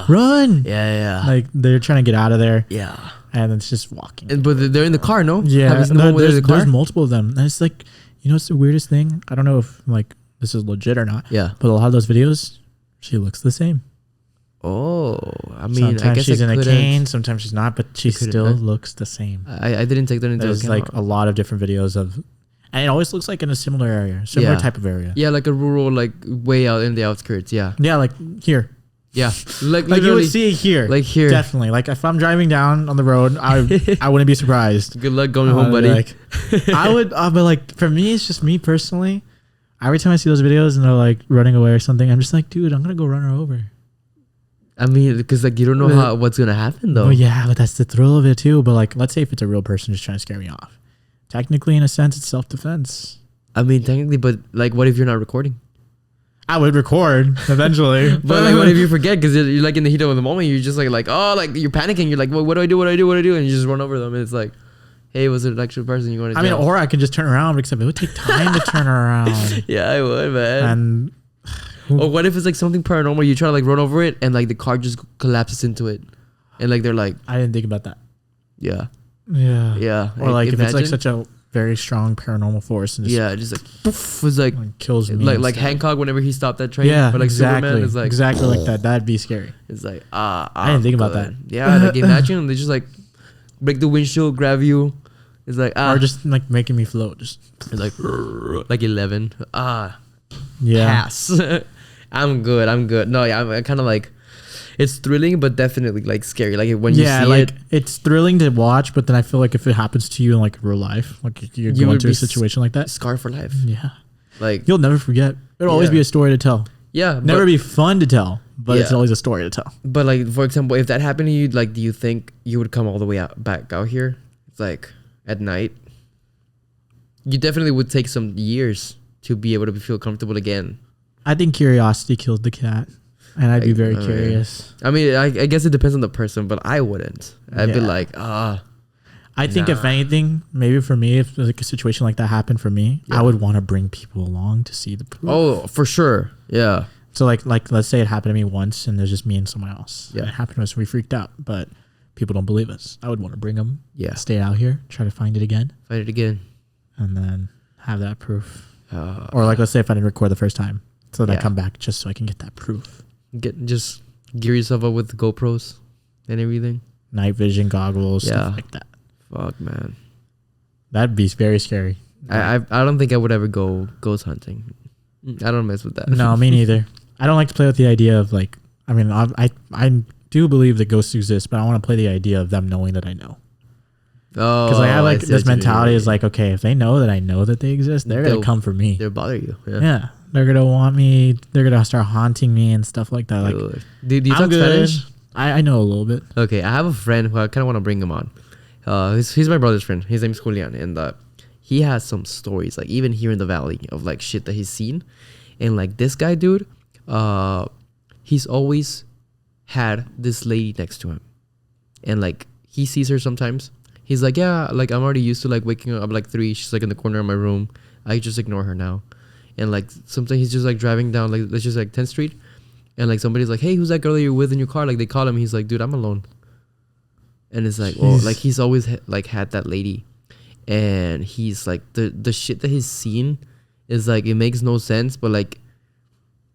run!" Yeah. Like they're trying to get out of there. Yeah, and it's just walking. But they're in the car, no? Yeah, have you seen the one where there's multiple of them, and it's like, you know, it's the weirdest thing. I don't know if like this is legit or not. Yeah, but a lot of those videos, she looks the same. Oh, I mean, sometimes I guess she's in a cane, sometimes she's not, but she still looks the same. I didn't take that into account. There's like a lot of different videos of, and it always looks like in a similar area, type of area. Yeah, like a rural, like way out in the outskirts. Yeah. Yeah, like here. Yeah, like you would see it here. Like here, definitely. Like if I'm driving down on the road, I wouldn't be surprised. Good luck going home, buddy. Like, but like for me, it's just me personally. Every time I see those videos and they're like running away or something, I'm just like, dude, I'm gonna go run her over. I mean, because like you don't know what's gonna happen though. Oh yeah, but that's the thrill of it too. But like, let's say if it's a real person just trying to scare me off, technically, in a sense, it's self-defense. I mean, technically, but like, what if you're not recording? I would record eventually. But like, what if you forget? Because you're like in the heat of the moment, you're just like oh, like you're panicking. You're like, well, what do I do? And you just run over them, and it's like, hey, was it an actual person you want to? I mean, or I could just turn around, except it would take time to turn around. Yeah, I would, man. And or what if it's like something paranormal? You try to like run over it, and like the car just collapses into it, and like they're like, I didn't think about that. Yeah. Or like if it's like such a very strong paranormal force, and just like poof, was like kills me. Like Hancock whenever he stopped that train. Yeah, but like exactly. Superman is like exactly like that. That'd be scary. It's like I didn't think about that. Yeah, like imagine they just like break the windshield, grab you. It's like or just like making me float. Just it's like 11. Pass. I'm good. No, yeah, I'm kind of like, it's thrilling, but definitely like scary. Like when you see like it, it's thrilling to watch, but then I feel like if it happens to you in like real life, like you're going through a situation like that, scarred for life. Yeah, like you'll never forget. It'll always be a story to tell. Yeah, never be fun to tell, but it's always a story to tell. But like for example, if that happened to you, like, do you think you would come all the way back out here? It's like at night. You definitely would take some years to be able to feel comfortable again. I think curiosity killed the cat, and I'd be very curious. I mean, I guess it depends on the person, but I wouldn't. I'd be like, I think if anything, maybe for me, if like a situation like that happened for me, I would want to bring people along to see the proof. Oh, for sure. Yeah. So like let's say it happened to me once, and there's just me and someone else. Yeah. It happened to us, we freaked out, but people don't believe us. I would want to bring them. Yeah. Stay out here, try to find it again. And then have that proof. Or like, let's say if I didn't record the first time, so then I come back just so I can get that proof. Just gear yourself up with GoPros and everything. Night vision goggles, stuff like that. Fuck, man. That'd be very scary. I don't think I would ever go ghost hunting. I don't mess with that. No, me neither. I don't like to play with the idea of like, I mean, I do believe that ghosts exist, but I want to play the idea of them knowing that I know. Oh, because I have like this mentality is like, okay, if they know that I know that they exist, they're gonna come for me. They'll bother you. Yeah, they're gonna want me. They're gonna start haunting me and stuff like that. Like, do you talk Spanish? I know a little bit. Okay, I have a friend who I kind of want to bring him on. He's my brother's friend. His name's Julian, and he has some stories, like even here in the valley, of like shit that he's seen. And like this guy, dude, he's always had this lady next to him, and like he sees her sometimes. He's like, yeah, like I'm already used to like waking up like 3. She's like in the corner of my room. I just ignore her now. And like sometimes he's just like driving down like let's just like 10th Street, and like somebody's like, hey, who's that girl you're with in your car? Like they call him. He's like, dude, I'm alone. And it's like, well, like he's always like had that lady, and he's like the shit that he's seen is like it makes no sense, but like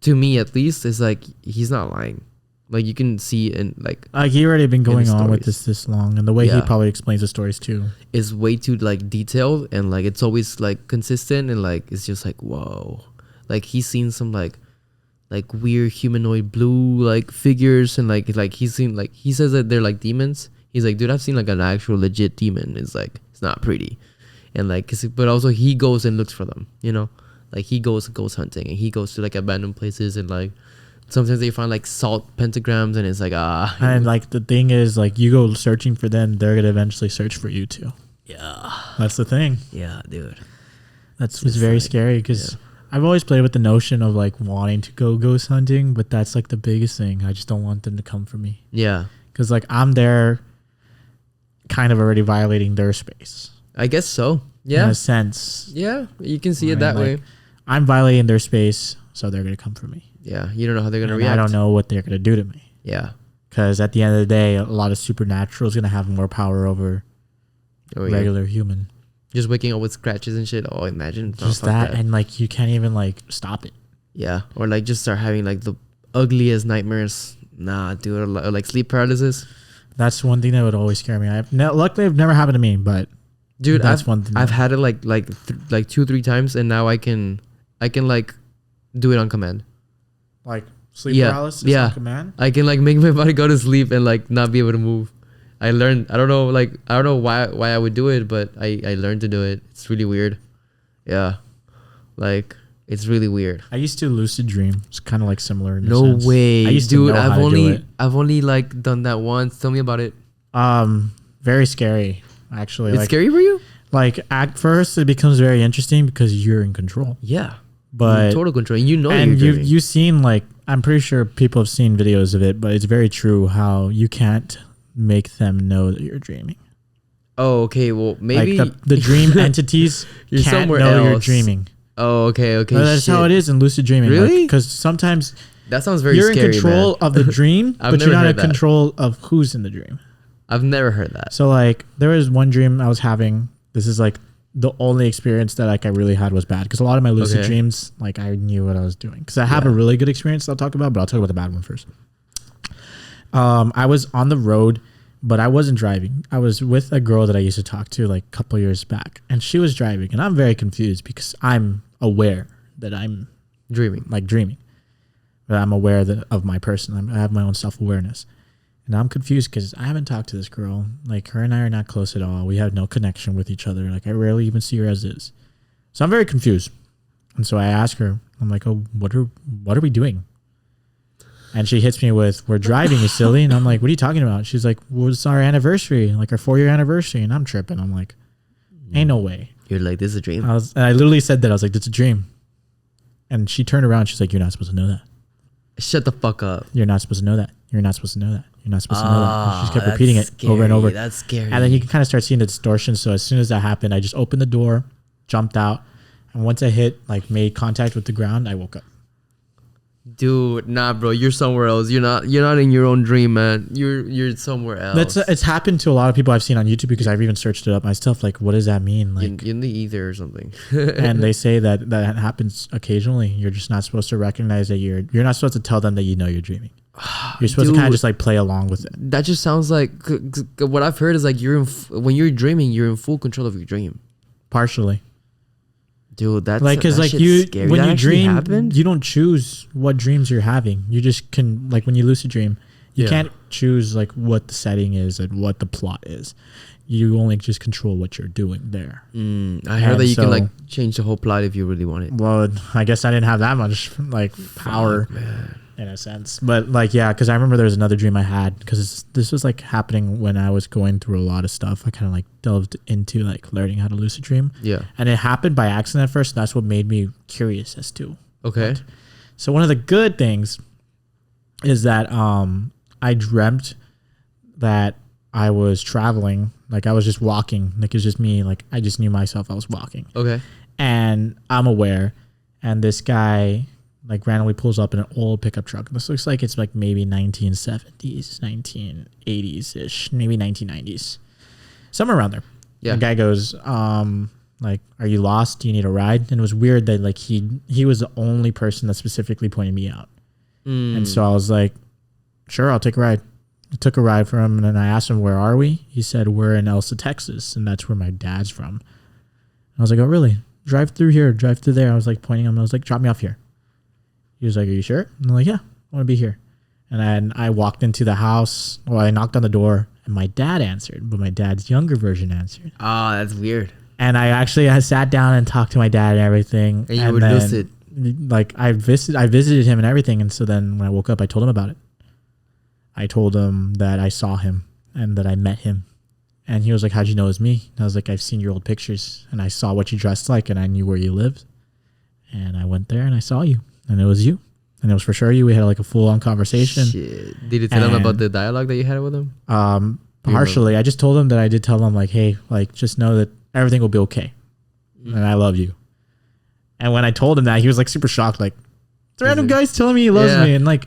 to me at least, it's like he's not lying. Like you can see in like he already been going on with this long, and the way he probably explains the stories too is way too like detailed, and like it's always like consistent, and like it's just like whoa, like he's seen some like weird humanoid blue like figures, and like he's seen like he says that they're like demons. He's like, dude, I've seen like an actual legit demon. It's like it's not pretty, and like but also he goes and looks for them, you know, like he goes hunting, and he goes to like abandoned places, and like sometimes they find like salt pentagrams, and it's like and like the thing is like you go searching for them, they're gonna eventually search for you too. Yeah, that's the thing. Yeah, dude, that's very like, scary because I've always played with the notion of like wanting to go ghost hunting, but that's like the biggest thing. I just don't want them to come for me. Yeah, because like I'm there kind of already violating their space, I guess so. Yeah, in a sense. Yeah, you can see it that way. I'm violating their space, so they're gonna come for me. Yeah, you don't know how they're gonna react. I don't know what they're gonna do to me. Yeah, because at the end of the day, a lot of supernatural is gonna have more power over regular human. Just waking up with scratches and shit. Oh, imagine just that, and like you can't even like stop it. Yeah, or like just start having like the ugliest nightmares. Nah, dude, or like sleep paralysis. That's one thing that would always scare me. Luckily, it's never happened to me, but dude, I've had it like 2-3 times, and now I can like do it on command. Like sleep paralysis on command? I can like make my body go to sleep and like not be able to move. I learned, I don't know why I would do it, but I learned to do it. It's really weird. Yeah. Like it's really weird. I used to lucid dream. It's kind of like similar in no sense. way. I used dude, to know I've only like done that once. Tell me about it. Very scary actually. It's like, scary for you? Like at first it becomes very interesting because you're in control. Yeah. But total control, and you know, and you've seen like I'm pretty sure people have seen videos of it, but it's very true how you can't make them know that you're dreaming. Oh, okay. Well, maybe like the dream entities you're can't somewhere know else. you're dreaming. Oh, okay. But that's how it is in lucid dreaming. Really? Because sometimes that sounds very you're scary, in control of the dream, but you're not in control of who's in the dream. I've never heard that. So like there was one dream I was having. This is like the only experience that like I really had was bad because a lot of my lucid dreams, like I knew what I was doing because I have a really good experience I'll talk about, but I'll talk about the bad one first. I was on the road, but I wasn't driving. I was with a girl that I used to talk to like a couple years back, and she was driving, and I'm very confused because I'm aware that I'm dreaming, but I'm aware of my person. I have my own self-awareness. And I'm confused because I haven't talked to this girl. Like her and I are not close at all. We have no connection with each other. Like I rarely even see her as is. So I'm very confused. And so I ask her, I'm like, oh, what are we doing? And she hits me with, we're driving, you silly. And I'm like, what are you talking about? She's like, well, it's our anniversary, like our 4-year anniversary. And I'm tripping. I'm like, ain't no way. You're like, this is a dream. And I literally said that. I was like, it's a dream. And she turned around. She's like, you're not supposed to know that. Shut the fuck up. You're not supposed to know that. You're not supposed to know that. You're not supposed to know that. And she just kept repeating it over and over. That's scary. And then you can kind of start seeing the distortion. So as soon as that happened, I just opened the door, jumped out. And once I made contact with the ground, I woke up. Dude, nah, bro, you're somewhere else. You're not in your own dream, man. You're somewhere else. It's happened to a lot of people I've seen on YouTube because I've even searched it up myself. Like, what does that mean? Like in the ether or something. And they say that happens occasionally. You're just not supposed to recognize that you're not supposed to tell them that you know you're dreaming. You're supposed to kind of just like play along with it. That just sounds like what I've heard is like when you're dreaming, you're in full control of your dream. Partially. Dude, that's like because like when you dream, you don't choose what dreams you're having. You just can like when you lucid dream, you can't choose like what the setting is and what the plot is. You only just control what you're doing there. I heard that you can like change the whole plot if you really want it. Well, I guess I didn't have that much like power. Man. in a sense. But like, yeah, because I remember there was another dream I had, because this was like happening when I was going through a lot of stuff. I kind of like delved into like learning how to lucid dream. Yeah. And it happened by accident at first. And that's what made me curious as to. Okay. What. So one of the good things is that I dreamt that I was traveling. Like I was just walking. Like it was just me. Like I just knew myself. I was walking. Okay. And I'm aware. And this guy like randomly pulls up in an old pickup truck. This looks like it's like maybe 1970s, 1980s ish, maybe 1990s, somewhere around there. Yeah. The guy goes, like, are you lost? Do you need a ride? And it was weird that like he was the only person that specifically pointed me out. And so I was like, sure, I'll take a ride. I took a ride from him, and then I asked him, where are we? He said, we're in Elsa, Texas, and that's where my dad's from. And I was like, oh, really? Drive through here, drive through there. I was like pointing him. I was like, drop me off here. He was like, are you sure? And I'm like, yeah, I want to be here. And then I walked into the house. Well, I knocked on the door, and my dad answered, but my dad's younger version answered. Oh, that's weird. And I sat down and talked to my dad and everything. And you would lucid. Like I visited him and everything. And so then when I woke up, I told him about it. I told him that I saw him and that I met him. And he was like, how'd you know it was me? And I was like, I've seen your old pictures and I saw what you dressed like and I knew where you lived. And I went there and I saw you and it was you. And it was for sure you. We had like a full on conversation. Shit. Did you tell him about the dialogue that you had with him? Partially. I just told him that I did tell him like, hey, like just know that everything will be okay. And I love you. And when I told him that, he was like super shocked. Like, the random guy's telling me he loves me. And like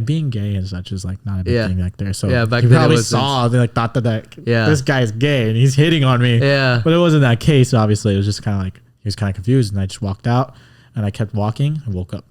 being gay and such is like not a big thing back there. So back he then probably saw, they like thought that this guy is gay and he's hitting on me. Yeah. But it wasn't that case. Obviously, it was just kind of like, he was kind of confused. And I just walked out and I kept walking. I woke up.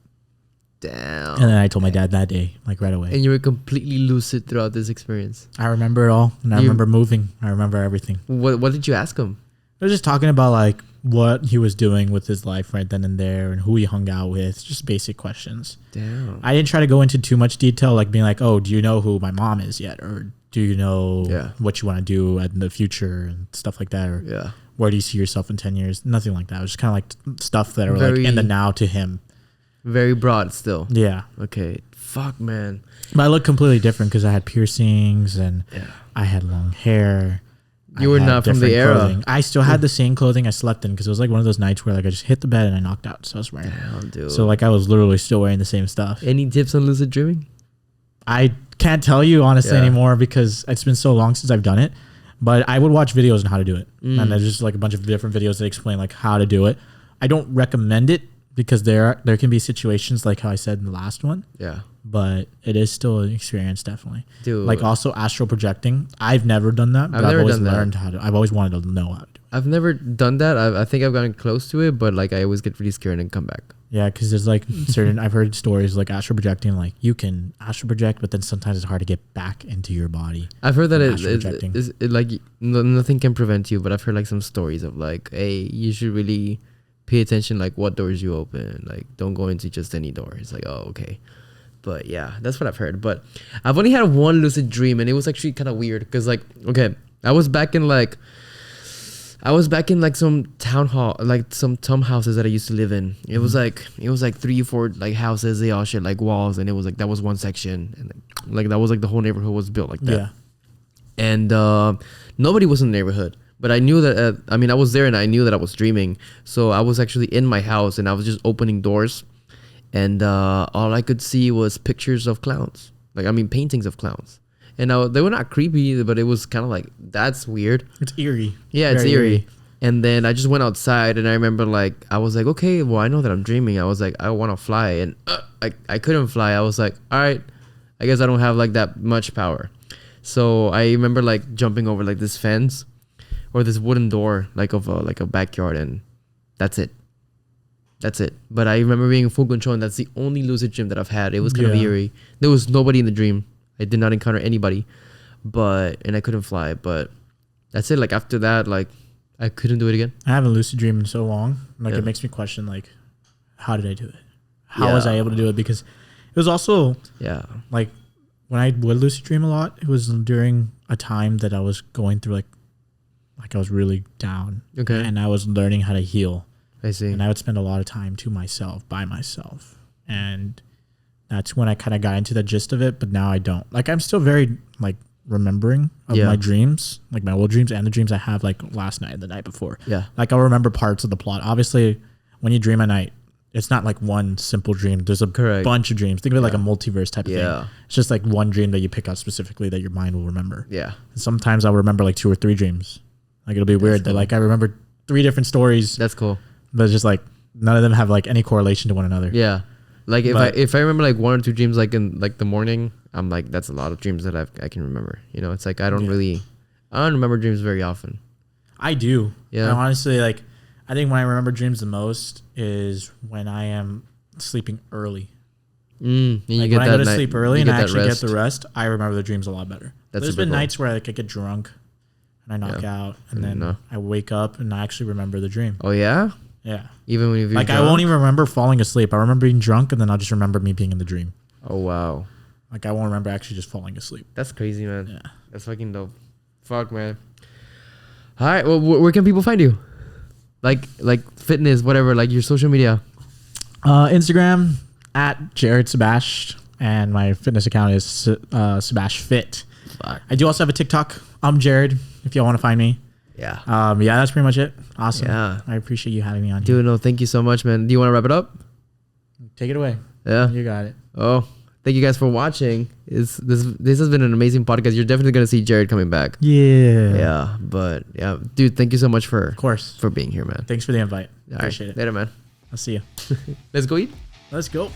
Damn. And then I told my dad that day, like right away. And you were completely lucid throughout this experience. I remember it all. And I remember moving. I remember everything. What did you ask him? I was just talking about like what he was doing with his life right then and there and who he hung out with, just basic questions. Damn. I didn't try to go into too much detail, like being like, oh, do you know who my mom is yet? Or do you know what you want to do in the future and stuff like that? Or where do you see yourself in 10 years? Nothing like that. It was just kind of like stuff that are like in the now to him. Very broad still. Yeah. Okay. Fuck, man. But I looked completely different because I had piercings and I had long hair. You were not from the era. Clothing. I still had the same clothing I slept in because it was like one of those nights where like I just hit the bed and I knocked out. So I was wearing. Damn, dude. So like I was literally still wearing the same stuff. Any tips on lucid dreaming? I can't tell you honestly anymore because it's been so long since I've done it. But I would watch videos on how to do it, and there's just like a bunch of different videos that explain like how to do it. I don't recommend it because there can be situations like how I said in the last one. Yeah. But it is still an experience, definitely. Dude. Like also astral projecting. I've never done that, but I've always learned how to. I've always wanted to know how to do it. I've never done that. I think I've gotten close to it, but like I always get really scared and come back. Yeah, because there's like certain. I've heard stories like astral projecting. Like you can astral project, but then sometimes it's hard to get back into your body. I've heard that it like nothing can prevent you, but I've heard like some stories of like, hey, you should really pay attention, like what doors you open. Like don't go into just any door. It's like, oh, okay. But yeah, that's what I've heard. But I've only had one lucid dream, and it was actually kind of weird because, like, okay, I was back in some town hall, like some houses that I used to live in. It was like 3-4 like houses. They all shared like walls, and it was like that was one section, and like that was like the whole neighborhood was built like that. Yeah. And nobody was in the neighborhood, but I knew that. I mean, I was there, and I knew that I was dreaming. So I was actually in my house, and I was just opening doors. And all I could see was pictures of clowns. Like, I mean, paintings of clowns. And they were not creepy, but it was kind of like, that's weird. It's eerie. Yeah, it's eerie. And then I just went outside, and I remember, like, I was like, okay, well, I know that I'm dreaming. I was like, I want to fly. And I couldn't fly. I was like, all right, I guess I don't have, like, that much power. So I remember, like, jumping over, like, this fence or this wooden door, like, of a backyard, and that's it. That's it. But I remember being in full control, and that's the only lucid dream that I've had. It was kind of eerie. There was nobody in the dream. I did not encounter anybody, and I couldn't fly. But that's it. Like after that, like I couldn't do it again. I haven't lucid dreamed in so long. Like it makes me question, like, how did I do it? How was I able to do it? Because it was also like when I would lucid dream a lot, it was during a time that I was going through like I was really down. Okay. And I was learning how to heal. I see. And I would spend a lot of time by myself. And that's when I kind of got into the gist of it. But now I don't. Like, I'm still very like remembering of my dreams, like my old dreams and the dreams I have like last night and the night before. Yeah. Like, I'll remember parts of the plot. Obviously, when you dream at night, it's not like one simple dream. There's a bunch of dreams. Think of it like a multiverse type of thing. It's just like one dream that you pick out specifically that your mind will remember. Yeah. And sometimes I'll remember like 2 or 3 dreams. Like, it'll be weird that like I remember 3 different stories. That's cool. But it's just like none of them have like any correlation to one another. Yeah. Like if I remember like 1 or 2 dreams like in like the morning, I'm like, that's a lot of dreams that I can remember. You know, it's like I don't remember dreams very often. I do. Yeah. I honestly, like, I think when I remember dreams the most is when I am sleeping early. Like, when I go to sleep early and I actually get the rest, I remember the dreams a lot better. There's been nights where like, I get drunk and I knock out and then I wake up and I actually remember the dream. Oh, yeah? Yeah. Even when you're like, drunk? I won't even remember falling asleep. I remember being drunk and then I'll just remember me being in the dream. Oh, wow. Like, I won't remember actually just falling asleep. That's crazy, man. Yeah. That's fucking dope. Fuck, man. All right. Well, where can people find you? Like fitness, whatever, like your social media. Instagram at Jarod Sebash, and my fitness account is Sebash Fit. Fuck. I do also have a TikTok. I'm Jarod, if y'all want to find me. Yeah. Yeah, that's pretty much it. Awesome. Yeah. I appreciate you having me on here. Dude, no, thank you so much, man. Do you want to wrap it up? Take it away. Yeah. You got it. Oh, thank you guys for watching. This has been an amazing podcast. You're definitely gonna see Jarod coming back. Yeah. Yeah. But yeah, dude, thank you so much for being here, man. Thanks for the invite. Appreciate it. Later, man. I'll see you. Let's go eat. Let's go.